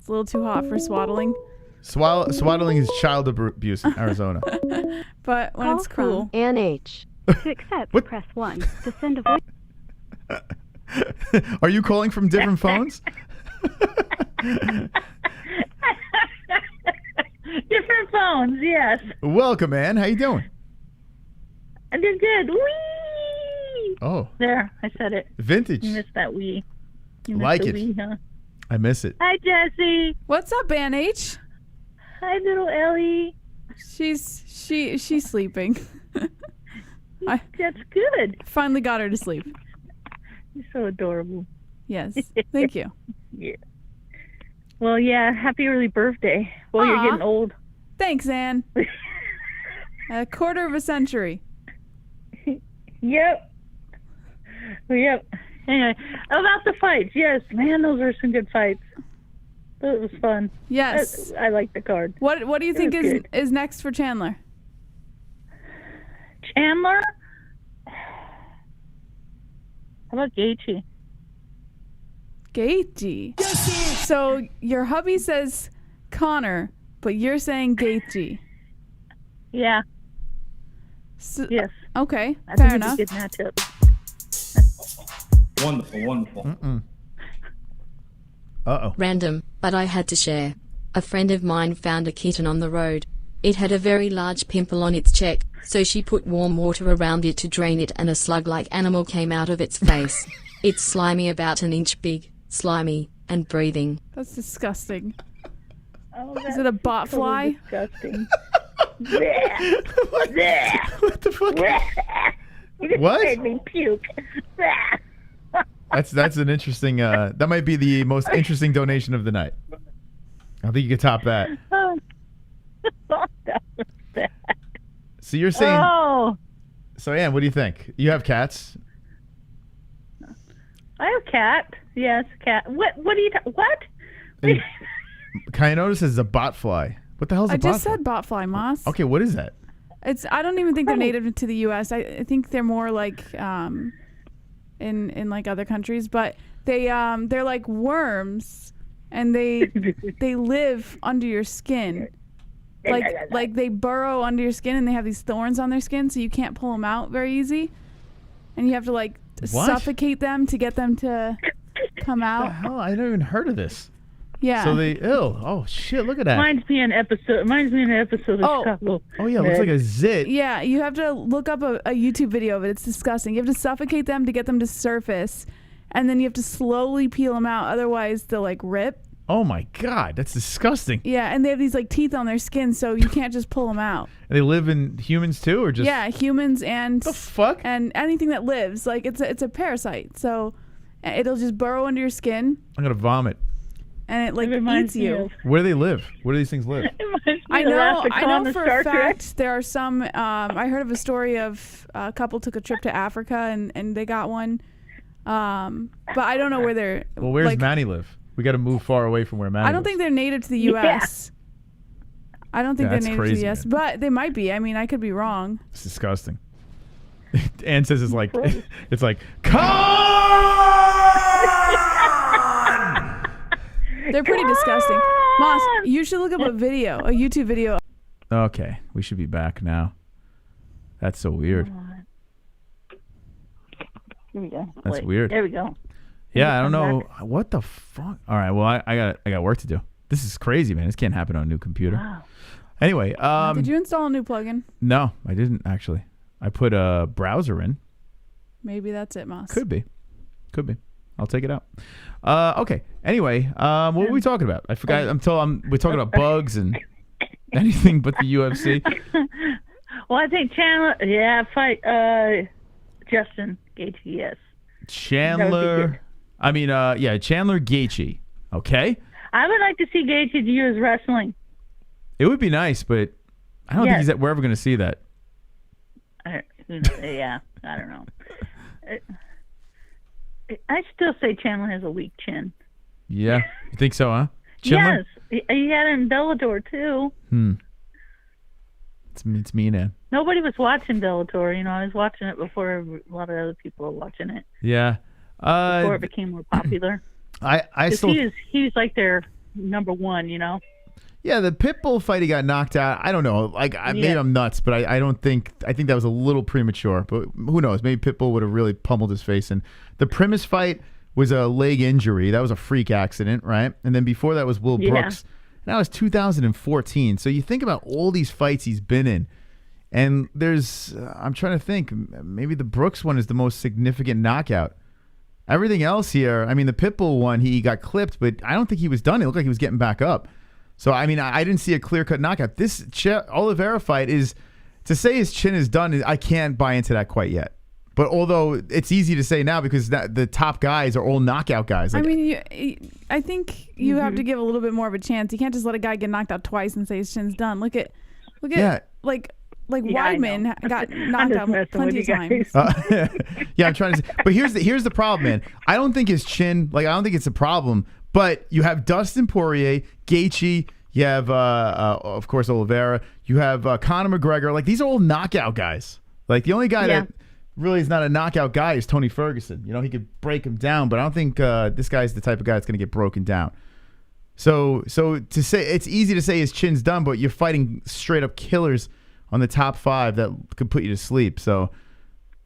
H: a little too hot for swaddling.
D: Swaddling is child abuse in Arizona.
H: But when it's cool.
O: NH. To accept, press 1. To send a voice.
D: Are you calling from different phones?
N: Different phones, yes.
D: Welcome, man. How you doing?
N: I did good. Wee!
D: Oh.
N: There, I said it.
D: Vintage.
N: You missed that wee. You
D: like
N: missed
D: it.
N: the wee, huh?
D: I miss it.
N: Hi, Jesse.
H: What's up, Ban H?
N: Hi, little Ellie.
H: She's sleeping.
N: That's good.
H: Finally got her to sleep.
N: You're so adorable.
H: Yes. Thank you.
N: Yeah. Well, yeah, happy early birthday. Well, you're getting old.
H: Thanks, Ann. A quarter of a century.
N: Yep. Yep. Anyway, about the fights. Yes, man, those were some good fights. It was fun.
H: Yes.
N: I like the card.
H: What do you think is next for Chandler?
N: Chandler? How about Gaethje?
H: Gaethje. So your hubby says Connor, but you're saying Gaethje.
N: Yeah.
H: So,
N: yes.
H: Okay.
N: I
H: Fair
N: think
H: enough.
N: it's a good matchup.
B: Wonderful.
D: Uh-oh.
E: Random, but I had to share. A friend of mine found a kitten on the road. It had a very large pimple on its cheek, so she put warm water around it to drain it, and a slug-like animal came out of its face. It's slimy, about an inch big, slimy, and breathing.
H: That's disgusting.
N: Oh,
H: is it a bot fly?
N: Disgusting.
D: What the fuck? What?
N: Made me puke.
D: That's an interesting. That might be the most interesting donation of the night. I think you could top that. So you're saying?
N: Oh.
D: So Ann, what do you think? You have cats?
N: I have cat. Yes, cat. What do you? What?
D: Kind of notice it's a bot fly. What the hell is a bot?
H: I just said bot fly, Moss.
D: Okay, what is that?
H: I don't even think they're native to the U.S. I think they're more like in like other countries, but they're like worms, and they live under your skin. Like they burrow under your skin, and they have these thorns on their skin, so you can't pull them out very easy, and you have to like suffocate them to get them to come out.
D: What the hell? I never even heard of this.
H: Yeah.
D: So they oh shit, look at that.
N: Reminds me of an episode of Chicago.
D: Oh yeah, it looks like a zit.
H: Yeah, you have to look up a YouTube video of it. It's disgusting. You have to suffocate them to get them to surface, and then you have to slowly peel them out, otherwise they'll like rip.
D: Oh my god, that's disgusting.
H: Yeah, and they have these like teeth on their skin, so you can't just pull them out.
D: And they live in humans too, or just
H: humans and
D: the fuck
H: and anything that lives. Like it's a parasite, so it'll just burrow under your skin.
D: I'm gonna vomit.
H: And it like eats you.
D: Where do they live? Where do these things live?
H: I know for a fact there are some. I heard of a story of a couple took a trip to Africa and they got one. But I don't know where they're.
D: Well, where's Manny live? We got to move far away from where Manny
H: I don't think they're native to the U.S. I don't think they're native to the U.S., but they might be. I mean, I could be wrong.
D: It's disgusting. Ann says it's like
H: They're pretty disgusting. Moss, you should look up a YouTube video.
D: Okay, we should be back now. That's so weird.
N: Here we go.
D: That's weird.
N: There we go.
D: Yeah, I don't know what the fuck. All right, well, I got work to do. This is crazy, man. This can't happen on a new computer.
N: Wow.
D: Anyway,
H: did you install a new plugin?
D: No, I didn't actually. I put a browser in.
H: Maybe that's it, Moss.
D: Could be. I'll take it out. Okay. Anyway, what were we talking about? I forgot. We're talking about bugs and anything but the UFC.
N: Well, I think Chandler. Yeah, fight. Justin Gaethje, yes.
D: Chandler. Chandler Gaethje. Okay.
N: I would like to see Gaethje do his wrestling.
D: It would be nice, but I don't think we're ever going to see that.
N: Yeah, I don't know. I still say Chandler has a weak chin.
D: Yeah, you think so, huh? Chandler?
N: Yes, he had it in Bellator too.
D: It's me now.
N: Nobody was watching Bellator. I was watching it before a lot of other people were watching it.
D: Yeah.
N: Before it became more popular.
D: I still.
N: He was like their number one.
D: Yeah, the Pitbull fight, he got knocked out. I don't know. Maybe I'm nuts, but I don't think. I think that was a little premature. But who knows? Maybe Pitbull would have really pummeled his face. And the Primus fight was a leg injury. That was a freak accident, right? And then before that was Will Brooks. And that was 2014. So you think about all these fights he's been in. And I'm trying to think, maybe the Brooks one is the most significant knockout. Everything else here, the Pitbull one, he got clipped, but I don't think he was done. It looked like he was getting back up. So, I didn't see a clear-cut knockout. This Oliveira fight is, to say his chin is done, I can't buy into that quite yet. But although it's easy to say now because the top guys are all knockout guys.
H: I think you have to give a little bit more of a chance. You can't just let a guy get knocked out twice and say his chin's done. Look at Weidman got knocked out plenty of times.
D: I'm trying to say. But here's the problem, man. I don't think his chin, I don't think it's a problem. But you have Dustin Poirier, Gaethje, you have, of course, Oliveira. You have Conor McGregor. These are all knockout guys. The only guy that really is not a knockout guy is Tony Ferguson. He could break him down, but I don't think this guy's the type of guy that's going to get broken down. So to say, it's easy to say his chin's done, but you're fighting straight up killers on the top 5 that could put you to sleep. So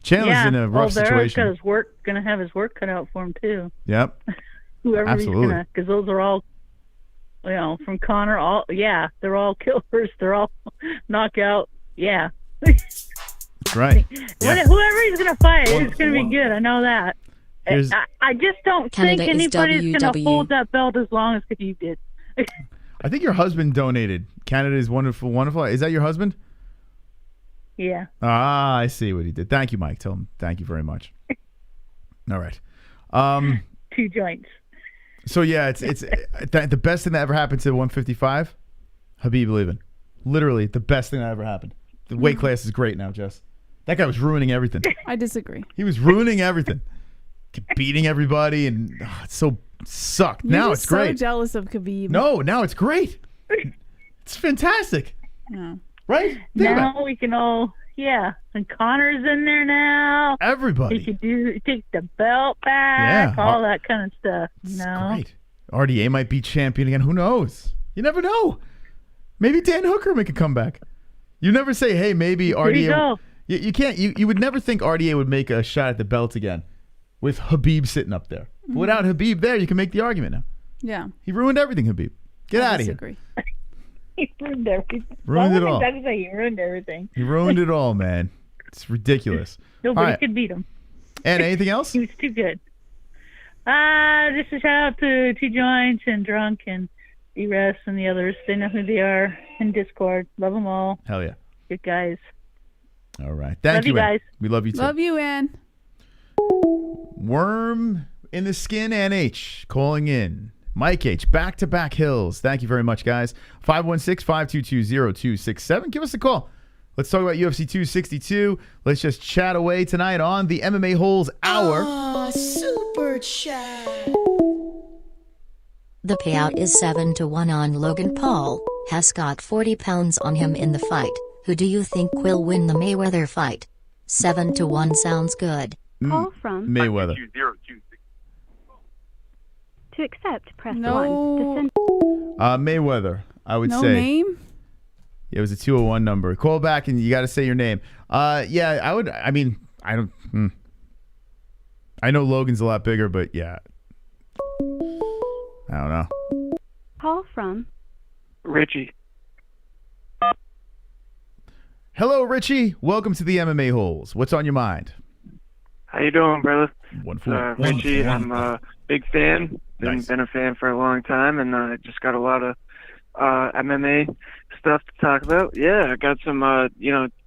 D: Chandler's in a rough situation.
N: Oliveira's going to have his work cut out for him too.
D: Yep.
N: Whoever
D: Absolutely.
N: he's gonna, because those are all, from Connor, they're all killers. They're all knockout. Yeah.
D: That's right. Yeah.
N: Whoever he's gonna fight is gonna be good. I know that. I just don't
E: Canada
N: think
E: is
N: anybody's gonna
E: WW.
N: hold that belt as long as Khabib did.
D: I think your husband donated. Canada is wonderful, wonderful. Is that your husband?
N: Yeah.
D: Ah, I see what he did. Thank you, Mike. Tell him thank you very much. All right.
N: 2 joints.
D: So yeah, it's the best thing that ever happened to 155. Khabib leaving, literally the best thing that ever happened. The weight class is great now, Jess. That guy was ruining everything.
H: I disagree.
D: He was ruining everything, beating everybody, and it sucked.
H: You're
D: now
H: just
D: it's great.
H: So jealous of Khabib.
D: No, now it's great. It's fantastic.
H: No.
D: Right?
N: Now we can all. Yeah, and Connor's in there now.
D: Everybody.
N: He could take the belt back, all that kind of stuff.
D: Great. RDA might be champion again. Who knows? You never know. Maybe Dan Hooker make a comeback. You never say, hey, maybe RDA. You can't. You would never think RDA would make a shot at the belt again with Khabib sitting up there. But without Khabib there, you can make the argument now.
H: Yeah.
D: He ruined everything, Khabib. Get out of here.
N: He ruined everything.
D: Ruined it all.
N: He ruined everything.
D: He ruined it all, man. It's ridiculous.
N: Nobody could beat him.
D: And anything else?
N: He was too good. Just a shout out to 2 Joints and Drunk and E-Rest and the others. They know who they are in Discord. Love them all.
D: Hell yeah.
N: Good guys.
D: All right. Thank you,
N: guys.
D: Ann. We love you too.
H: Love you, Ann.
D: Worm in the Skin NH calling in. Mike H, back-to-back hills. Thank you very much, guys. 516-522-0267. Give us a call. Let's talk about UFC 262. Let's just chat away tonight on the MMA-Holes Hour.
C: Oh, super chat.
F: The payout is 7-1 on Logan Paul. Has got 40 pounds on him in the fight. Who do you think will win the Mayweather fight? 7-1 sounds good.
O: Call from
D: Mayweather.
O: To accept, press
H: No.
O: 1. To send
D: Mayweather, I would
H: No
D: say.
H: name?
D: It was a 201 number. Call back and you got to say your name. Yeah, I would. I mean, I don't. I know Logan's a lot bigger, but yeah. I don't know.
O: call from
T: Richie.
D: Hello, Richie. Welcome to the MMA Holes. What's on your mind?
T: How you doing, brother?
D: Wonderful.
T: Richie, I'm a big fan. Been a fan for a long time, and I just got a lot of MMA stuff to talk about. Yeah, I got some,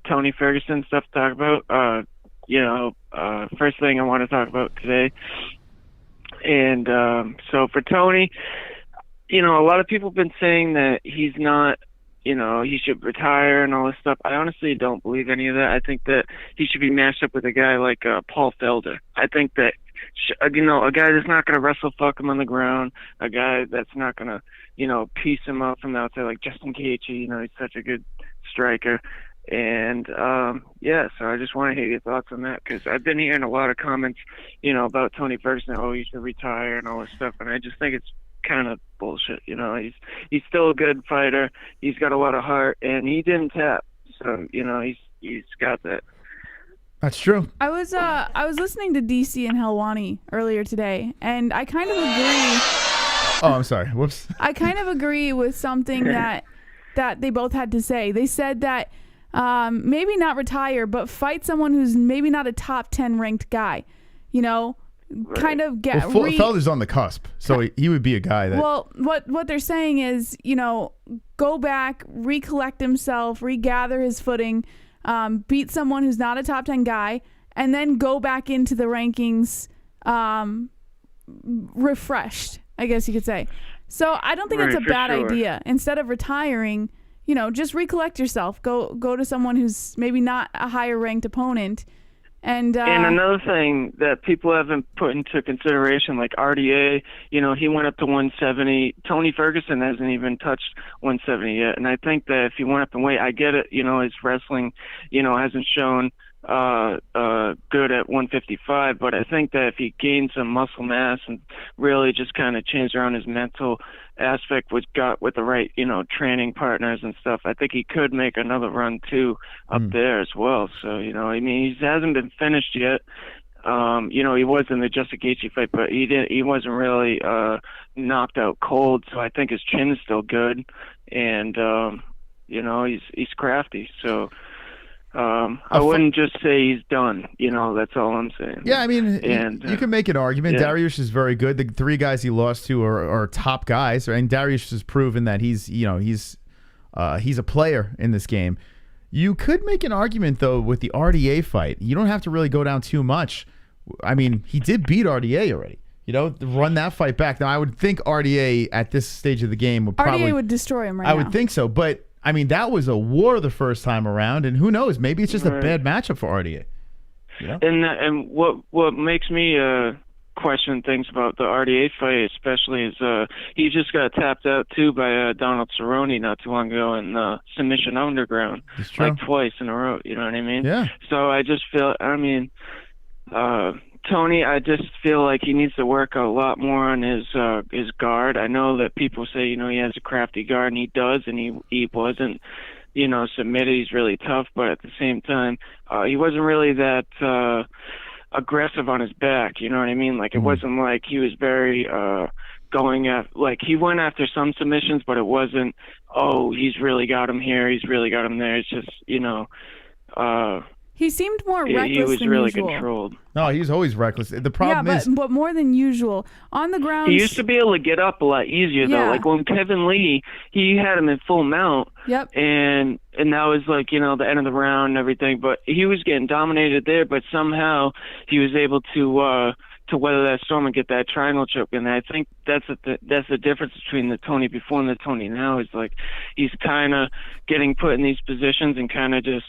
T: Tony Ferguson stuff to talk about.
S: first thing I want to talk about today. And so for Tony, a lot of people have been saying that he's not, he should retire and all this stuff. I honestly don't believe any of that. I think that he should be matched up with a guy like Paul Felder. I think that, a guy that's not going to wrestle fuck him on the ground, a guy that's not going to, piece him up from the outside like Justin Gaethje. He's such a good striker. And so I just want to hear your thoughts on that, because I've been hearing a lot of comments, about Tony Ferguson. Oh, he should retire and all this stuff, and I just think it's kind of bullshit. He's still a good fighter. He's got a lot of heart, and he didn't tap, so he's got that.
D: That's true.
H: I was listening to DC and HELWANI earlier today, and I kind of agree.
D: Oh, I'm sorry. Whoops.
H: I kind of agree with something that they both had to say. They said that maybe not retire, but fight someone who's maybe not a top 10 ranked guy. Kind of get.
D: Well, Felder's on the cusp, so he would be a guy that.
H: Well, what they're saying is, go back, recollect himself, regather his footing, beat someone who's not a top 10 guy, and then go back into the rankings refreshed, I guess you could say. So I don't think it's a bad idea. Instead of retiring, just recollect yourself. Go to someone who's maybe not a higher ranked opponent. And
S: another thing that people haven't put into consideration, like RDA, he went up to 170. Tony Ferguson hasn't even touched 170 yet. And I think that if he went up in weight, I get it, his wrestling, hasn't shown good at 155, but I think that if he gained some muscle mass and really just kind of changed around his mental aspect with the right training partners and stuff, I think he could make another run too up there as well. So he hasn't been finished yet. He was in the Justin Gaethje fight, but he wasn't really knocked out cold, so I think his chin is still good, and he's crafty, so I wouldn't just say he's done. That's all I'm saying.
D: Yeah, I mean, you can make an argument. Yeah. Dariush is very good. The three guys he lost to are top guys, and Dariush has proven that he's a player in this game. You could make an argument though with the RDA fight. You don't have to really go down too much. I mean, he did beat RDA already. Run that fight back. Now, I would think RDA at this stage of the game would probably
H: RDA would destroy him right now.
D: I would think so, but. I mean, that was a war the first time around, and who knows? Maybe it's just a bad matchup for RDA.
S: And what makes me question things about the RDA fight, especially, is he just got tapped out too by Donald Cerrone not too long ago in submission underground, like twice in a row. You know what I mean?
D: Yeah.
S: So I just feel, Tony, I just feel like he needs to work a lot more on his guard. I know that people say, he has a crafty guard, and he does, and he wasn't, submitted. He's really tough, but at the same time, he wasn't really that aggressive on his back. You know what I mean? Like, it wasn't like he was very going after, like, he went after some submissions, but it wasn't, he's really got him here, he's really got him there. It's just,
H: he seemed more reckless
S: he was
H: than
S: really
H: usual.
S: Controlled.
D: No, he's always reckless. The problem is...
H: but more than usual. On the ground...
S: He used to be able to get up a lot easier, though. Like, when Kevin Lee, he had him in full mount.
H: Yep.
S: And that was, like, the end of the round and everything. But he was getting dominated there, but somehow he was able to weather that storm and get that triangle choke. And I think that's the difference between the Tony before and the Tony now. Is like, he's kind of getting put in these positions and kind of just...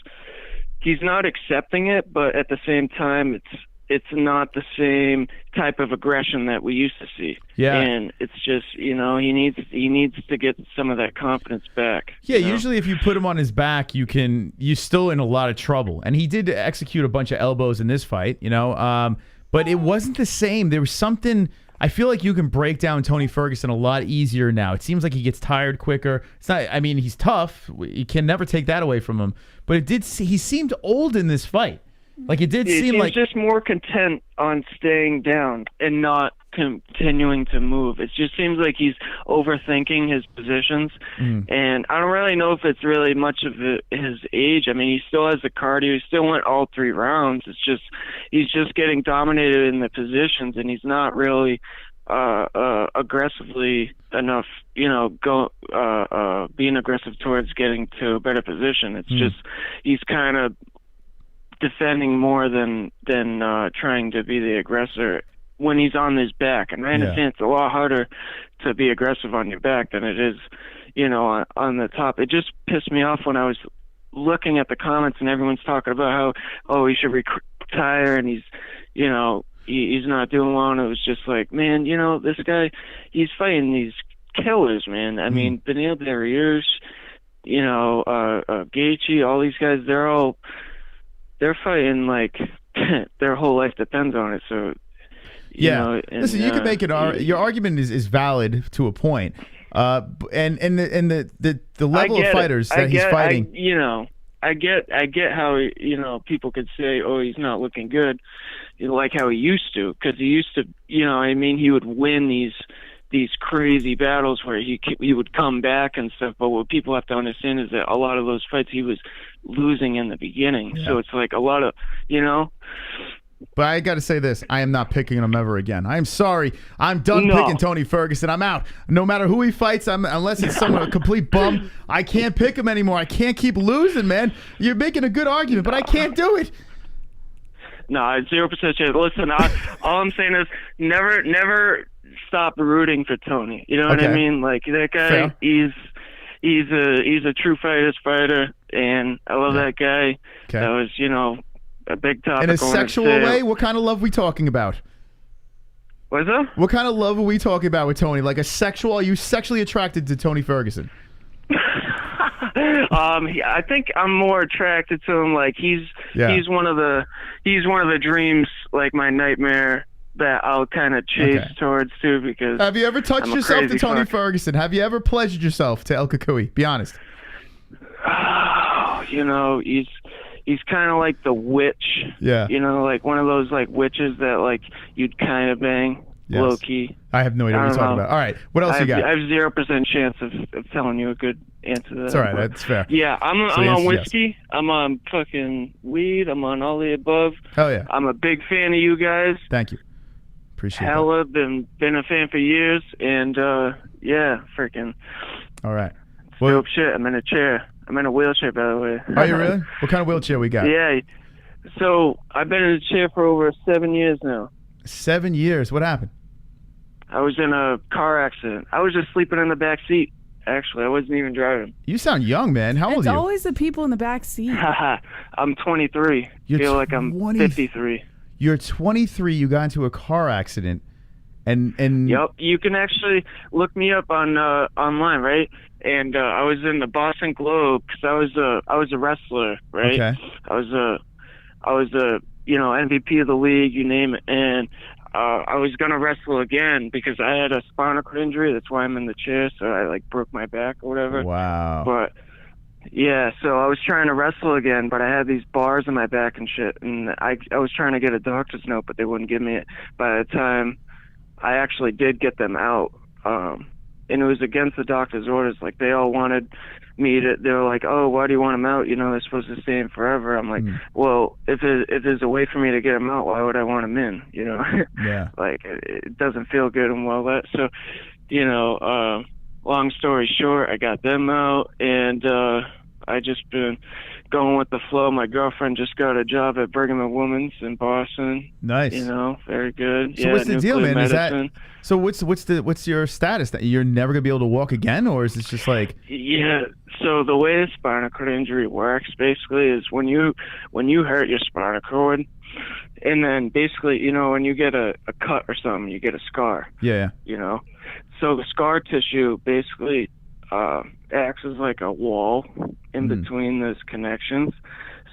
S: He's not accepting it, but at the same time, it's not the same type of aggression that we used to see.
D: Yeah,
S: and it's just he needs to get some of that confidence back.
D: Yeah, usually if you put him on his back, you're still in a lot of trouble. And he did execute a bunch of elbows in this fight, but it wasn't the same. There was something. I feel like you can break down Tony Ferguson a lot easier now. It seems like he gets tired quicker. It's not. I mean, he's tough. You can never take that away from him. But he seemed old in this fight. Like, it did seem like...
S: He's just more content on staying down and not continuing to move. It just seems like he's overthinking his positions. And I don't really know if it's really much of his age. I mean, he still has the cardio. He still went all 3 rounds. It's just he's just getting dominated in the positions, and he's not really aggressively enough, being aggressive towards getting to a better position. It's just he's kind of defending more than trying to be the aggressor when he's on his back. And I understand it's a lot harder to be aggressive on your back than it is, you know, on the top. It just pissed me off when I was looking at the comments and everyone's talking about how, oh, he should retire and he's, you know, he's not doing well. And it was just like, man, you know, this guy, he's fighting these killers, man. I mean, Beneil Dariush, you know, Gaethje, all these guys, they're fighting like their whole life depends on it. So, you know, and,
D: listen, you can make it. Your argument is valid to a point. And the level of fighters that he's fighting.
S: I get how, you know, people could say, oh, he's not looking good, you know, like how he used to, because he used to, you know, I mean, he would win these crazy battles where he would come back and stuff. But what people have to understand is that a lot of those fights he was losing in the beginning. So it's like a lot of, you know.
D: But I got to say this. I am not picking him ever again. I'm sorry. I'm done picking Tony Ferguson. I'm out. No matter who he fights, unless it's someone a complete bum, I can't pick him anymore. I can't keep losing, man. You're making a good argument, but I can't do it.
S: No, 0% chance. Listen, all I'm saying is never stop rooting for Tony. You know what I mean? Like, that guy, he's a true fighter, and I love that guy. That was, you know, a big topic.
D: In a sexual way, what kind of love are we talking about?
S: What is that?
D: What kind of love are we talking about with Tony? Like a sexual? Are you sexually attracted to Tony Ferguson?
S: I think I'm more attracted to him. Like he's one of the dreams, like my nightmare that I'll kind of chase towards too. Because
D: have you ever touched yourself to Tony Ferguson? Have you ever pleasured yourself to El Kukui? Be honest.
S: You know, he's kind of like the witch.
D: Yeah.
S: You know, like one of those like witches that like you'd kind of bang low key.
D: I have no idea what you're talking about. All right. What else you got?
S: I have 0% chance of telling you a good answer to that.
D: It's all right. That's fair.
S: Yeah, I'm on whiskey. Yes. I'm on fucking weed. I'm on all the above.
D: Hell yeah.
S: I'm a big fan of you guys.
D: Thank you. Appreciate
S: it. Been a fan for years. And yeah, freaking.
D: All right.
S: Well, dope shit. I'm in a chair. I'm in a wheelchair, by the way.
D: Are you really? What kind of wheelchair we got?
S: Yeah. So I've been in a chair for over 7 years now.
D: 7 years? What happened?
S: I was in a car accident. I was just sleeping in the back seat. Actually, I wasn't even driving.
D: You sound young, man. How old are you?
H: It's always the people in the back seat.
S: I'm 23. I feel like I'm 53.
D: You're 23. You got into a car accident, and
S: Yep. You can actually look me up on online, right? And I was in the Boston Globe because I was a wrestler, right?
D: Okay.
S: I was a you know, MVP of the league, you name it, and I was gonna wrestle again because I had a spinal cord injury. That's why I'm in the chair. So I like broke my back or whatever.
D: Wow.
S: But yeah, so I was trying to wrestle again, but I had these bars in my back and shit, and I was trying to get a doctor's note, but they wouldn't give me it. By the time I actually did get them out, and it was against the doctor's orders. Like they all wanted me to. They were like, "Oh, why do you want them out? You know, they're supposed to stay in forever." I'm like, "Well, if there's a way for me to get them out, why would I want them in? You know,
D: yeah.
S: Like it doesn't feel good and all that." So, you know, long story short, I got them out, and I just been going with the flow. My girlfriend just got a job at Brigham and Women's in Boston.
D: Nice.
S: You know, very good.
D: So
S: yeah,
D: what's the deal, man?
S: medicine.
D: Is that so? What's your status? That you're never gonna be able to walk again, or is it just like?
S: Yeah. So the way a spinal cord injury works basically is when you hurt your spinal cord, and then basically, you know, when you get a cut or something, you get a scar.
D: Yeah.
S: You know, so the scar tissue basically acts as like a wall in between those connections.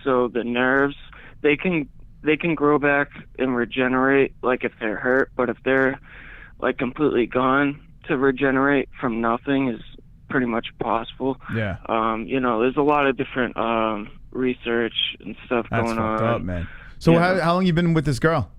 S: So the nerves, they can grow back and regenerate like if they're hurt, but if they're like completely gone, to regenerate from nothing is pretty much possible.
D: Yeah.
S: You know, there's a lot of different research and stuff
D: That's
S: going
D: fucked
S: on.
D: up, man. So how long you been with this girl?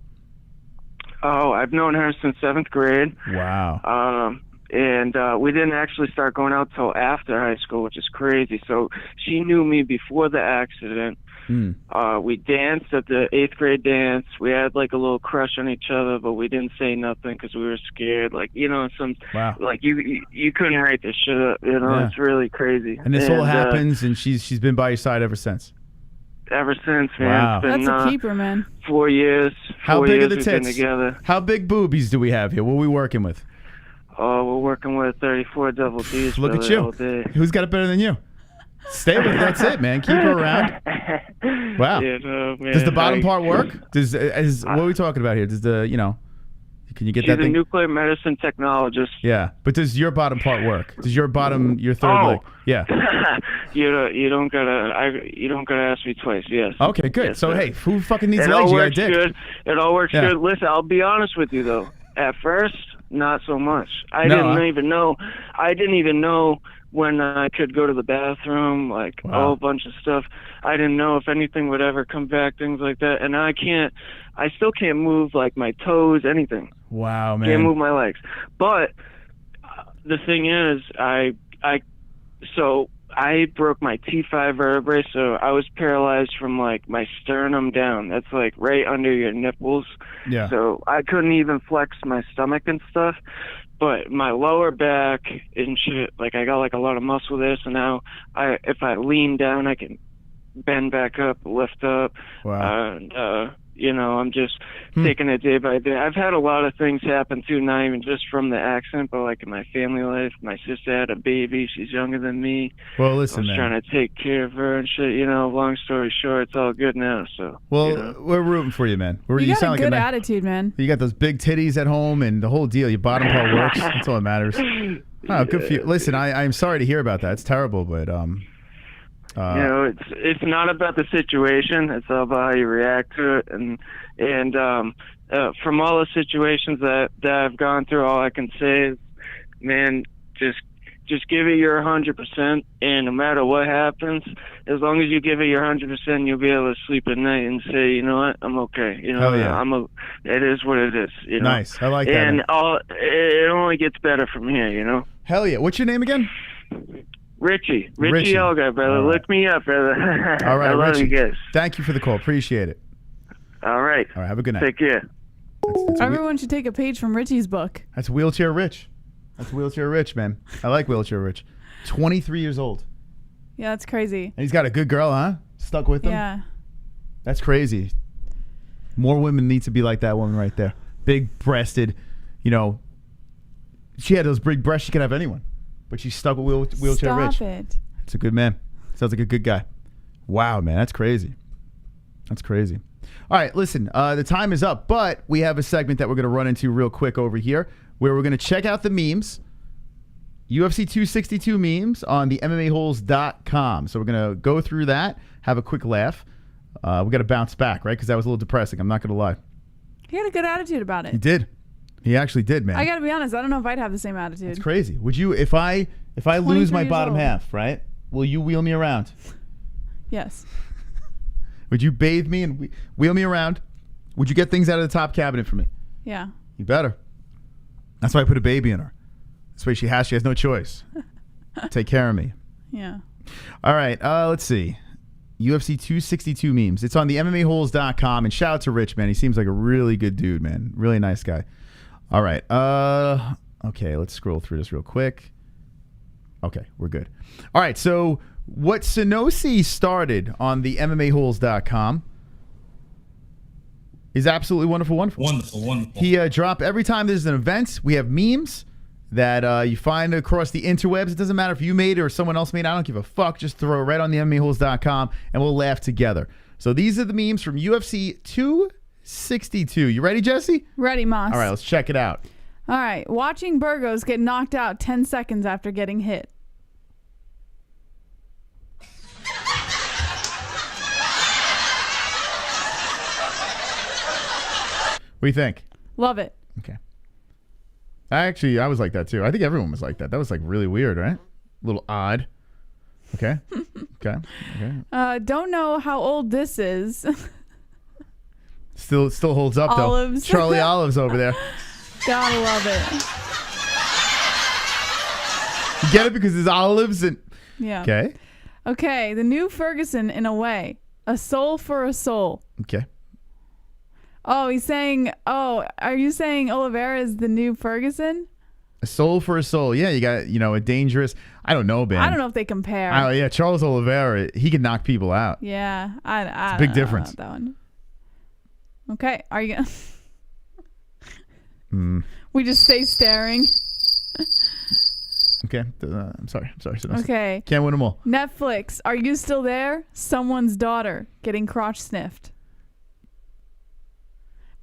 S: Oh, I've known her since 7th grade.
D: Wow.
S: And we didn't actually start going out till after high school, which is crazy. So she knew me before the accident. We danced at the 8th grade dance. We had like a little crush on each other, but we didn't say nothing because we were scared. Like, you know, like you couldn't write this shit up. You know, It's really crazy.
D: And this all happens, and she's been by your side ever since.
S: ever since, man.
D: Wow.
S: It's been,
H: That's a keeper, man.
S: 4 years.
D: How
S: 4
D: big
S: years
D: are the
S: we've been
D: tits?
S: together.
D: How big boobies do we have here? What are we working with?
S: Oh, we're working with 34 double D's.
D: Look at
S: brother,
D: you.
S: all day.
D: Who's got it better than you? Stay with it. That's it, man. Keep her around. Wow.
S: Yeah, no, man,
D: Does the bottom
S: I-
D: part work? What are we talking about here? Does the, can you get
S: She's
D: that
S: a
D: thing?
S: nuclear medicine technologist.
D: Yeah, but does your bottom part work? Does your third leg? Yeah.
S: you don't gotta ask me twice. Yes.
D: Okay, good.
S: Yes,
D: so
S: sir.
D: hey, who fucking needs
S: It
D: legs?
S: all
D: You got a
S: works
D: dick.
S: good. It all works
D: Yeah.
S: good. Listen, I'll be honest with you though. At first, not so much. I
D: No,
S: didn't
D: huh?
S: even know. I didn't even know when I could go to the bathroom. Like a whole bunch of stuff. I didn't know if anything would ever come back. Things like that. And I still can't move like my toes, anything.
D: Wow, man.
S: Can't move my legs. But the thing is, I broke my T5 vertebrae, so I was paralyzed from like my sternum down. That's like right under your nipples.
D: Yeah.
S: So I couldn't even flex my stomach and stuff. But my lower back and shit, like I got like a lot of muscle there. So now if I lean down, I can bend back up, lift up.
D: Wow.
S: I'm just taking it day by day. I've had a lot of things happen too, not even just from the accident, but like in my family life. My sister had a baby. She's younger than me.
D: Well, listen,
S: I was
D: man.
S: trying to take care of her and shit. Long story short, it's all good now. So.
D: Well, we're rooting for you, man.
H: You got
D: sound
H: a
D: like
H: good
D: nice-
H: attitude, man.
D: You got those big titties at home and the whole deal. Your bottom part works. That's all that matters. Oh, good for you. Listen, I'm sorry to hear about that. It's terrible, but
S: it's not about the situation. It's all about how you react to it. And from all the situations that I've gone through, all I can say is, man, just give it your 100%. And no matter what happens, as long as you give it your 100%, you'll be able to sleep at night and say, you know what, I'm okay.
D: Hell yeah.
S: It is what it is.
D: Nice. I like that,
S: And
D: man.
S: it only gets better from here.
D: Hell yeah. What's your name again?
S: Richie
D: Richie.
S: Elga, brother.
D: All right.
S: Look me up, brother.
D: All right,
S: I love
D: Richie.
S: you guys.
D: Thank you for the call. Appreciate it.
S: All right.
D: All right. Have a good night.
S: Take care.
H: Everyone should take a page from Richie's book.
D: That's Wheelchair Rich. That's Wheelchair Rich, man. I like Wheelchair Rich. 23 years old.
H: Yeah, that's crazy.
D: And he's got a good girl, huh? Stuck with him?
H: Yeah.
D: That's crazy. More women need to be like that woman right there. Big breasted, She had those big breasts. She could have anyone. But she's stuck with Wheelchair Rich.
H: Stop it.
D: It's a good man. Sounds like a good guy. Wow, man. That's crazy. That's crazy. All right, listen. The time is up, but we have a segment that we're going to run into real quick over here where we're going to check out the memes. UFC 262 memes on the MMA-Holes.com. So we're going to go through that, have a quick laugh. We got to bounce back, right? Because that was a little depressing. I'm not going to lie.
H: He had a good attitude about it.
D: He did. He actually did, man.
H: I got to be honest. I don't know if I'd have the same attitude.
D: It's crazy. Would you, if I lose my
H: years
D: bottom
H: old.
D: half, right? Will you wheel me around?
H: Yes.
D: Would you bathe me and wheel me around? Would you get things out of the top cabinet for me?
H: Yeah.
D: You better. That's why I put a baby in her. This way she has no choice. Take care of me.
H: Yeah.
D: All right. Let's see. UFC 262 memes. It's on the MMAHoles.com. And shout out to Rich, man. He seems like a really good dude, man. Really nice guy. All right. Okay, let's scroll through this real quick. Okay, we're good. All right, so what Sonosi started on the MMAHoles.com is absolutely wonderful.
B: Wonderful.
D: He dropped every time there's an event. We have memes that you find across the interwebs. It doesn't matter if you made it or someone else made it. I don't give a fuck. Just throw it right on the MMAHoles.com and we'll laugh together. So these are the memes from UFC 262. You ready, Jesse?
H: Ready, Moss.
D: All right, let's check it out.
H: All right. Watching Burgos get knocked out 10 seconds after getting hit.
D: What do you think?
H: Love it.
D: Okay. I was like that too. I think everyone was like that. That was like really weird, right? A little odd. Okay. Okay.
H: Don't know how old this is.
D: Still holds up though.
H: Olives.
D: Charlie Olives over there.
H: Gotta love it.
D: You get it because there's olives and.
H: Yeah.
D: Okay.
H: Okay. The new Ferguson in a way. A soul for a soul.
D: Okay.
H: Oh, he's saying. Oh, are you saying Oliveira is the new Ferguson?
D: A soul for a soul. Yeah, you got, a dangerous. I don't know, man.
H: I don't know if they compare.
D: Oh, yeah, Charles Oliveira, he can knock people out.
H: Yeah, I
D: It's a big
H: don't know
D: difference.
H: about that one. Okay, are you gonna? We just stay staring.
D: Okay, I'm sorry.
H: Okay.
D: Can't win them all.
H: Netflix, are you still there? Someone's daughter getting crotch sniffed.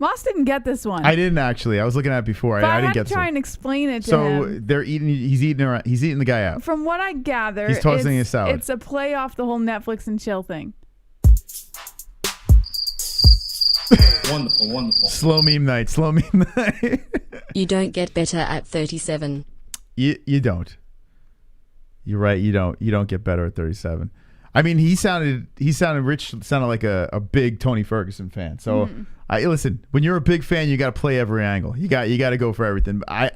H: Moss didn't get this one.
D: I didn't actually. I was looking at it before.
H: But
D: I didn't
H: had
D: get
H: to
D: this
H: try
D: one.
H: and explain it to
D: So
H: him.
D: they're eating. He's eating the guy out.
H: From what I gather,
D: He's tossing his salad.
H: It's a play off the whole Netflix and chill thing.
B: Wonderful.
D: Slow meme night.
E: You don't get better at 37.
D: You don't. You're right. You don't get better at 37. I mean, he sounded like a big Tony Ferguson fan. So listen, when you're a big fan, you got to play every angle. You got to go for everything. I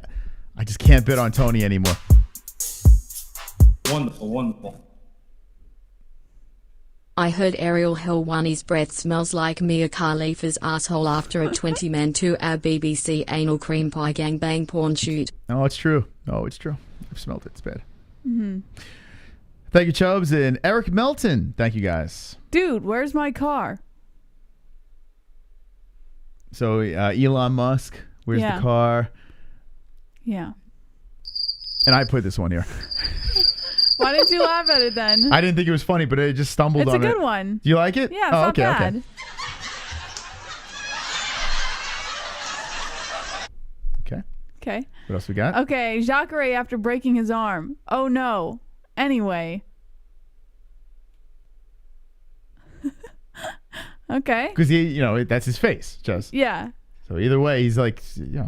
D: just can't bet on Tony anymore.
B: Wonderful.
E: I heard Ariel Helwani's breath smells like Mia Khalifa's asshole after a 20-man 2-hour BBC anal cream pie gangbang porn shoot.
D: Oh, it's true. I've smelled it. It's bad.
H: Mm-hmm.
D: Thank you, Chubbs and Eric Melton. Thank you, guys.
H: Dude, where's my car?
D: So Elon Musk, where's
H: Yeah.
D: the car?
H: Yeah.
D: And I put this one here.
H: Why didn't you laugh at it then?
D: I didn't think it was funny, but it just stumbled
H: It's
D: on it.
H: a good one.
D: Do you like it?
H: Yeah, it's not
D: okay,
H: bad. Okay.
D: What else we got?
H: Okay, Jacare after breaking his arm. Oh no. Anyway. Okay.
D: Because that's his face, just.
H: Yeah.
D: So either way, he's like,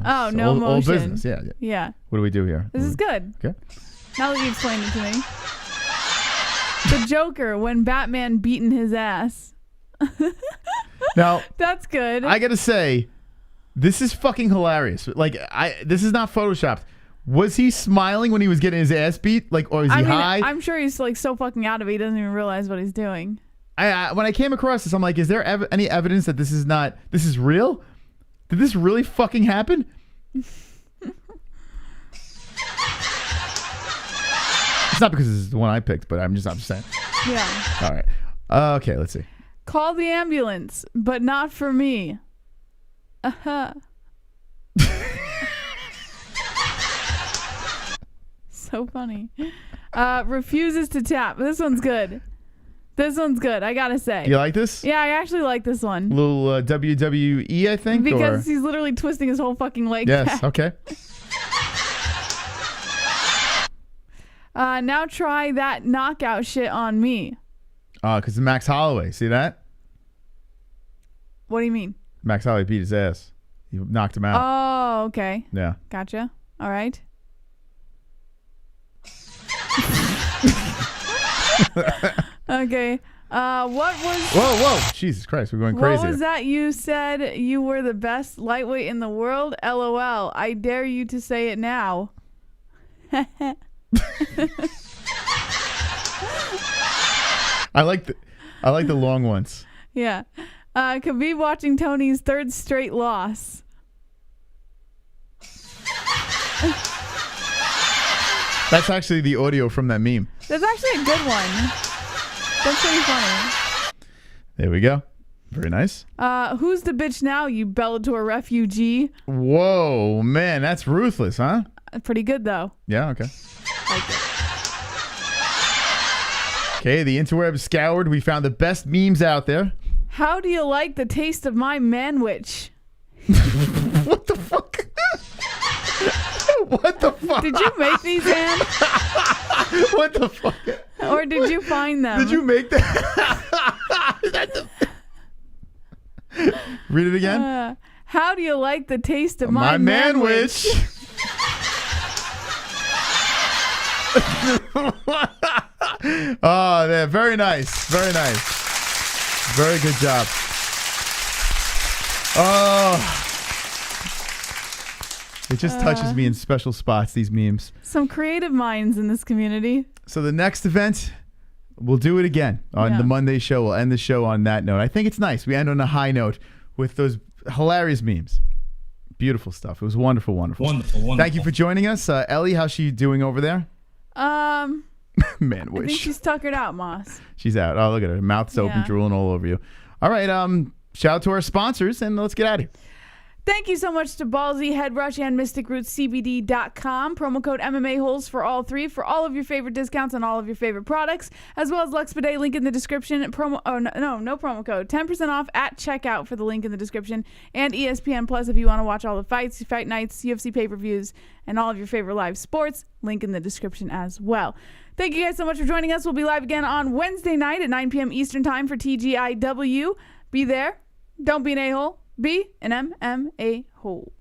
H: Oh, no
D: old
H: motion.
D: business. Yeah.
H: Yeah.
D: What do we do here?
H: This is good.
D: Okay.
H: Now that you explained it to me. The Joker when Batman beating his ass.
D: Now,
H: That's good.
D: I gotta say, this is fucking hilarious. Like, this is not photoshopped. Was he smiling when he was getting his ass beat? Like, or is he high?
H: I'm sure he's like so fucking out of it, he doesn't even realize what he's doing.
D: When I came across this, I'm like, is there any evidence that this is real? Did this really fucking happen? It's not because this is the one I picked, but I'm just saying.
H: Yeah.
D: All right. Okay, let's see.
H: Call the ambulance, but not for me. So funny. Refuses to tap. This one's good. I gotta say.
D: You like this?
H: Yeah, I actually like this one.
D: Little WWE, I think?
H: Because he's literally twisting his whole fucking leg
D: Yes,
H: back.
D: okay.
H: Now try that knockout shit on me.
D: Because Max Holloway. See that?
H: What do you mean?
D: Max Holloway beat his ass. He knocked him out.
H: Oh, okay.
D: Yeah.
H: Gotcha. All right. Okay. What was...
D: Whoa. Jesus Christ, we're going crazy.
H: What was that you said? You were the best lightweight in the world? LOL. I dare you to say it now.
D: I like the long ones.
H: Yeah. Khabib watching Tony's third straight loss.
D: That's actually the audio from that meme.
H: That's actually a good one. That's pretty funny.
D: There we go. Very nice.
H: Who's the bitch now, you Bellator refugee?
D: Whoa, man, that's ruthless, huh?
H: Pretty good, though.
D: Yeah, okay.
H: Like it.
D: Okay, the interweb scoured. We found the best memes out there.
H: How do you like the taste of my manwich?
D: What the fuck? What the fuck?
H: Did you make these, man?
D: What the fuck?
H: Or did you find them?
D: Did you make that? Read it again.
H: How do you like the taste of
D: My
H: my
D: manwich. Oh, yeah, very nice. Very nice. Very good job. Oh. It just touches me in special spots, these memes.
H: Some creative minds in this community.
D: So the next event, we'll do it again on the Monday show. We'll end the show on that note. I think it's nice. We end on a high note with those hilarious memes. Beautiful stuff. It was wonderful, wonderful.
B: Wonderful.
D: Thank you for joining us. Ellie, how's she doing over there? Man,
H: I
D: wish.
H: think she's tuckered out, Moss.
D: She's out. Oh, look at her. Mouth's open,
H: Yeah.
D: drooling all over you. All right. Shout out to our sponsors, and let's get out of here.
H: Thank you so much to Ballsy, Headrush, and MysticRootsCBD.com. Promo code MMA-Holes for all three for all of your favorite discounts on all of your favorite products, as well as Lux Bidet, link in the description. No promo code. 10% off at checkout for the link in the description. And ESPN Plus if you want to watch all the fights, fight nights, UFC pay-per-views, and all of your favorite live sports. Link in the description as well. Thank you guys so much for joining us. We'll be live again on Wednesday night at 9 p.m. Eastern Time for TGIW. Be there. Don't be an a-hole. Be an MMA hole.